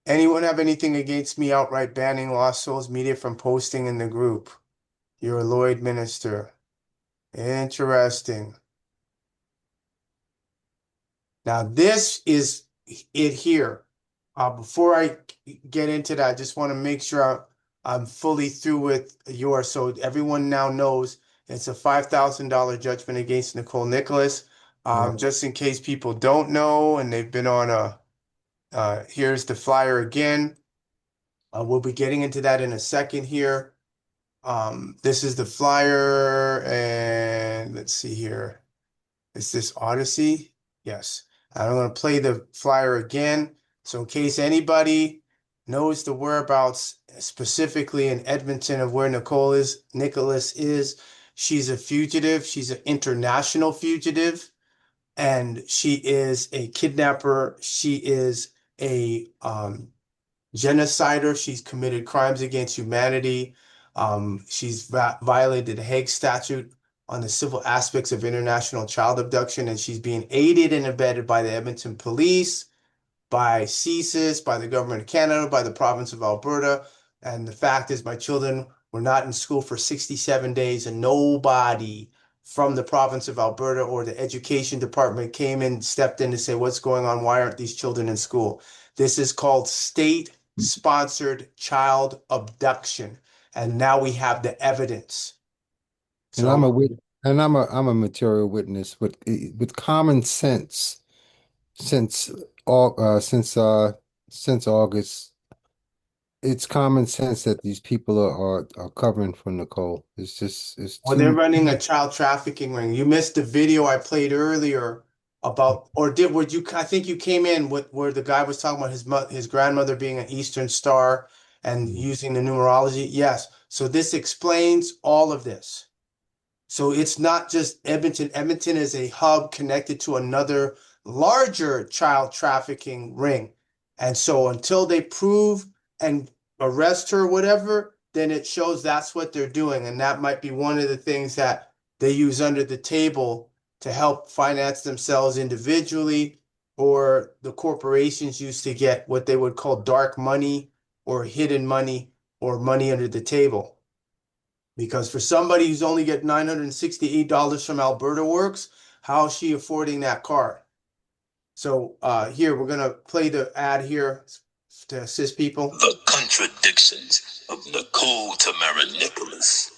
Anyone have anything against me outright banning Lost Souls Media from posting in the group? You're a Lloyd minister. Interesting. Now, this is it here. Before I get into that, I just want to make sure I'm fully through with yours. So everyone now knows it's a $5,000 judgment against Nicole Nicholas. Just in case people don't know and they've been on here's the flyer again. We'll be getting into that in a second here. This is the flyer, and let's see here. Is this Odyssey? Yes. I'm going to play the flyer again. So in case anybody knows the whereabouts, specifically in Edmonton, of where Nicholas is, she's a fugitive. She's an international fugitive, and she is a kidnapper. She is a genocider. She's committed crimes against humanity. She's violated the Hague Statute on the civil aspects of international child abduction, and she's being aided and abetted by the Edmonton Police, by CSIS, by the government of Canada, by the province of Alberta. And the fact is, my children were not in school for 67 days, and nobody from the province of Alberta or the education department came in, stepped in to say, what's going on? Why aren't these children in school? This is called state-sponsored child abduction. And now we have the evidence. And I'm a material witness with common sense. Since August, it's common sense that these people are covering for Nicole. It's Well, they're running a child trafficking ring. You missed the video I played earlier about, I think you came in with where the guy was talking about his grandmother being an Eastern Star and using the numerology. Yes. So this explains all of this. So it's not just Edmonton. Edmonton is a hub connected to another larger child trafficking ring. And so until they prove and arrest her, whatever, then it shows that's what they're doing. And that might be one of the things that they use under the table to help finance themselves individually, or the corporations used to get what they would call dark money or hidden money or money under the table. Because for somebody who's only get $968 from Alberta Works, how is she affording that car? So here, we're going to play the ad here to assist people. The contradictions of Nicole Tamara NIcholas.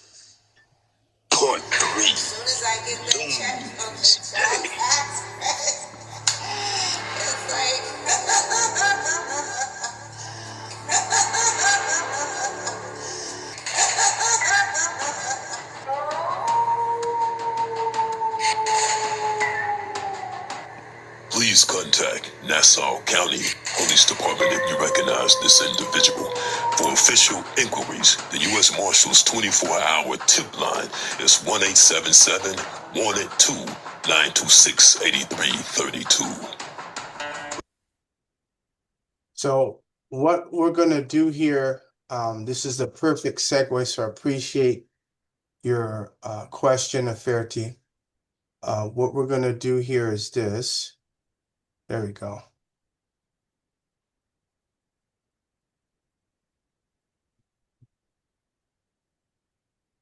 Part 3. As soon as I get that check from the child tax credit, it's like... Please contact Nassau County Police Department if you recognize this individual. For official inquiries, the U.S. Marshals 24-hour tip line is 1-877-182-926-8332. So what we're going to do here, this is the perfect segue, so I appreciate your question, Aferti. What we're going to do here is this. There we go.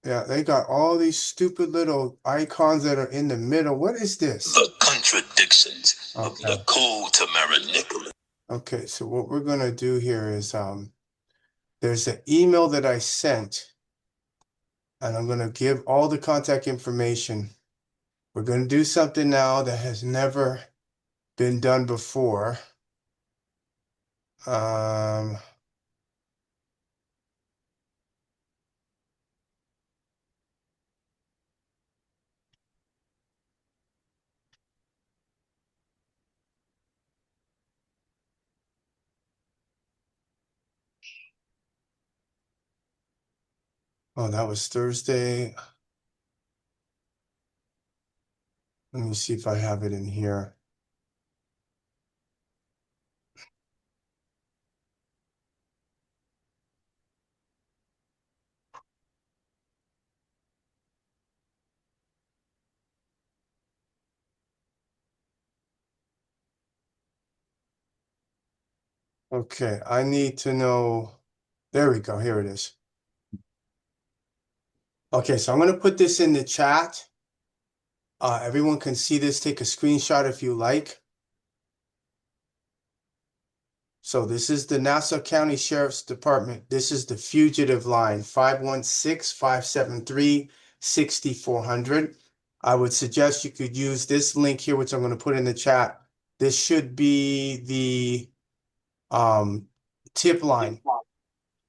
Yeah, they got all these stupid little icons that are in the middle. What is this? The contradictions of Nicole Tamara NIcholas. Okay, so what we're going to do here is there's an email that I sent, and I'm going to give all the contact information. We're going to do something now that has never been done before. Um, oh, that was Thursday. Let me see if I have it in here. Okay, I need to know. There we go. Here it is. Okay, so I'm going to put this in the chat. Everyone can see this. Take a screenshot if you like. So this is the Nassau County Sheriff's Department. This is the fugitive line, 516-573-6400. I would suggest you could use this link here, which I'm going to put in the chat. This should be the tip line.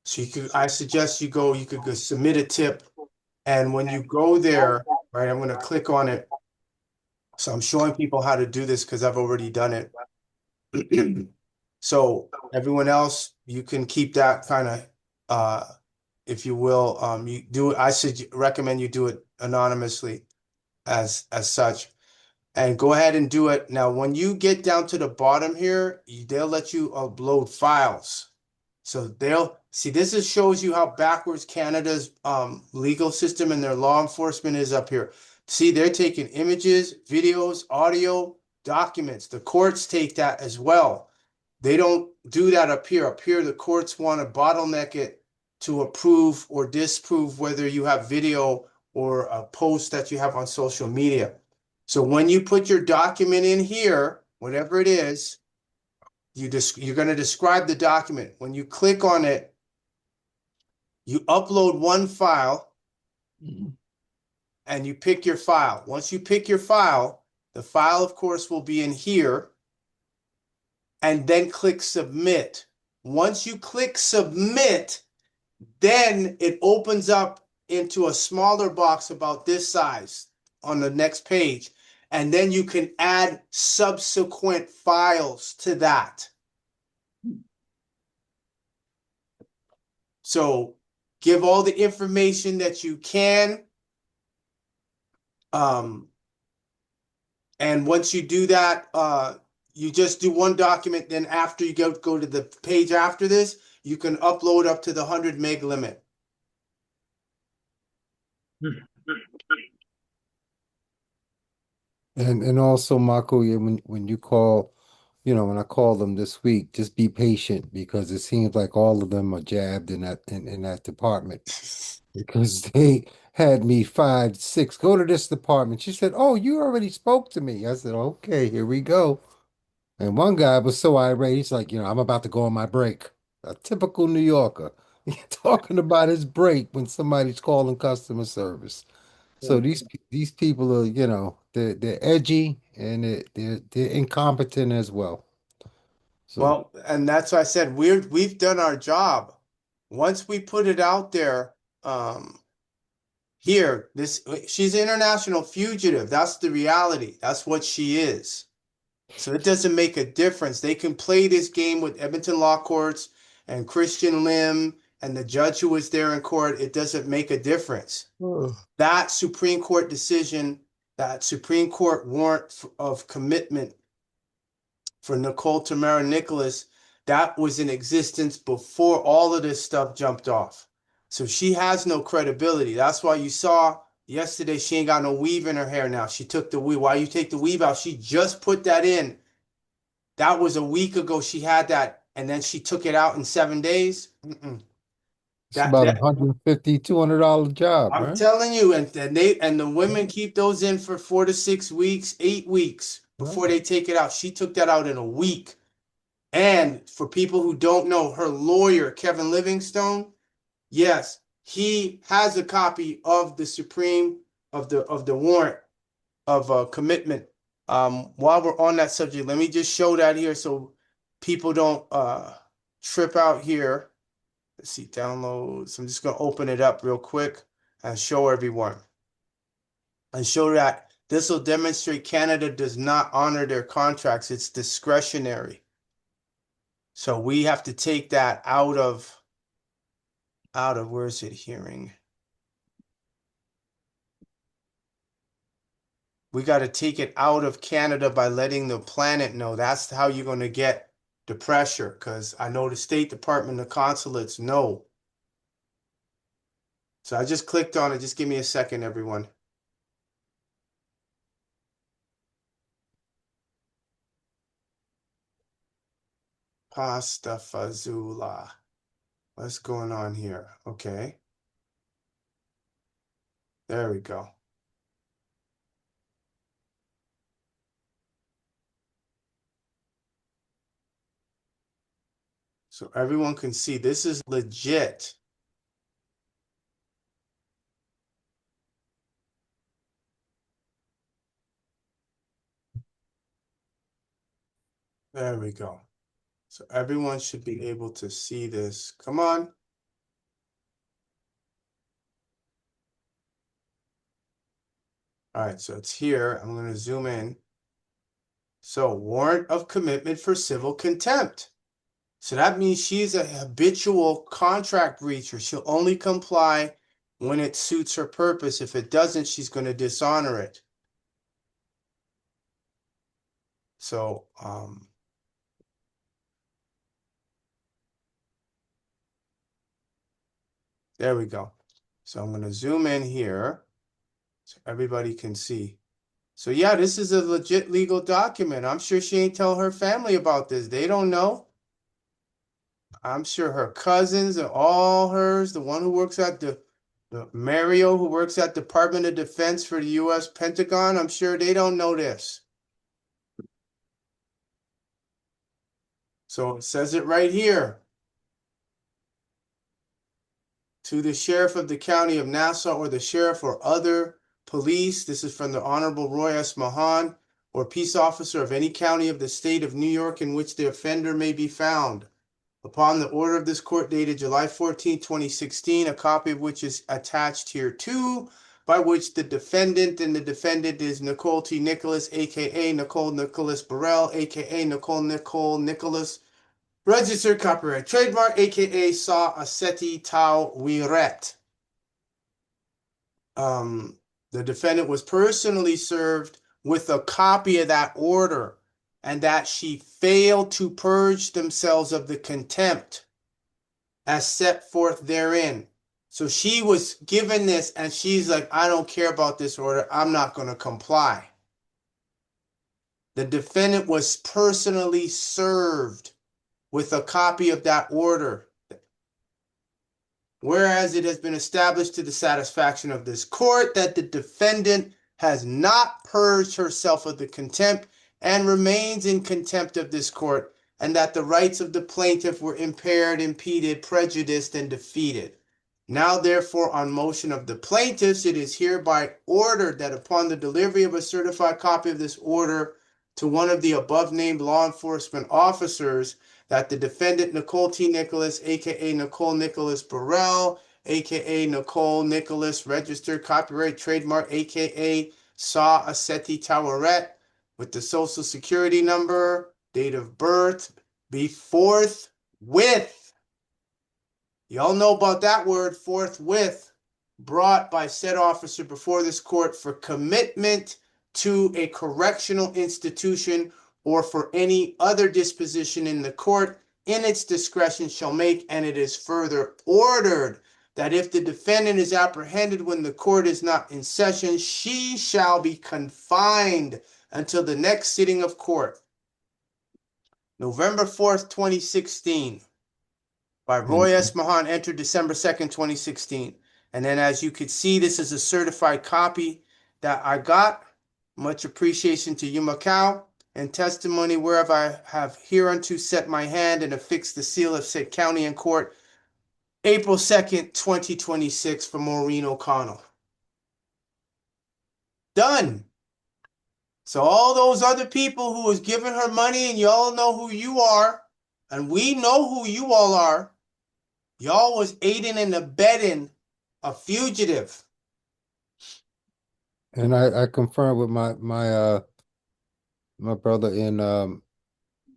So I suggest you could go submit a tip. And when you go there, right, I'm going to click on it. So I'm showing people how to do this because I've already done it. So everyone else, you can keep that kind of, if you will, you do it. I recommend you do it anonymously as such, and go ahead and do it. Now, when you get down to the bottom here, they'll let you upload files. So they'll see, shows you how backwards Canada's legal system and their law enforcement is up here. See, they're taking images, videos, audio, documents. The courts take that as well. They don't do that up here. Up here, the courts want to bottleneck it to approve or disprove whether you have video or a post that you have on social media. So when you put your document in here, whatever it is, you're going to describe the document. When you click on it, you upload one file and you pick your file. Once you pick your file, the file, of course, will be in here. And then click submit. Once you click submit, then it opens up into a smaller box about this size on the next page. And then you can add subsequent files to that. So give all the information that you can. And once you do that, you just do one document. Then after you go to the page after this, you can upload up to the 100 meg limit. And also, Marco, when you call, when I call them this week, just be patient because it seems like all of them are jabbed in that department because they had me 5, 6 go to this department. She said, "Oh, you already spoke to me." I said, "Okay, here we go." And one guy was so irate, he's like, "I'm about to go on my break." A typical New Yorker talking about his break when somebody's calling customer service. So these people are, they're edgy and they're incompetent as well. So Well, and that's why I said we've done our job. Once we put it out there, here, she's an international fugitive. That's the reality. That's what she is. So it doesn't make a difference. They can play this game with Edmonton Law Courts and Christian Lim and the judge who was there in court. It doesn't make a difference. That Supreme Court decision, that Supreme Court warrant of commitment for Nicole Tamara NIcholas, that was in existence before all of this stuff jumped off. So she has no credibility. That's why you saw yesterday she ain't got no weave in her hair now. She took the weave. Why you take the weave out? She just put that in. That was a week ago she had that, and then she took it out in 7 days. it's about $150, $200 job, I'm right? telling you, and the women keep those in for 4 to 6 weeks, 8 weeks before they take it out. She took that out in a week. And for people who don't know, her lawyer, Kevin Livingstone, yes, he has a copy of the warrant of commitment While we're on that subject, let me just show that here so people don't trip out here. Let's see, downloads. I'm just gonna open it up real quick and show everyone. And show that this will demonstrate Canada does not honor their contracts. It's discretionary. So we have to take that out of where is it, hearing? We got to take it out of Canada by letting the planet know. That's how you're going to get the pressure, because I know the State Department, the consulates know. So I just clicked on it. Just give me a second, everyone. Pasta Fazula. What's going on here? Okay. There we go. So everyone can see this is legit. There we go. So everyone should be able to see this. Come on. All right, so it's here. I'm going to zoom in. So warrant of commitment for civil contempt. So that means she's a habitual contract breacher. She'll only comply when it suits her purpose. If it doesn't, she's going to dishonor it. So, there we go. So I'm going to zoom in here so everybody can see. So yeah, this is a legit legal document. I'm sure she ain't tell her family about this. They don't know. I'm sure her cousins are all hers. The one who works at the Mario, who works at Department of Defense for the U.S. Pentagon, I'm sure they don't know this. So it says it right here. To the sheriff of the county of Nassau or the sheriff or other police, this is from the Honorable Roy S. Mahan, or peace officer of any county of the state of New York in which the offender may be found. Upon the order of this court dated July 14, 2016, a copy of which is attached here too, by which the defendant, and the defendant is Nicole T. NIcholas, aka Nicole Nicholas Burrell, aka Nicole NIcholas, registered copyright trademark, aka Sa Aseti Tau Wiret. The defendant was personally served with a copy of that order, and that she failed to purge themselves of the contempt as set forth therein. So she was given this, and she's like, I don't care about this order. I'm not going to comply. The defendant was personally served with a copy of that order. Whereas it has been established to the satisfaction of this court that the defendant has not purged herself of the contempt and remains in contempt of this court, and that the rights of the plaintiff were impaired, impeded, prejudiced, and defeated. Now, therefore, on motion of the plaintiffs, it is hereby ordered that upon the delivery of a certified copy of this order to one of the above-named law enforcement officers, that the defendant, Nicole T. NIcholas, aka Nicole Nicholas Burrell, aka Nicole Nicholas, registered copyright trademark, aka Sa Aseti Tawaret, with the social security number, date of birth, be forthwith. Y'all know about that word, forthwith, brought by said officer before this court for commitment to a correctional institution or for any other disposition in the court in its discretion shall make, and it is further ordered that if the defendant is apprehended when the court is not in session, she shall be confined until the next sitting of court. November 4th, 2016, by Roy S. Mahan, entered December 2nd, 2016. And then as you could see, this is a certified copy that I got. Much appreciation to you, Macau, and testimony whereof I have hereunto set my hand and affixed the seal of said county and court, April 2nd, 2026, for Maureen O'Connell. Done. So all those other people who was giving her money, and y'all know who you are, and we know who you all are, y'all was aiding and abetting a fugitive. And I confirmed with my brother in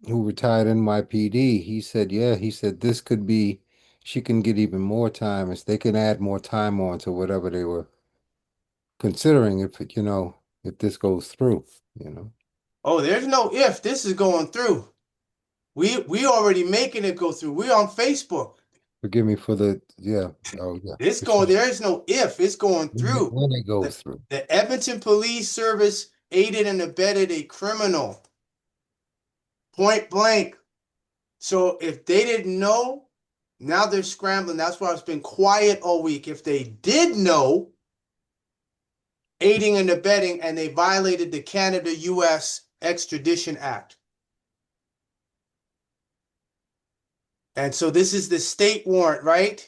who retired in NYPD. He said, yeah, he said this could be, she can get even more time if they can add more time on to whatever they were considering if this goes through. Oh, there's no if. This is going through. We already making it go through. We're on Facebook. Forgive me for yeah. Oh yeah. It's going, there is no if, it's going through. When it goes through. The Edmonton Police Service aided and abetted a criminal. Point blank. So if they didn't know, now they're scrambling. That's why it's been quiet all week. If they did know, aiding and abetting, and they violated the Canada-US Extradition Act. And so this is the state warrant, right?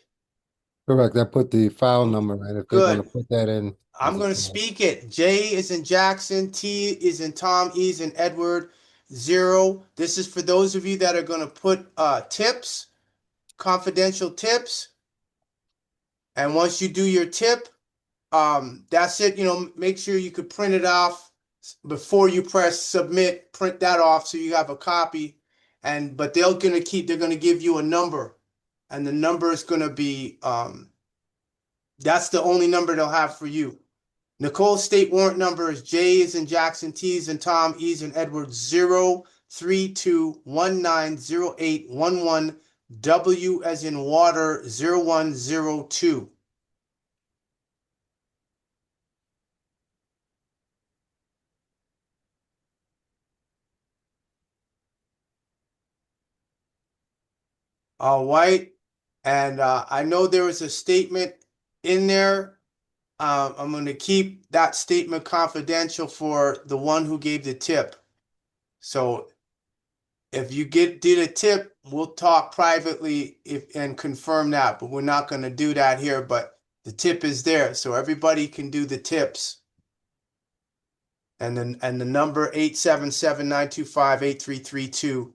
Correct. I put the file number in. If they're going to put that in. I'm going to speak it. J is in Jackson, T is in Tom, E is in Edward, 0. This is for those of you that are going to put tips, confidential tips. And once you do your tip, that's it. Make sure you could print it off before you press submit. Print that off so you have a copy. But they're going to give you a number, and the number is going to be that's the only number they'll have for you. Nicole's state warrant number is J is in Jackson, T is in Tom, E is in Edward, 032190811, W as in water, 0102. All right. And I know there was a statement in there. I'm going to keep that statement confidential for the one who gave the tip. So if you did a tip, we'll talk privately and confirm that, but we're not going to do that here. But the tip is there, so everybody can do the tips. And the number 877-925-8332.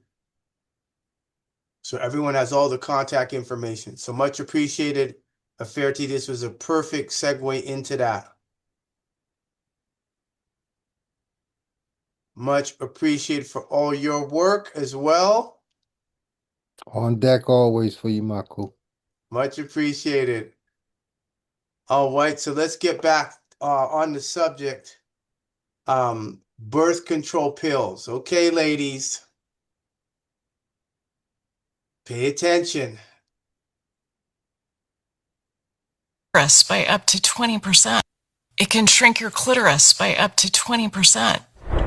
So everyone has all the contact information. So much appreciated, Aferti. This was a perfect segue into that. Much appreciated for all your work as well. On deck always for you, Michael. Much appreciated. All right, so let's get back on the subject. Birth control pills. Okay, ladies. Pay attention. By up to 20%. It can shrink your clitoris by up to 20%.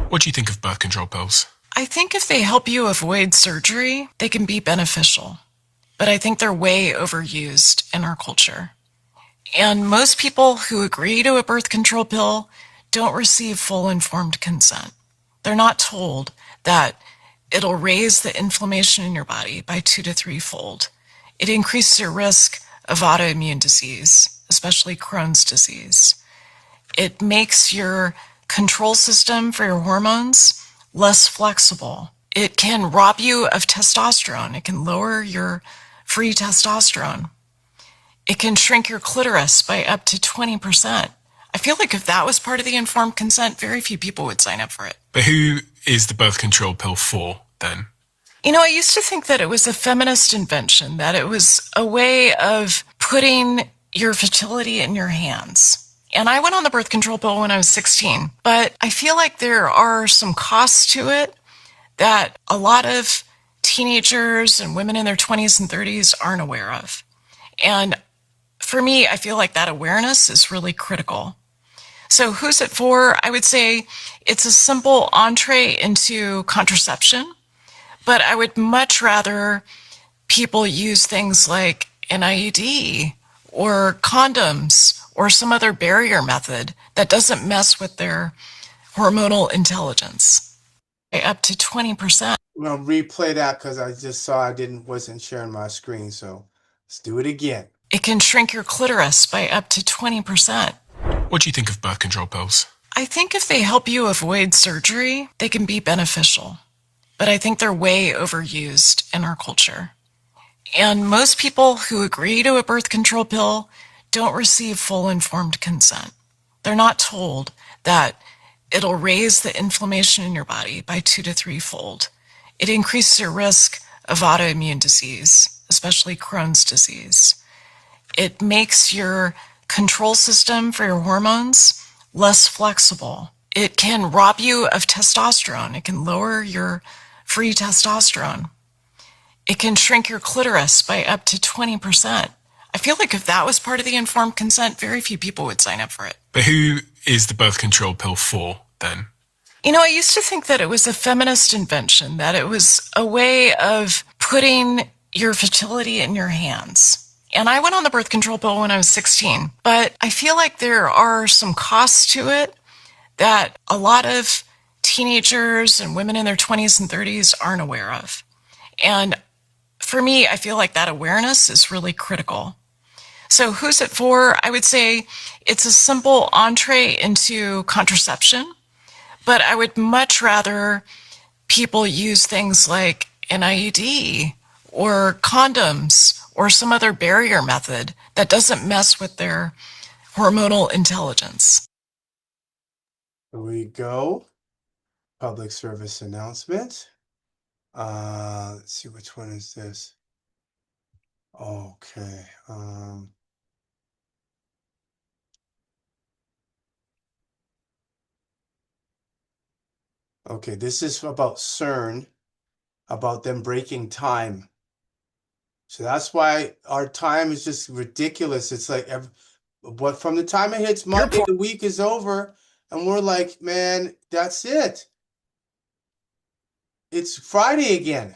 What do you think of birth control pills? I think if they help you avoid surgery, they can be beneficial. But I think they're way overused in our culture. And most people who agree to a birth control pill don't receive full informed consent. They're not told that it'll raise the inflammation in your body by 2 to 3-fold. It increases your risk of autoimmune disease, especially Crohn's disease. It makes your control system for your hormones less flexible. It can rob you of testosterone. It can lower your free testosterone. It can shrink your clitoris by up to 20%. I feel like if that was part of the informed consent, very few people would sign up for it. But who is the birth control pill for, then? I used to think that it was a feminist invention, that it was a way of putting your fertility in your hands. And I went on the birth control pill when I was 16, but I feel like there are some costs to it that a lot of teenagers and women in their 20s and 30s aren't aware of. And for me, I feel like that awareness is really critical. So who's it for? I would say it's a simple entree into contraception, but I would much rather people use things like an IUD or condoms or some other barrier method that doesn't mess with their hormonal intelligence. Up to 20%. I'm going to replay that because I just saw wasn't sharing my screen. So let's do it again. It can shrink your clitoris by up to 20%. What do you think of birth control pills? I think if they help you avoid surgery, they can be beneficial. But I think they're way overused in our culture. And most people who agree to a birth control pill don't receive full informed consent. They're not told that it'll raise the inflammation in your body by 2 to 3-fold. It increases your risk of autoimmune disease, especially Crohn's disease. It makes your control system for your hormones less flexible. It can rob you of testosterone. It can lower your free testosterone. It can shrink your clitoris by up to 20%. I feel like if that was part of the informed consent, very few people would sign up for it. But who is the birth control pill for, then? You know, I used to think that it was a feminist invention, that it was a way of putting your fertility in your hands. And I went on the birth control pill when I was 16. But I feel like there are some costs to it that a lot of teenagers and women in their 20s and 30s aren't aware of. And for me, I feel like that awareness is really critical. So who's it for? I would say it's a simple entree into contraception, but I would much rather people use things like an IUD or condoms or some other barrier method that doesn't mess with their hormonal intelligence. Here we go. Public service announcement. Let's see, which one is this? Okay. Okay, this is about CERN, about them breaking time. So that's why our time is just ridiculous. It's like, from the time it hits Monday, the week is over, and we're like, man, that's it. It's Friday again.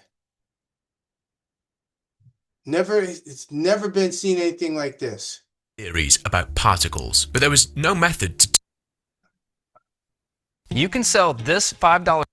It's never been seen anything like this. Theories about particles, but there was no method to. You can sell this $5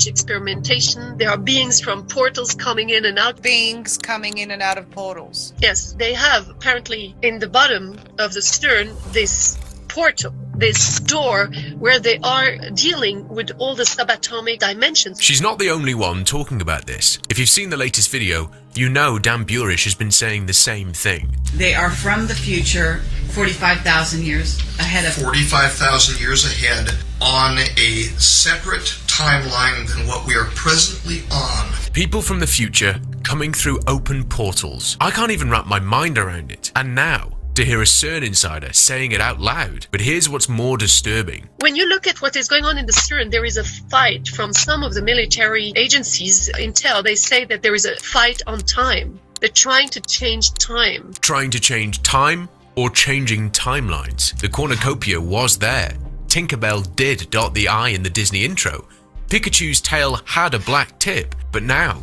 experimentation. There are beings from portals coming in and out. Beings coming in and out of portals. Yes, they have apparently in the bottom of the stern this portal, this door where they are dealing with all the subatomic dimensions. She's not the only one talking about this. If you've seen the latest video, you know Dan Burish has been saying the same thing. They are from the future, 45,000 years ahead of 45,000 years ahead on a separate timeline than what we are presently on. People from the future coming through open portals. I can't even wrap my mind around it. And now, to hear a CERN insider saying it out loud. But here's what's more disturbing. When you look at what is going on in the CERN, there is a fight from some of the military agencies. Intel, they say that there is a fight on time. They're trying to change time. Trying to change time or changing timelines. The cornucopia was there. Tinkerbell did dot the I in the Disney intro. Pikachu's tail had a black tip, but now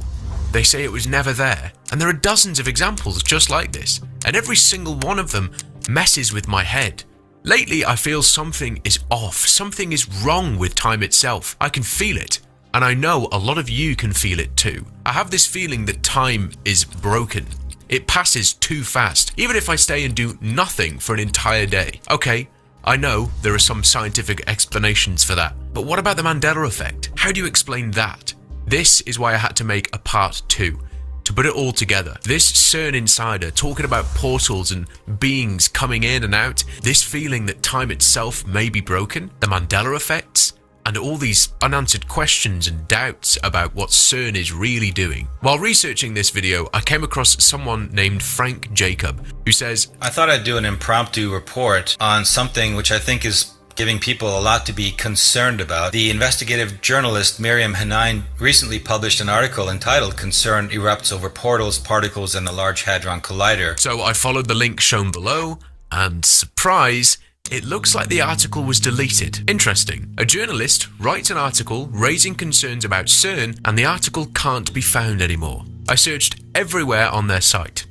they say it was never there. And there are dozens of examples just like this, and every single one of them messes with my head. Lately, I feel something is off, something is wrong with time itself. I can feel it, and I know a lot of you can feel it too. I have this feeling that time is broken. It passes too fast, even if I stay and do nothing for an entire day. Okay, I know there are some scientific explanations for that, but what about the Mandela effect? How do you explain that? This is why I had to make a part 2. To put it all together, this CERN insider talking about portals and beings coming in and out, this feeling that time itself may be broken, the Mandela effects, and all these unanswered questions and doubts about what CERN is really doing. While researching this video, I came across someone named Frank Jacob, who says, I thought I'd do an impromptu report on something which I think is giving people a lot to be concerned about. The investigative journalist Miriam Hanine recently published an article entitled "Concern Erupts Over Portals, Particles and the Large Hadron Collider." So I followed the link shown below, and surprise, it looks like the article was deleted. Interesting. A journalist writes an article raising concerns about CERN, and the article can't be found anymore. I searched everywhere on their site.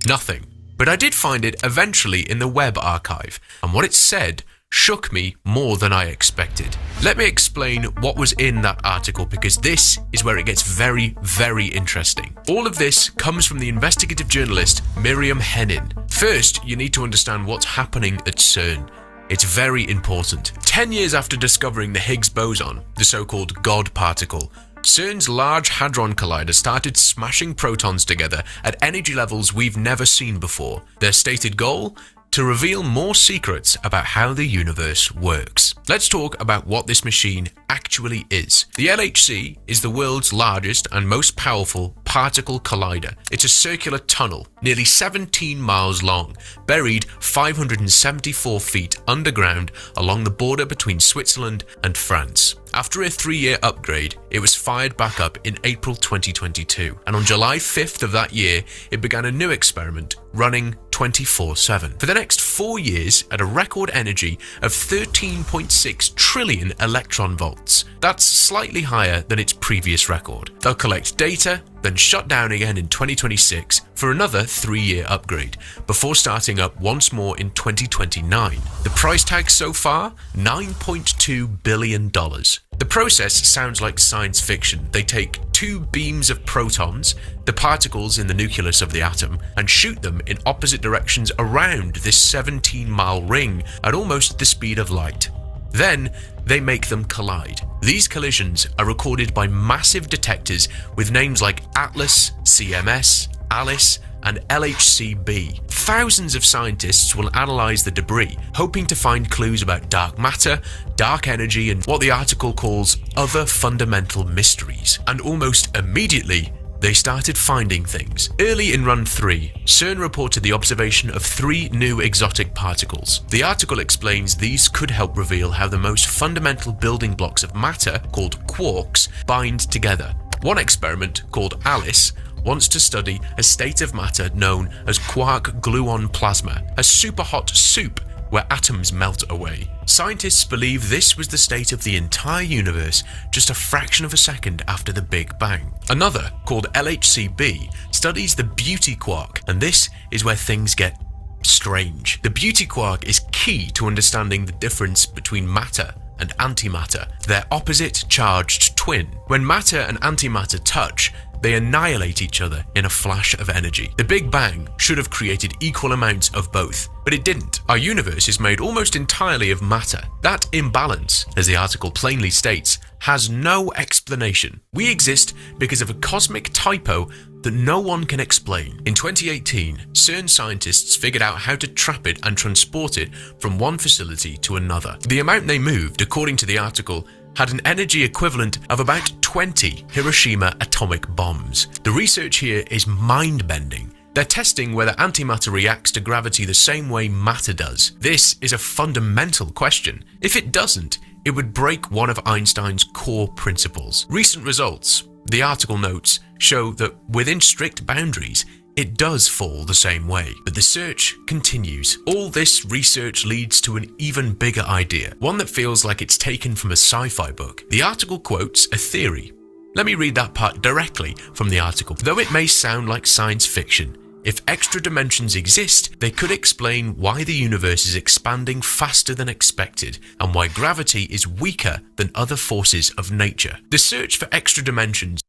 Nothing. But I did find it eventually in the web archive, and what it said shook me more than I expected. Let me explain what was in that article, because this is where it gets very, very interesting. All of this comes from the investigative journalist Miriam Hanine. First, you need to understand what's happening at CERN. It's very important. 10 years after discovering the Higgs boson, the so-called God particle, CERN's Large Hadron Collider started smashing protons together at energy levels we've never seen before. Their stated goal? To reveal more secrets about how the universe works. Let's talk about what this machine actually is. The LHC is the world's largest and most powerful particle collider. It's a circular tunnel, nearly 17 miles long, buried 574 feet underground along the border between Switzerland and France. After a 3-year upgrade, it was fired back up in April 2022, and on July 5th of that year, it began a new experiment running 24/7. For the next 4 years, at a record energy of 13.6 trillion electron volts. That's slightly higher than its previous record. They'll collect data, then shut down again in 2026 for another 3-year upgrade, before starting up once more in 2029. The price tag so far? $9.2 billion. The process sounds like science fiction. They take 2 beams of protons, the particles in the nucleus of the atom, and shoot them in opposite directions around this 17-mile ring at almost the speed of light. Then they make them collide. These collisions are recorded by massive detectors with names like Atlas, CMS, ALICE, and LHCb. Thousands of scientists will analyze the debris, hoping to find clues about dark matter, dark energy, and what the article calls other fundamental mysteries. And almost immediately, they started finding things. Early in Run 3, CERN reported the observation of 3 new exotic particles. The article explains these could help reveal how the most fundamental building blocks of matter, called quarks, bind together. One experiment, called ALICE, wants to study a state of matter known as quark-gluon plasma, a super-hot soup where atoms melt away. Scientists believe this was the state of the entire universe just a fraction of a second after the Big Bang. Another, called LHCb, studies the beauty quark, and this is where things get strange. The beauty quark is key to understanding the difference between matter and antimatter, their opposite charged twin. When matter and antimatter touch, they annihilate each other in a flash of energy. The Big Bang should have created equal amounts of both, but it didn't. Our universe is made almost entirely of matter. That imbalance, as the article plainly states, has no explanation. We exist because of a cosmic typo that no one can explain. In 2018, CERN scientists figured out how to trap it and transport it from one facility to another. The amount they moved, according to the article, had an energy equivalent of about 20 Hiroshima atomic bombs. The research here is mind-bending. They're testing whether antimatter reacts to gravity the same way matter does. This is a fundamental question. If it doesn't, it would break one of Einstein's core principles. Recent results, the article notes, show that within strict boundaries, it does fall the same way, but the search continues. All this research leads to an even bigger idea, one that feels like it's taken from a sci-fi book. The article quotes a theory. Let me read that part directly from the article. Though it may sound like science fiction, if extra dimensions exist, they could explain why the universe is expanding faster than expected and why gravity is weaker than other forces of nature. The search for extra dimensions.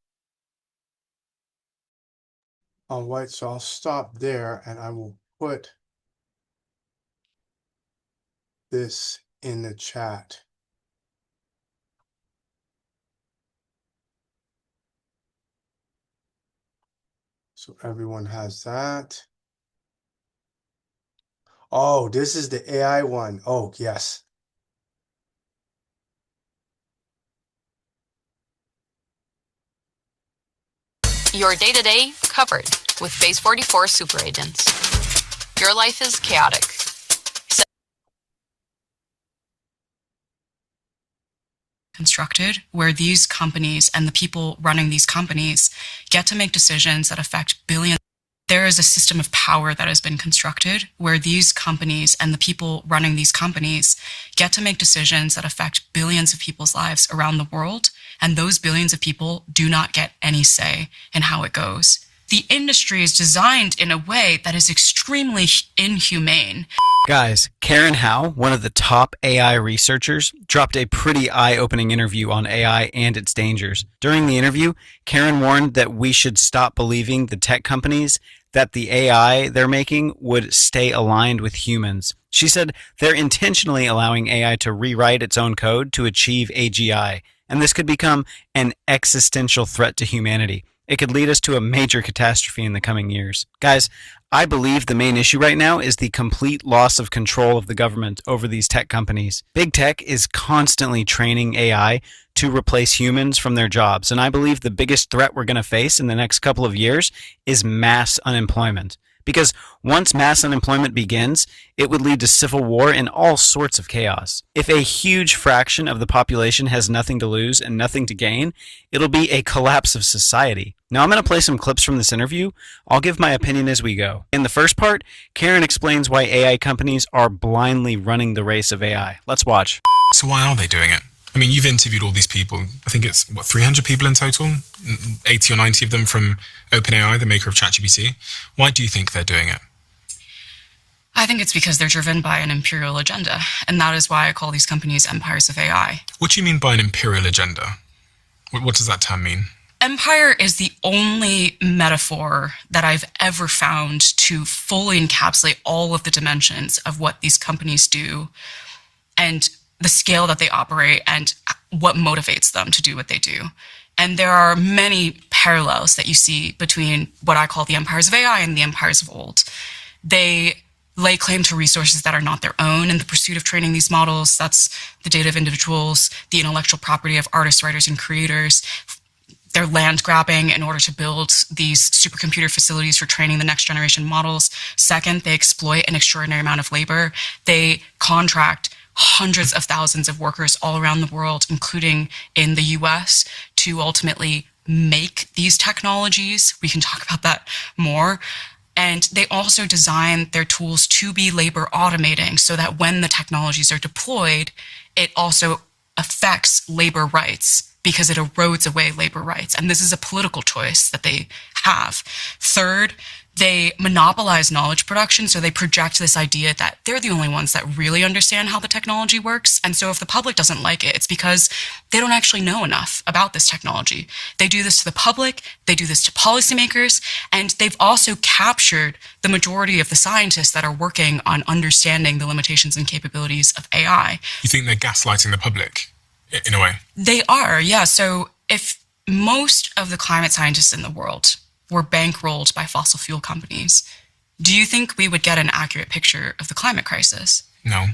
All right, so I'll stop there and I will put this in the chat. So everyone has that. Oh, this is the AI one. Oh, yes. Your day-to-day covered with Phase 44 super agents. Your life is chaotic. Constructed where these companies and the people running these companies get to make decisions that affect billions. There is a system of power that has been constructed where these companies and the people running these companies get to make decisions that affect billions of people's lives around the world, and those billions of people do not get any say in how it goes. The industry is designed in a way that is extremely inhumane. Guys, Karen Howe, one of the top AI researchers, dropped a pretty eye-opening interview on AI and its dangers. During the interview, Karen warned that we should stop believing the tech companies that the AI they're making would stay aligned with humans. She said they're intentionally allowing AI to rewrite its own code to achieve AGI, and this could become an existential threat to humanity. It could lead us to a major catastrophe in the coming years. Guys, I believe the main issue right now is the complete loss of control of the government over these tech companies. Big tech is constantly training AI to replace humans from their jobs, and I believe the biggest threat we're going to face in the next couple of years is mass unemployment. Because once mass unemployment begins, it would lead to civil war and all sorts of chaos. If a huge fraction of the population has nothing to lose and nothing to gain, it'll be a collapse of society. Now I'm going to play some clips from this interview. I'll give my opinion as we go. In the first part, Karen explains why AI companies are blindly running the race of AI. Let's watch. So why are they doing it? I mean, you've interviewed all these people. I think it's, 300 people in total? 80 or 90 of them from OpenAI, the maker of ChatGPT. Why do you think they're doing it? I think it's because they're driven by an imperial agenda, and that is why I call these companies empires of AI. What do you mean by an imperial agenda? What does that term mean? Empire is the only metaphor that I've ever found to fully encapsulate all of the dimensions of what these companies do and the scale that they operate and what motivates them to do what they do. And there are many parallels that you see between what I call the empires of AI and the empires of old. They lay claim to resources that are not their own in the pursuit of training these models. That's the data of individuals, the intellectual property of artists, writers, and creators. They're land grabbing in order to build these supercomputer facilities for training the next generation models. Second, they exploit an extraordinary amount of labor. They contract hundreds of thousands of workers all around the world, including in the US, to ultimately make these technologies. We can talk about that more. And they also design their tools to be labor automating so that when the technologies are deployed, it also affects labor rights because it erodes away labor rights. And this is a political choice that they have. Third, they monopolize knowledge production, so they project this idea that they're the only ones that really understand how the technology works. And so if the public doesn't like it, it's because they don't actually know enough about this technology. They do this to the public, they do this to policymakers, and they've also captured the majority of the scientists that are working on understanding the limitations and capabilities of AI. You think they're gaslighting the public, in a way? They are, yeah. So if most of the climate scientists in the world were bankrolled by fossil fuel companies, do you think we would get an accurate picture of the climate crisis? No.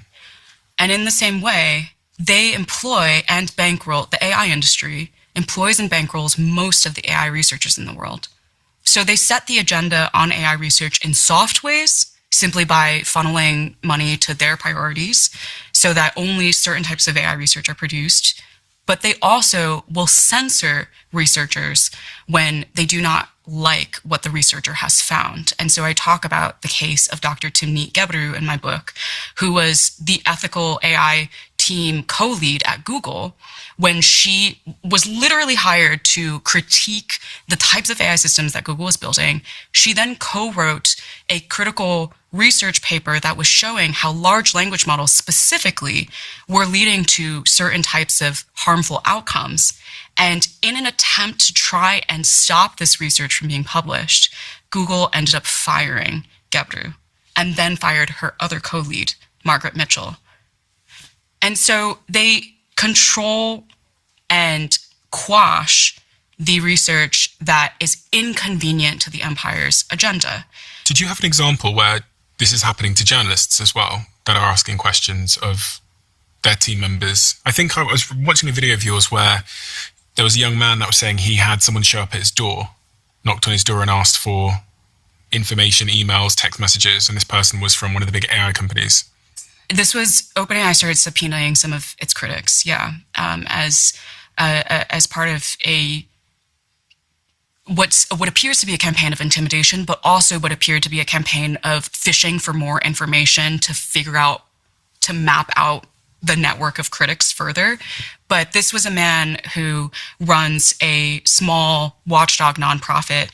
And in the same way, they employ and bankroll, the AI industry employs and bankrolls most of the AI researchers in the world. So they set the agenda on AI research in soft ways, simply by funneling money to their priorities so that only certain types of AI research are produced. But they also will censor researchers when they do not like what the researcher has found. And so I talk about the case of Dr. Timnit Gebru in my book, who was the ethical AI team co-lead at Google when she was literally hired to critique the types of AI systems that Google was building. She then co-wrote a critical research paper that was showing how large language models specifically were leading to certain types of harmful outcomes. And in an attempt to try and stop this research from being published, Google ended up firing Gebru and then fired her other co-lead, Margaret Mitchell. And so they control and quash the research that is inconvenient to the empire's agenda. Did you have an example where this is happening to journalists as well, that are asking questions of their team members? I think I was watching a video of yours where there was a young man that was saying he had someone show up at his door, knocked on his door and asked for information, emails, text messages, and this person was from one of the big AI companies. This was OpenAI started subpoenaing some of its critics, as part of what appears to be a campaign of intimidation, but also what appeared to be a campaign of fishing for more information to map out the network of critics further. But this was a man who runs a small watchdog nonprofit,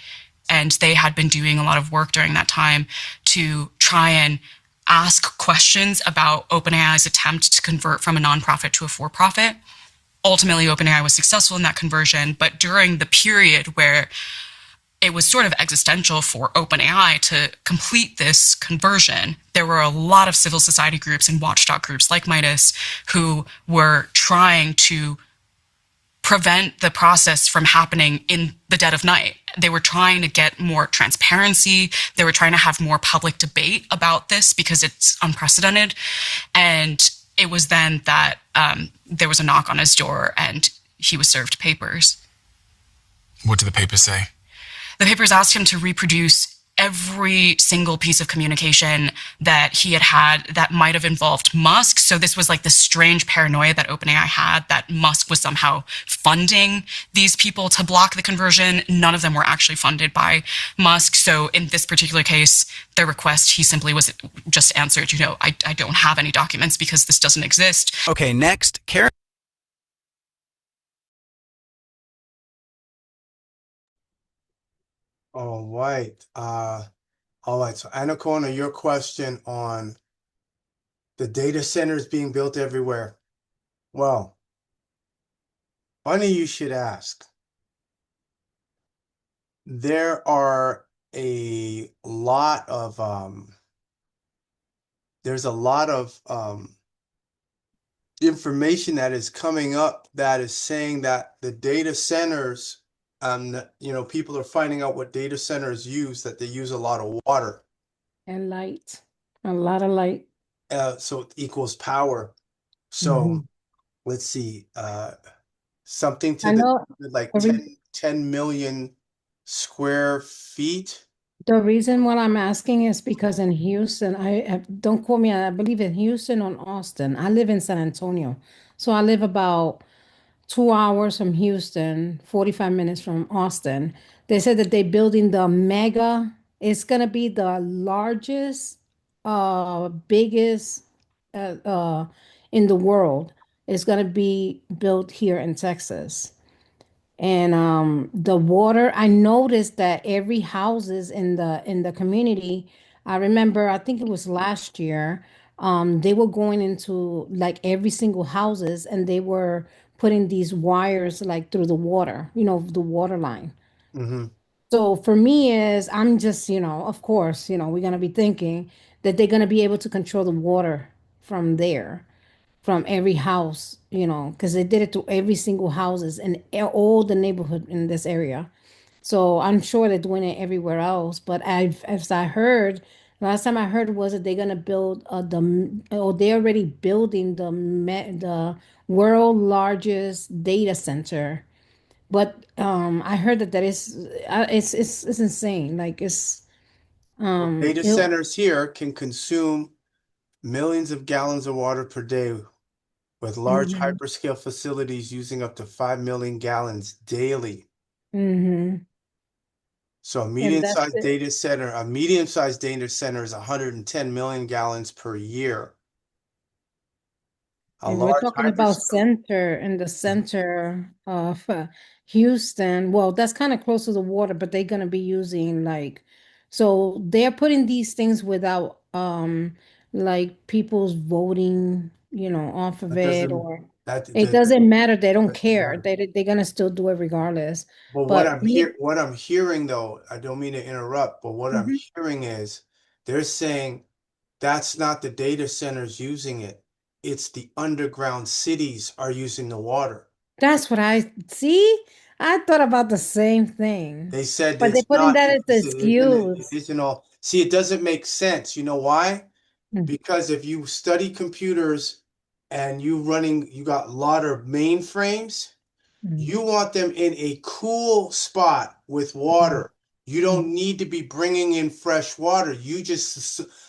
and they had been doing a lot of work during that time to try and ask questions about OpenAI's attempt to convert from a nonprofit to a for-profit. Ultimately, OpenAI was successful in that conversion, but during the period where it was sort of existential for OpenAI to complete this conversion, there were a lot of civil society groups and watchdog groups like Midas who were trying to prevent the process from happening in the dead of night. They were trying to get more transparency. They were trying to have more public debate about this because it's unprecedented. And it was then that there was a knock on his door and he was served papers. What do the papers say? The papers asked him to reproduce every single piece of communication that he had that might have involved Musk. So this was like the strange paranoia that OpenAI had, that Musk was somehow funding these people to block the conversion. None of them were actually funded by Musk. So in this particular case, the request, he simply was just answered, I don't have any documents because this doesn't exist. Okay, next, Karen. All right. All right. So Anacona, your question on the data centers being built everywhere. Well, funny you should ask. There are a lot of there's a lot of information that is coming up that is saying that the data centers, people are finding out what data centers use, that they use a lot of water. And light, a lot of light. So it equals power. So let's see, something to I know like the re- 10 million square feet. the reason what I'm asking is because in Houston, don't quote me, I believe in Houston or Austin. I live in San Antonio. So I live about 2 hours from Houston, 45 minutes from Austin. They said that they're building the mega, it's gonna be the largest, biggest in the world. It's gonna be built here in Texas. And the water, I noticed that every houses in the community, I remember, I think it was last year, they were going into like every single houses and they were putting these wires like through the water, the water line. Mm-hmm. So for me is I'm just, of course, we're gonna be thinking that they're gonna be able to control the water from there, from every house, because they did it to every single houses in all the neighborhood in this area. So I'm sure they're doing it everywhere else. But as I heard, last time I heard was that they're gonna build or they're already building the world largest data center. But I heard that it's insane. Like Data centers here can consume millions of gallons of water per day, with large Mhm. hyperscale facilities using up to 5 million gallons daily. Mhm. So a And that's medium-sized it. data center is 110 million gallons per year. A And we're large talking about hyperscale. center in the center of Houston. Well, that's kind of close to the water, but they're gonna be using so they're putting these things without like people's voting, off of That it, doesn't or that it that, doesn't matter. They don't that doesn't care. matter. They're gonna still do it regardless. But But what I'm hearing though, I don't mean to interrupt, but what I'm Mhm. hearing is they're saying that's not the data centers using it. It's the underground cities are using the water. That's what I see. I thought about the same thing, They said but they're it's putting not, that as the it excuse. isn't all. See, it doesn't make sense. You know why? Mm. Because if you study computers and you got a lot of mainframes, Mm. you want them in a cool spot with Mm. water. You Mm. don't need to be bringing in fresh water.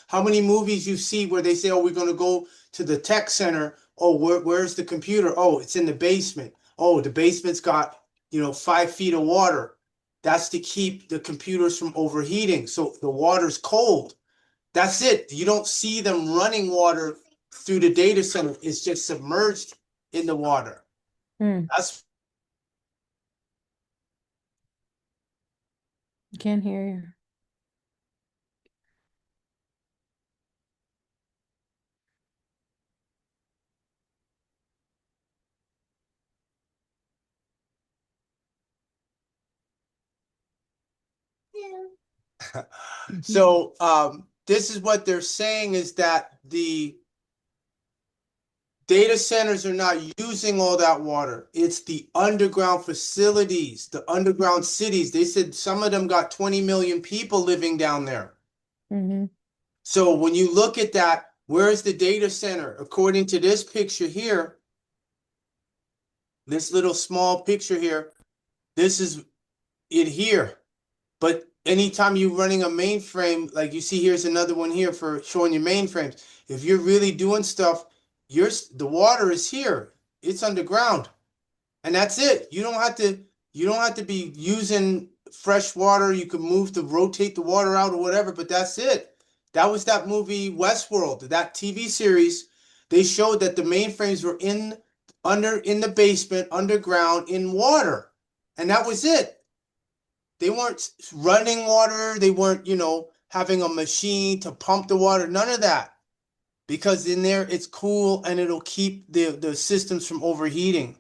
How many movies you see where they say, oh, we're going to go to the tech center. Oh, where's the computer? Oh, it's in the basement. Oh, the basement's got, 5 feet of water. That's to keep the computers from overheating. So the water's cold. That's it. You don't see them running water through the data center. It's just submerged in the water. Mm. That's Can't hear you. So this is what they're saying is that the data centers are not using all that water. It's the underground facilities, the underground cities. They said some of them got 20 million people living down there. Mm-hmm. So when you look at that, where's the data center? According to this picture here, this little small picture here, this is it here. But anytime you're running a mainframe, like you see, here's another one here for showing your mainframes. If you're really doing stuff, the water is here. It's underground. And that's it. You don't have to be using fresh water. You can move to rotate the water out or whatever, but that's it. That was that movie Westworld, that TV series. They showed that the mainframes were in the basement, underground, in water. And that was it. They weren't running water. They weren't, having a machine to pump the water. None of that. Because in there it's cool and it'll keep the systems from overheating.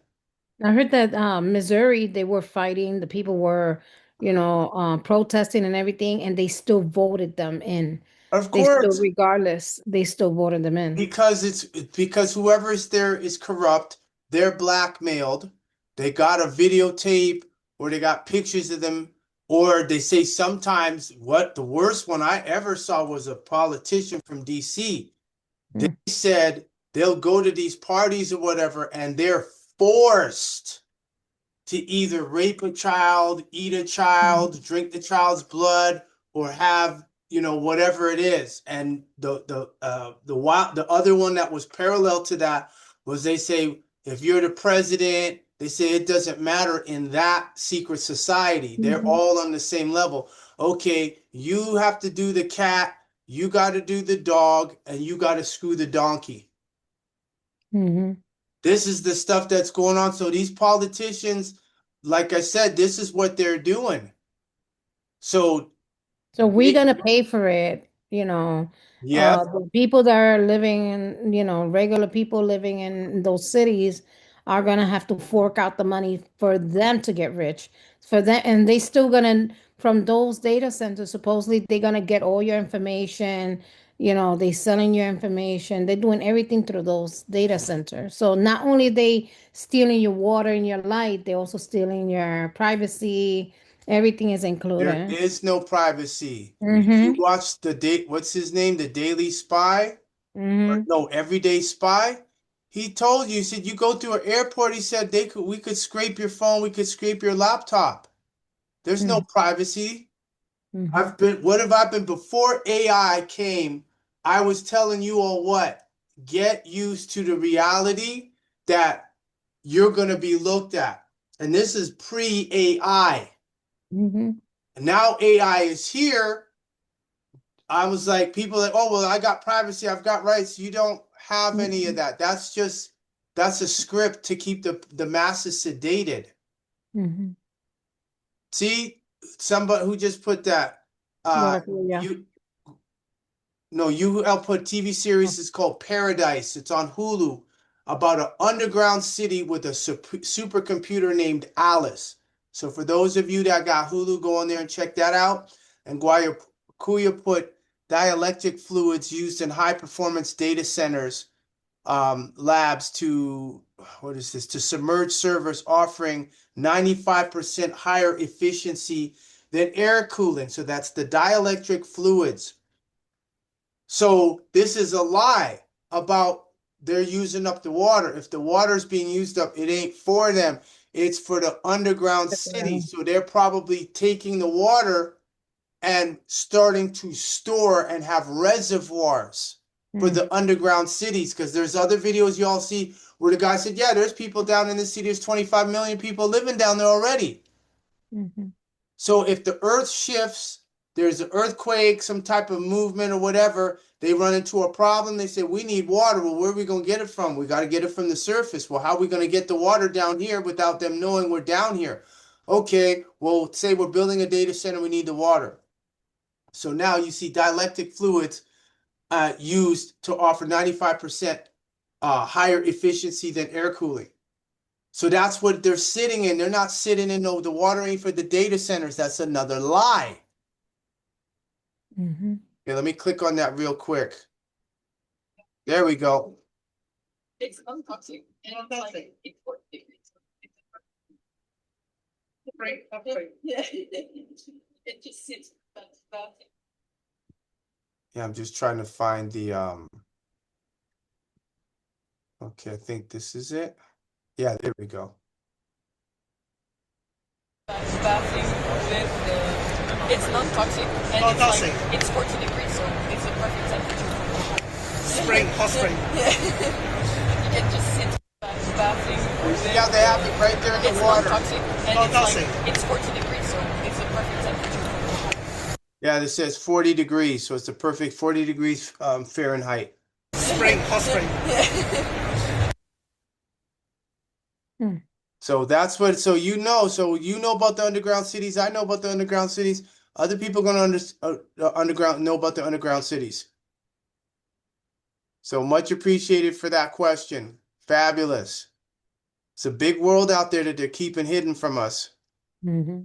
I heard that Missouri, they were fighting, the people were, protesting and everything, and they still voted them in. Of They still, course, regardless, they still voted them in. because whoever is there is corrupt. They're blackmailed. They got a videotape or they got pictures of them, or they say sometimes what the worst one I ever saw was a politician from DC. They said they'll go to these parties or whatever, and they're forced to either rape a child, eat a child, drink the child's blood, or have, whatever it is. And the other one that was parallel to that was they say if you're the president, they say it doesn't matter in that secret society. They're all on the same level. Okay, you have to do the cat, you got to do the dog, and you got to screw the donkey. Mm-hmm. This is the stuff that's going on. So these politicians, like I said, this is what they're doing. So we're gonna pay for it, yeah, the people that are living in, regular people living in those cities are gonna have to fork out the money for them to get rich. For them, and they still gonna, from those data centers, supposedly they're gonna get all your information, they selling your information, they're doing everything through those data centers. So not only they stealing your water and your light, they're also stealing your privacy. Everything is there included. is no privacy. If you Mm-hmm. watch what's his name? The Daily Spy? Mm-hmm. No, Everyday Spy. He told you, he said, you go through an airport, he said we could scrape your phone, we could scrape your laptop. There's no privacy. What have I been before AI came? I was telling you all what? Get used to the reality that you're going to be looked at. And this is pre-AI. Mm-hmm. And now AI is here. I was like, people like, oh, well, I got privacy, I've got rights. You don't have any of that. That's a script to keep the masses sedated. Mm-hmm. See, somebody who just put that. You output TV series is called Paradise. It's on Hulu about an underground city with a supercomputer named Alice. So for those of you that got Hulu, go on there and check that out. And Kuya put dielectric fluids used in high performance data centers labs to submerge servers offering 95% higher efficiency than air cooling. So that's the dielectric fluids. So this is a lie about they're using up the water. If the water is being used up, it ain't for them. It's for the underground city. So they're probably taking the water and starting to store and have reservoirs for the underground cities. Because there's other videos y'all see where the guy said, yeah, there's people down in the city. There's 25 million people living down there already. Mm-hmm. So if the earth shifts, there's an earthquake, some type of movement or whatever, they run into a problem. They say, we need water. Well, where are we going to get it from? We got to get it from the surface. Well, how are we going to get the water down here without them knowing we're down here? Okay, well, say we're building a data center, we need the water. So now you see dielectric fluids used to offer 95% higher efficiency than air cooling. So that's what they're sitting in. They're not sitting in the water ain't for the data centers. That's another lie. Mm-hmm. Yeah, let me click on that real quick. There we go. It's untoxic and it's like it's 40 degrees. Right, right. Yeah. It just sits. Yeah, I'm just trying to find the okay, I think this is it. Yeah, there we go. Bathing with it's non-toxic and it's like it's 40 degrees, so it's a perfect temperature. Spring, hot spring. Yeah. You can just sit bathing. Yeah, they have it right there in the water. It's non-toxic and it's like it's 40 degrees, so it's a perfect temperature. Yeah, this says 40 degrees, so it's a perfect 40 degrees Fahrenheit. Spring, hot spring. Yeah. So that's what. So you know about the underground cities. I know about the underground cities. Other people gonna underground know about the underground cities. So much appreciated for that question. Fabulous. It's a big world out there that they're keeping hidden from us. Mm-hmm.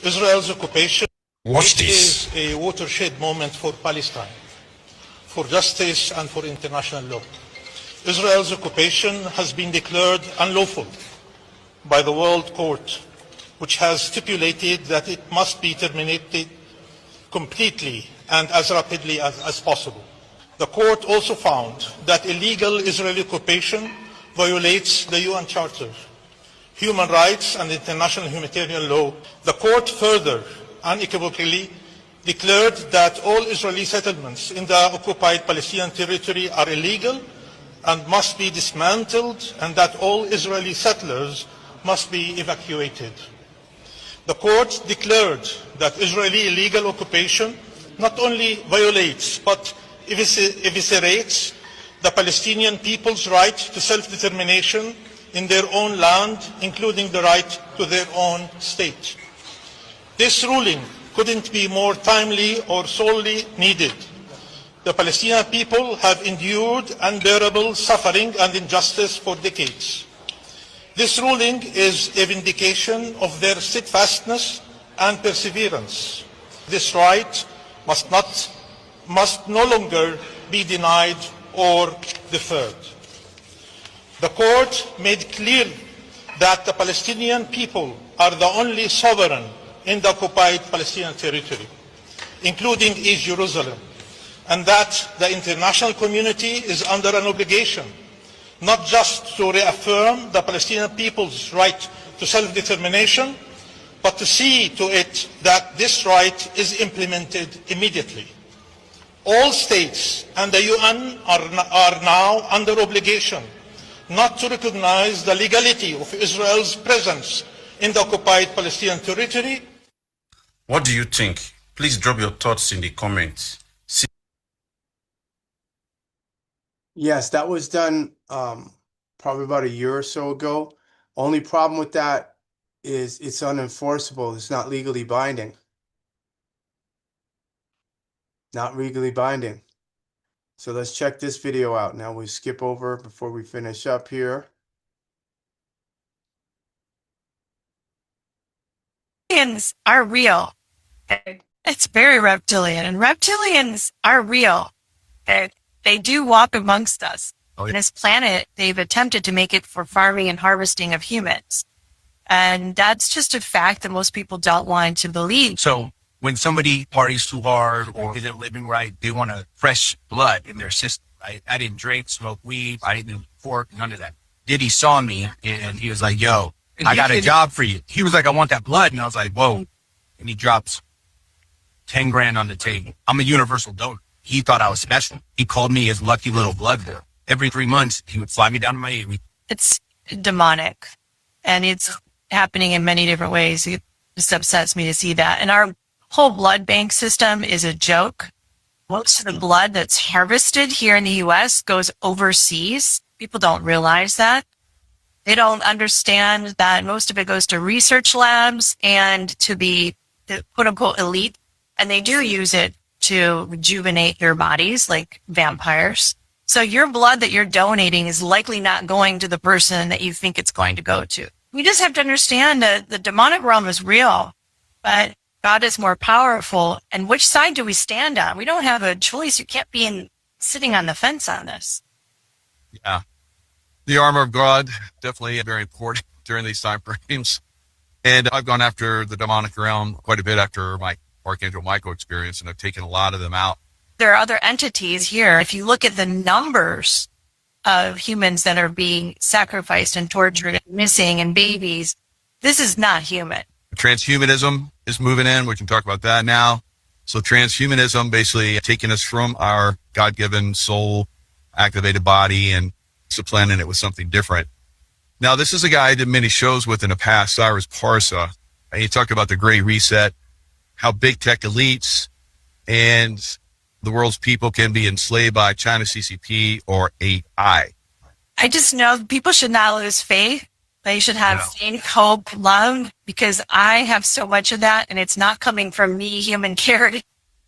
Israel's occupation Watch this. is a watershed moment for Palestine, for justice and for international law. Israel's occupation has been declared unlawful by the World Court, which has stipulated that it must be terminated completely and as rapidly as possible. The court also found that illegal Israeli occupation violates the UN Charter, human rights and international humanitarian law. The court further unequivocally declared that all Israeli settlements in the occupied Palestinian territory are illegal and must be dismantled, and that all Israeli settlers must be evacuated. The court declared that Israeli illegal occupation not only violates but eviscerates the Palestinian people's right to self-determination in their own land, including the right to their own state. This ruling couldn't be more timely or sorely needed. The Palestinian people have endured unbearable suffering and injustice for decades. This ruling is a vindication of their steadfastness and perseverance. This right must no longer be denied or deferred. The court made clear that the Palestinian people are the only sovereign in the occupied Palestinian territory, including East Jerusalem, and that the international community is under an obligation not just to reaffirm the Palestinian people's right to self-determination, but to see to it that this right is implemented immediately. All states and the UN are now under obligation not to recognize the legality of Israel's presence in the occupied Palestinian territory. What do you think? Please drop your thoughts in the comments. Yes, that was done probably about a year or so ago. Only problem with that is it's unenforceable. It's not legally binding. Not legally binding. So let's check this video out. Now we skip over before we finish up here. Reptilians are real. It's very reptilian, and reptilians are real. They do walk amongst us. On this planet, they've attempted to make it for farming and harvesting of humans. And that's just a fact that most people don't want to believe. So when somebody parties too hard or isn't living right, they want a fresh blood in their system, right? I didn't drink, smoke weed, I didn't pork, none of that. Diddy saw me and he was like, yo, I got a job for you. He was like, I want that blood. And I was like, whoa. And he drops 10 grand on the table. I'm a universal donor. He thought I was special. He called me his lucky little blood girl. Every 3 months, he would fly me down to Miami. It's demonic, and it's happening in many different ways. It just upsets me to see that. And our whole blood bank system is a joke. Most of the blood that's harvested here in the U.S. goes overseas. People don't realize that. They don't understand that most of it goes to research labs and to the quote-unquote elite, and they do use it to rejuvenate their bodies like vampires. So your blood that you're donating is likely not going to the person that you think it's going to go to. We just have to understand that the demonic realm is real, but God is more powerful. And which side do we stand on? We don't have a choice. You can't be sitting on the fence on this. Yeah. The armor of God, definitely very important during these time frames. And I've gone after the demonic realm quite a bit after my Archangel Michael experience, and I've taken a lot of them out. There are other entities here. If you look at the numbers of humans that are being sacrificed and tortured and missing and babies, this is not human. Transhumanism is moving in. We can talk about that now. So transhumanism basically taking us from our God-given soul activated body and supplanting it with something different. Now, this is a guy I did many shows with in the past, Cyrus Parsa, and he talked about the Great Reset, how big tech elites and the world's people can be enslaved by China CCP or AI. I just know people should not lose faith. They should have faith, hope, love, because I have so much of that, and it's not coming from me, human character.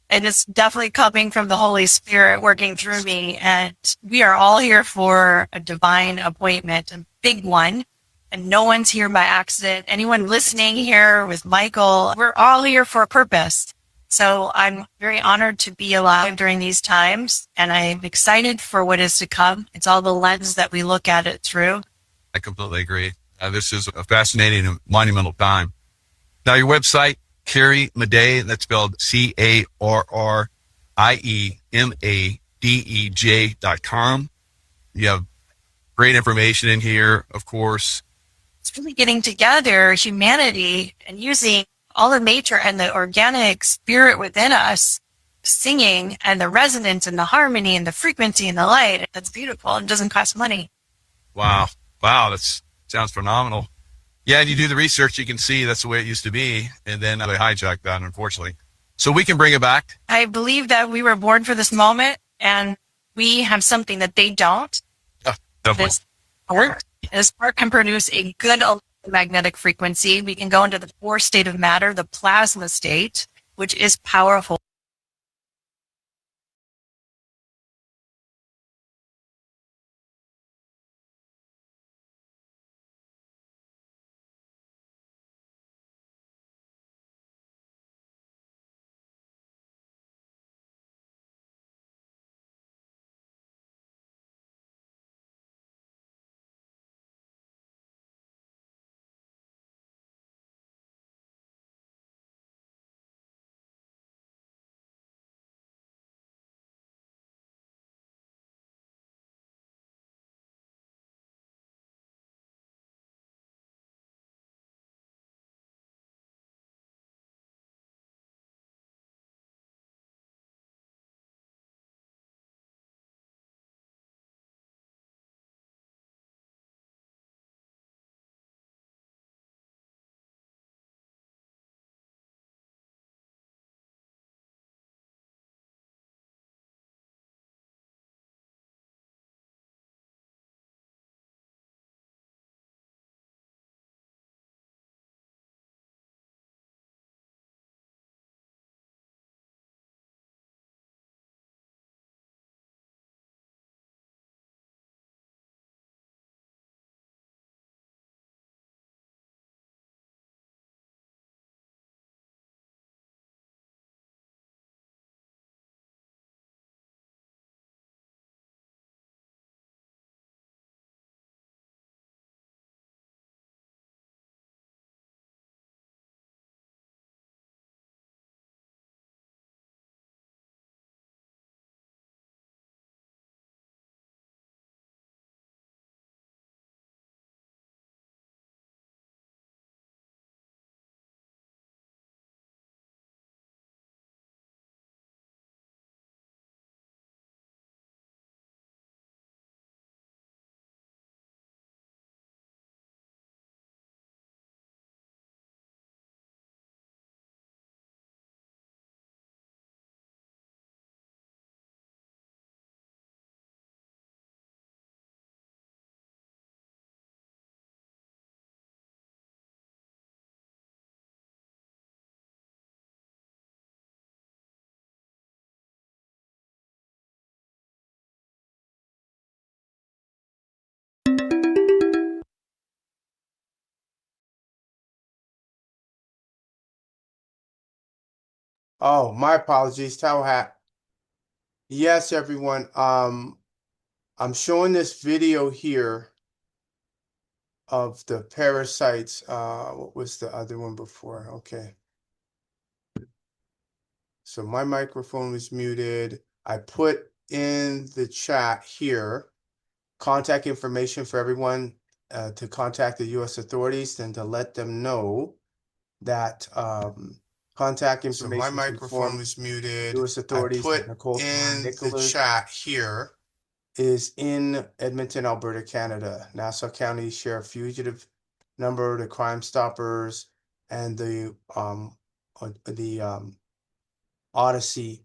And it's definitely coming from the Holy Spirit working through me. And we are all here for a divine appointment, a big one. And no one's here by accident. Anyone listening here with Michael, we're all here for a purpose. So I'm very honored to be alive during these times. And I'm excited for what is to come. It's all the lens that we look at it through. I completely agree. This is a fascinating and monumental time. Now, your website, Carrie Madej, that's spelled CarrieMadej.com. You have great information in here, of course. It's really getting together humanity and using all the nature and the organic spirit within us, singing and the resonance and the harmony and the frequency and the light. That's beautiful. It doesn't cost money. Wow. That sounds phenomenal. Yeah, and you do the research, you can see that's the way it used to be, and then they hijacked that, unfortunately. So we can bring it back. I believe that we were born for this moment, and we have something that they don't. Definitely. This spark can produce a good electromagnetic frequency. We can go into the fourth state of matter, the plasma state, which is powerful. Oh, my apologies, Towel Hat. Yes, everyone. I'm showing this video here of the parasites. What was the other one before? Okay. So my microphone was muted. I put in the chat here contact information for everyone to contact the U.S. authorities and to let them know that contact information. So my microphone was muted. U.S. authorities. I put Nicole Tamara in the chat here is in Edmonton, Alberta, Canada. Nassau County Sheriff Fugitive number, the Crime Stoppers, and the Odyssey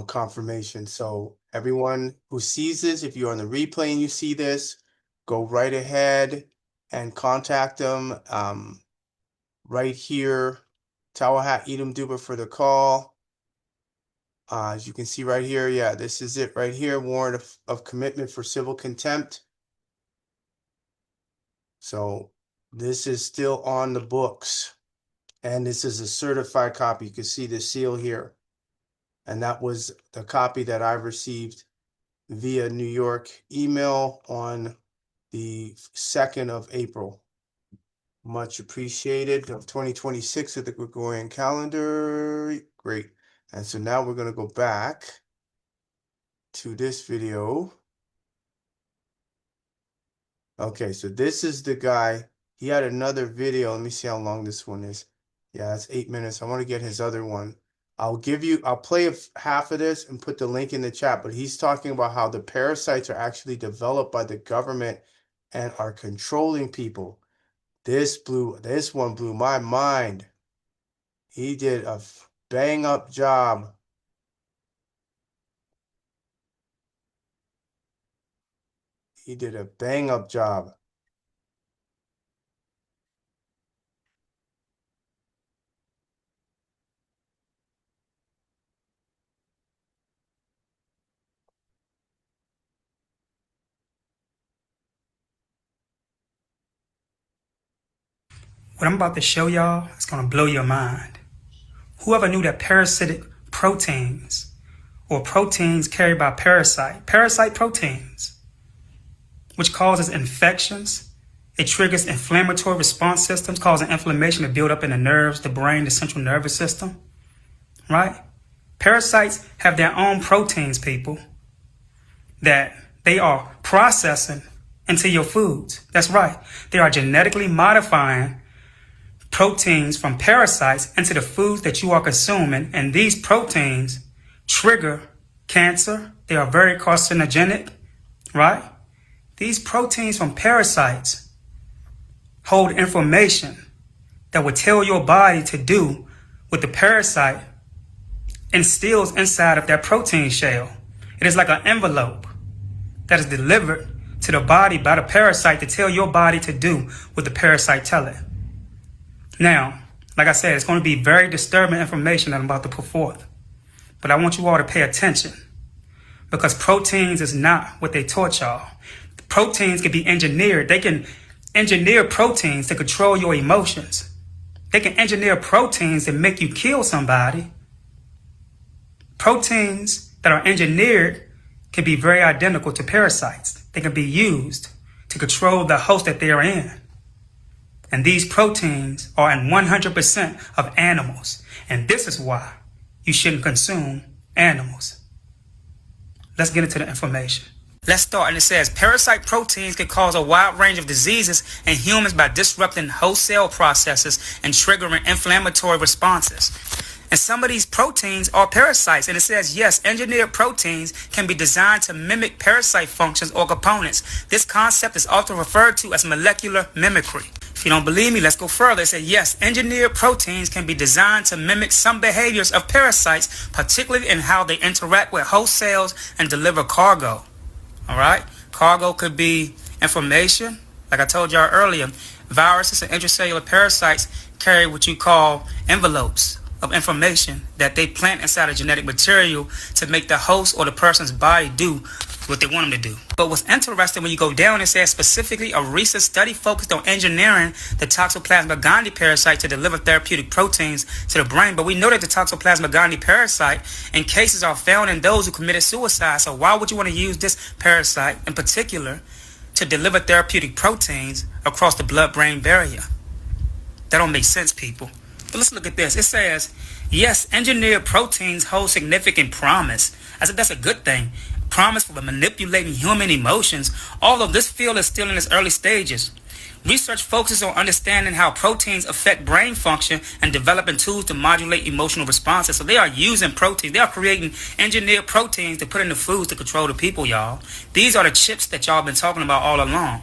confirmation. So everyone who sees this, if you're on the replay and you see this, go right ahead and contact them right here. Tawahat Edom Duba for the call. As you can see right here, yeah, this is it right here. Warrant of commitment for civil contempt. So this is still on the books. And this is a certified copy. You can see the seal here. And that was the copy that I received via New York email on the 2nd of April. Much appreciated. Of 2026 of the Gregorian calendar. Great. And so now we're going to go back to this video. Okay, so this is the guy. He had another video. Let me see how long this one is. Yeah, that's 8 minutes. I want to get his other one. I'll play half of this and put the link in the chat, but he's talking about how the parasites are actually developed by the government and are controlling people. This one blew my mind. He did a bang up job. He did a bang up job. What I'm about to show y'all is going to blow your mind. Whoever knew that parasitic proteins or proteins carried by parasite proteins, which causes infections, it triggers inflammatory response systems, causing inflammation to build up in the nerves, the brain, the central nervous system, right? Parasites have their own proteins, people, that they are processing into your foods. That's right. They are genetically modifying proteins from parasites into the foods that you are consuming, and these proteins trigger cancer. They are very carcinogenic, right? These proteins from parasites hold information that will tell your body to do what the parasite instills inside of that protein shell. It is like an envelope that is delivered to the body by the parasite to tell your body to do what the parasite tell it. Now, like I said, it's going to be very disturbing information that I'm about to put forth. But I want you all to pay attention, because proteins is not what they taught y'all. Proteins can be engineered. They can engineer proteins to control your emotions. They can engineer proteins to make you kill somebody. Proteins that are engineered can be very identical to parasites. They can be used to control the host that they are in. And these proteins are in 100% of animals. And this is why you shouldn't consume animals. Let's get into the information. Let's start. And it says parasite proteins can cause a wide range of diseases in humans by disrupting host cell processes and triggering inflammatory responses. And some of these proteins are parasites. And it says, yes, engineered proteins can be designed to mimic parasite functions or components. This concept is often referred to as molecular mimicry. If you don't believe me, let's go further. It says, yes, engineered proteins can be designed to mimic some behaviors of parasites, particularly in how they interact with host cells and deliver cargo. All right? Cargo could be information. Like I told y'all earlier, viruses and intracellular parasites carry what you call envelopes. of information that they plant inside a genetic material to make the host or the person's body do what they want them to do. But what's interesting when you go down, it says specifically a recent study focused on engineering the Toxoplasma gondii parasite to deliver therapeutic proteins to the brain. But we know that the Toxoplasma gondii parasite in cases are found in those who committed suicide. So why would you want to use this parasite in particular to deliver therapeutic proteins across the blood-brain barrier? That don't make sense, people. But let's look at this. It says, yes, engineered proteins hold significant promise. I said that's a good thing. Promise for manipulating human emotions, although this field is still in its early stages. Research focuses on understanding how proteins affect brain function and developing tools to modulate emotional responses. So they are using proteins. They are creating engineered proteins to put in the foods to control the people, y'all. These are the chips that y'all been talking about all along.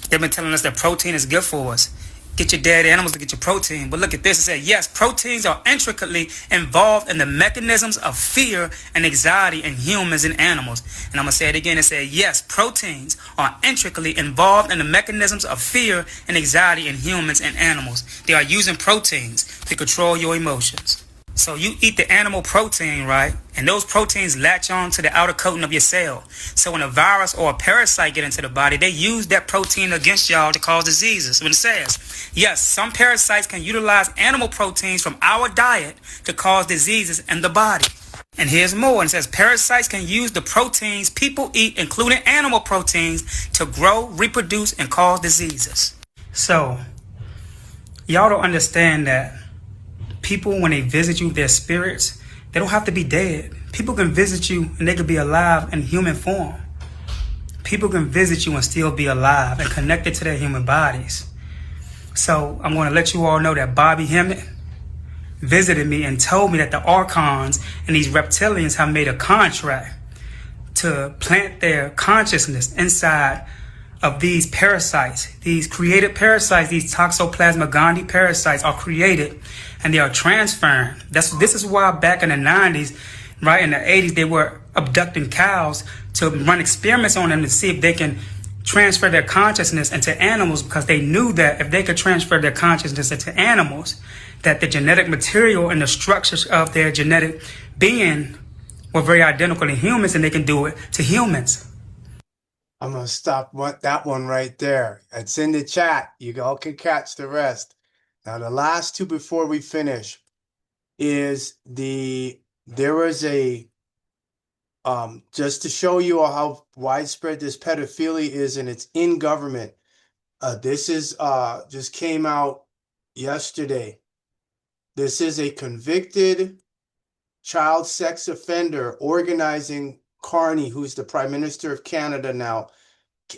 They've been telling us that protein is good for us. Get your dead animals to get your protein. But look at this. It said, yes, proteins are intricately involved in the mechanisms of fear and anxiety in humans and animals. And I'm going to say it again. It said, yes, proteins are intricately involved in the mechanisms of fear and anxiety in humans and animals. They are using proteins to control your emotions. So you eat the animal protein, right? And those proteins latch on to the outer coating of your cell. So when a virus or a parasite get into the body, they use that protein against y'all to cause diseases. When it says, yes, some parasites can utilize animal proteins from our diet to cause diseases in the body. And here's more. It says parasites can use the proteins people eat, including animal proteins, to grow, reproduce, and cause diseases. So y'all don't understand that people, when they visit you, their spirits, they don't have to be dead. People can visit you and they can be alive in human form. People can visit you and still be alive and connected to their human bodies. So I'm going to let you all know that Bobby Hemmett visited me and told me that the Archons and these reptilians have made a contract to plant their consciousness inside of these parasites. These created parasites, these Toxoplasma gondii parasites are created and they are transferred. This is why back in the 90s, right, in the 80s, they were abducting cows to run experiments on them to see if they can transfer their consciousness into animals, because they knew that if they could transfer their consciousness into animals, that the genetic material and the structures of their genetic being were very identical to humans, and they can do it to humans. I'm going to stop that one right there. It's in the chat. You all can catch the rest. Now, the last two before we finish is there was a, just to show you how widespread this pedophilia is, and it's in government. This is just came out yesterday. This is a convicted child sex offender organizing Carney, who's the Prime Minister of Canada now.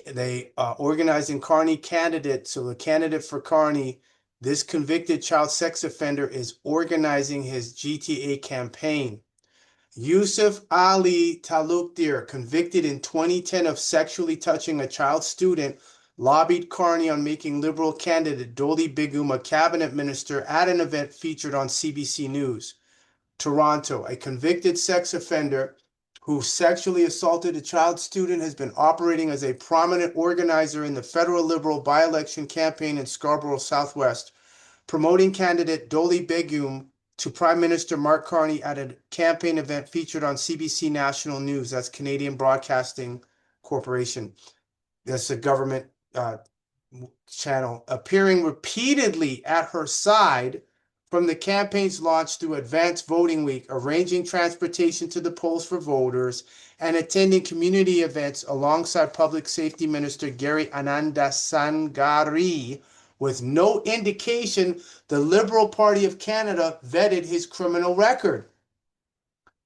They organizing Carney candidate. So the candidate for Carney, this convicted child sex offender, is organizing his GTA campaign. Yusuf Ali Talukdir, convicted in 2010 of sexually touching a child student, lobbied Carney on making Liberal candidate Doli Begum a cabinet minister at an event featured on CBC News. Toronto, a convicted sex offender who sexually assaulted a child student has been operating as a prominent organizer in the federal Liberal by-election campaign in Scarborough Southwest, promoting candidate Doli Begum to Prime Minister Mark Carney at a campaign event featured on CBC National News. That's Canadian Broadcasting Corporation. That's a government channel. Appearing repeatedly at her side from the campaign's launch through Advanced Voting Week, arranging transportation to the polls for voters, and attending community events alongside Public Safety Minister Gary Anandasangari, with no indication the Liberal Party of Canada vetted his criminal record.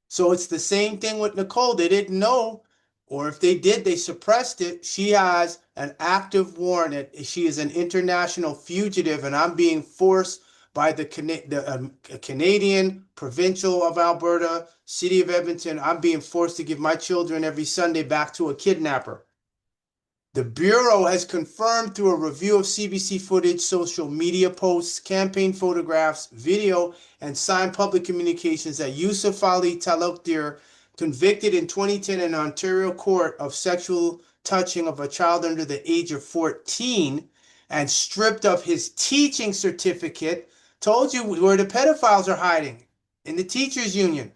So it's the same thing with Nicole. They didn't know, or if they did, they suppressed it. She has an active warrant. She is an international fugitive, and I'm being forced by the Canadian Provincial of Alberta, City of Edmonton. I'm being forced to give my children every Sunday back to a kidnapper. The Bureau has confirmed through a review of CBC footage, social media posts, campaign photographs, video, and signed public communications that Yusuf Ali Talukdir, convicted in 2010 in Ontario court of sexual touching of a child under the age of 14 and stripped of his teaching certificate, Told you where the pedophiles are hiding, in the teachers union.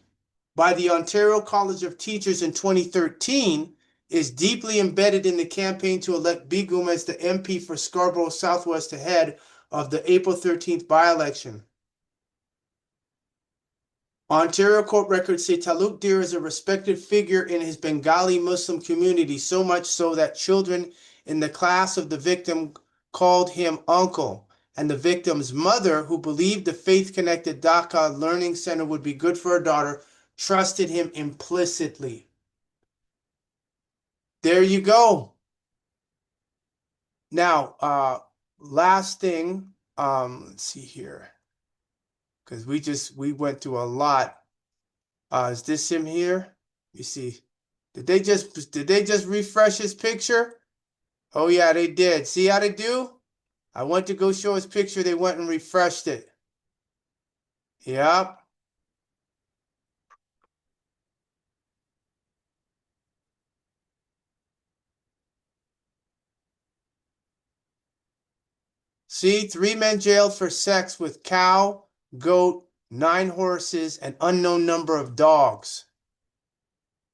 By the Ontario College of Teachers in 2013, is deeply embedded in the campaign to elect Bigum as the MP for Scarborough Southwest ahead of the April 13th by-election. Ontario court records say Taluk Dir is a respected figure in his Bengali Muslim community, so much so that children in the class of the victim called him uncle, and the victim's mother, who believed the faith-connected Dhaka Learning Center would be good for her daughter, trusted him implicitly. There you go. Now, last thing, let's see here, because we went through a lot. Is this him here? You see, did they just refresh his picture? Oh yeah, they did. See how they do? I went to go show his picture. They went and refreshed it. Yep. See, 3 men jailed for sex with cow, goat, 9 horses, and unknown number of dogs.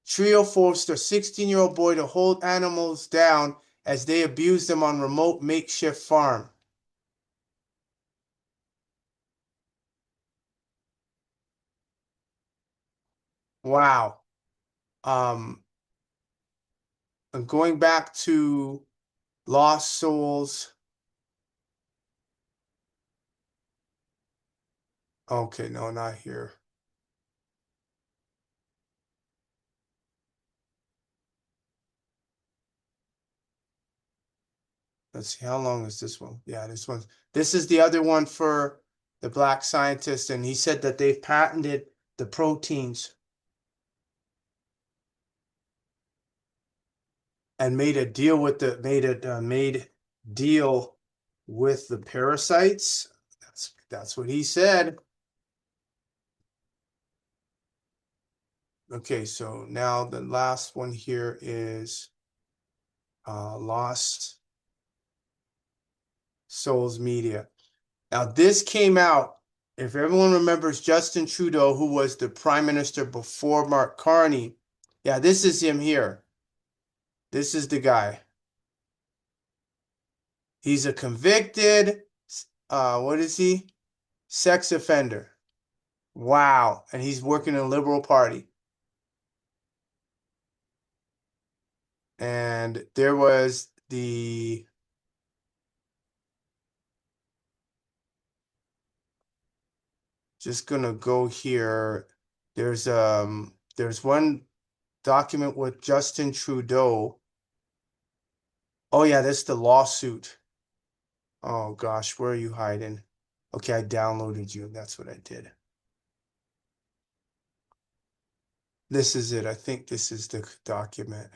Trio forced a 16-year-old boy to hold animals down as they abused them on remote makeshift farm. Wow. And going back to Lost Souls. Okay, no, not here. Let's see, how long is this one? Yeah, this is the other one for the black scientist, and he said that they've patented the proteins and made a deal with the deal with the parasites. That's what he said. Okay, so now the last one here is Lost Souls Media. Now this came out, if everyone remembers Justin Trudeau, who was the prime minister before Mark Carney. Yeah, this is him here. This is the guy. He's a convicted, what is he? Sex offender. Wow. And he's working in the Liberal Party. And there was just gonna go here. There's one document with Justin Trudeau. Oh yeah, that's the lawsuit. Oh gosh, where are you hiding? Okay, I downloaded you. That's what I did. This is it. I think this is the document.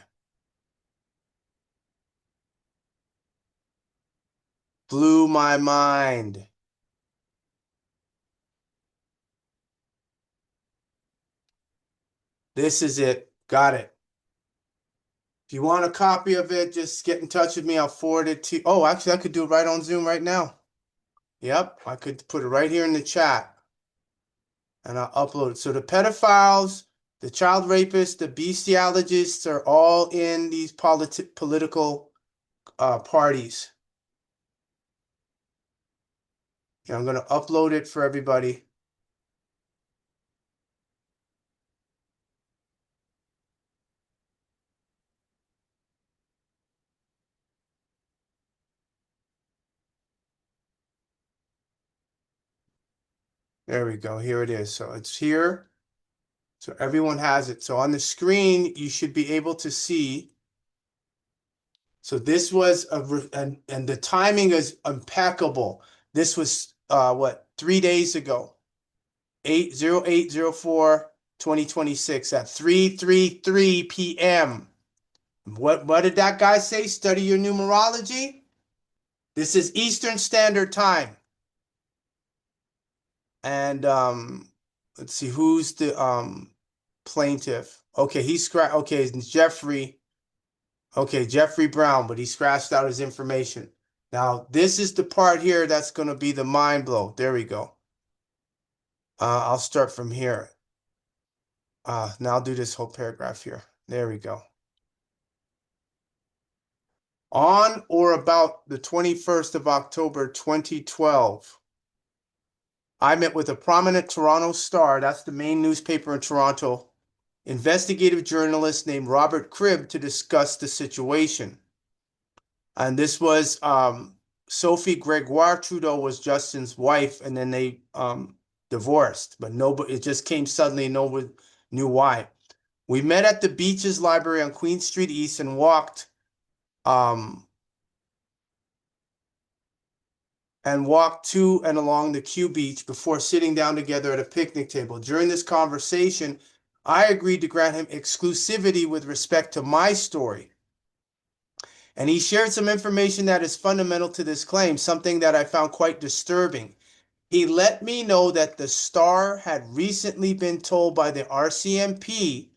Blew my mind. This is it. Got it. If you want a copy of it, just get in touch with me. I'll forward it to you. Oh, actually, I could do it right on Zoom right now. Yep, I could put it right here in the chat. And I'll upload it. So the pedophiles, the child rapists, the bestiologists are all in these political parties. And I'm going to upload it for everybody. There we go. Here it is. So it's here. So everyone has it. So on the screen, you should be able to see. So this was and the timing is impeccable. This was 3 days ago. 8/08/04/2026 at 3:33 p.m. What did that guy say? Study your numerology. This is Eastern Standard Time. And let's see, who's the plaintiff? Okay, okay, it's Jeffrey. Okay, Jeffrey Brown, but he scratched out his information. Now, this is the part here that's going to be the mind blow. There we go. I'll start from here. Now I'll do this whole paragraph here. There we go. On or about the 21st of October, 2012, I met with a prominent Toronto Star, that's the main newspaper in Toronto, investigative journalist named Robert Cribb to discuss the situation. And this was Sophie Gregoire Trudeau was Justin's wife, and then they divorced, but nobody, it just came suddenly, nobody knew why. We met at the Beaches Library on Queen Street East and walked to and along the Q Beach before sitting down together at a picnic table. During this conversation, I agreed to grant him exclusivity with respect to my story. And he shared some information that is fundamental to this claim, something that I found quite disturbing. He let me know that the Star had recently been told by the RCMP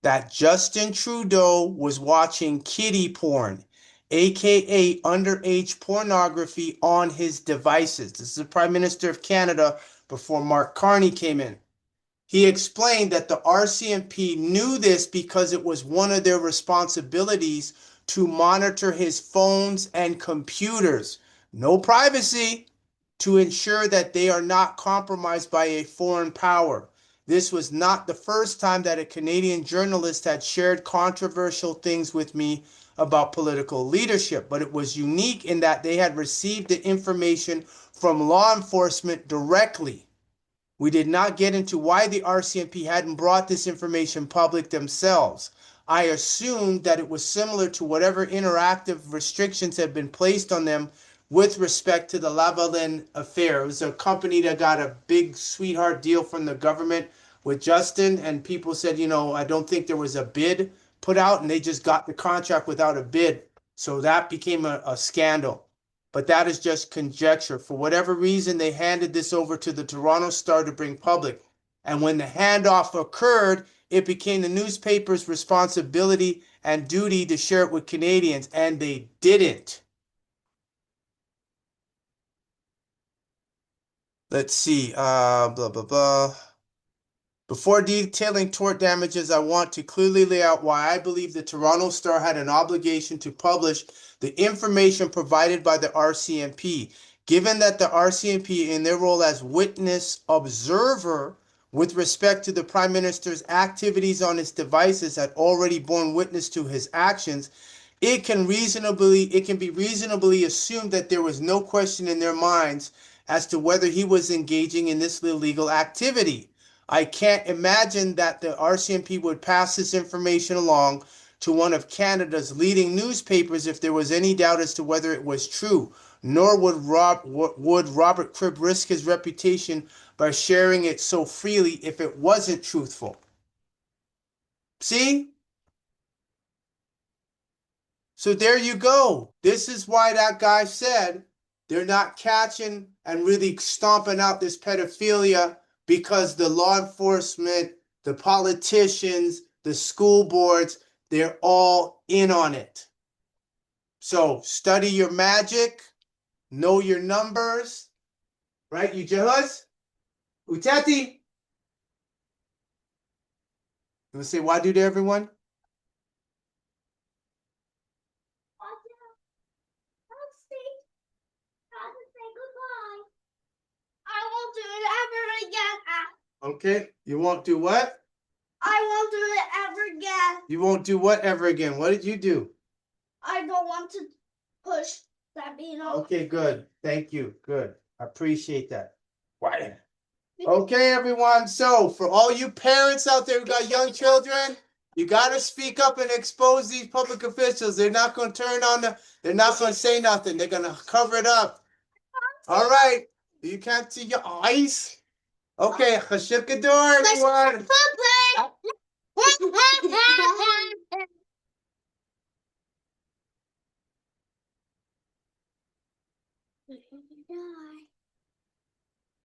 that Justin Trudeau was watching kiddie porn, aka underage pornography, on his devices. This is the Prime Minister of Canada before Mark Carney came in. He explained that the RCMP knew this because it was one of their responsibilities to monitor his phones and computers. No privacy, to ensure that they are not compromised by a foreign power. This was not the first time that a Canadian journalist had shared controversial things with me about political leadership, but it was unique in that they had received the information from law enforcement directly. We did not get into why the RCMP hadn't brought this information public themselves. I assumed that it was similar to whatever interactive restrictions had been placed on them with respect to the Lavalin affair. It was a company that got a big sweetheart deal from the government with Justin, and people said, I don't think there was a bid put out, and they just got the contract without a bid. So that became a scandal. But that is just conjecture. For whatever reason, they handed this over to the Toronto Star to bring public. And when the handoff occurred, it became the newspaper's responsibility and duty to share it with Canadians, and they didn't. Let's see, blah, blah, blah. Before detailing tort damages, I want to clearly lay out why I believe the Toronto Star had an obligation to publish the information provided by the RCMP. Given that the RCMP, in their role as witness observer with respect to the Prime Minister's activities on his devices, had already borne witness to his actions, it can be reasonably assumed that there was no question in their minds as to whether he was engaging in this illegal activity. I can't imagine that the RCMP would pass this information along to one of Canada's leading newspapers if there was any doubt as to whether it was true, nor would Robert Cribb risk his reputation by sharing it so freely if it wasn't truthful. See? So there you go. This is why that guy said they're not catching and really stomping out this pedophilia, because the law enforcement, the politicians, the school boards, they're all in on it. So study your magic, know your numbers, right? You jahuz? Utati? You want to say wadu to everyone? Okay, you won't do what? I won't do it ever again. You won't do what ever again? What did you do? I don't want to push that bean off. Okay, good. Thank you. Good. I appreciate that. Why? Okay, everyone. So, for all you parents out there who got young children, you got to speak up and expose these public officials. They're not going to they're not going to say nothing. They're going to cover it up. All right. You can't see your eyes. Okay, Chashik Gador, everyone.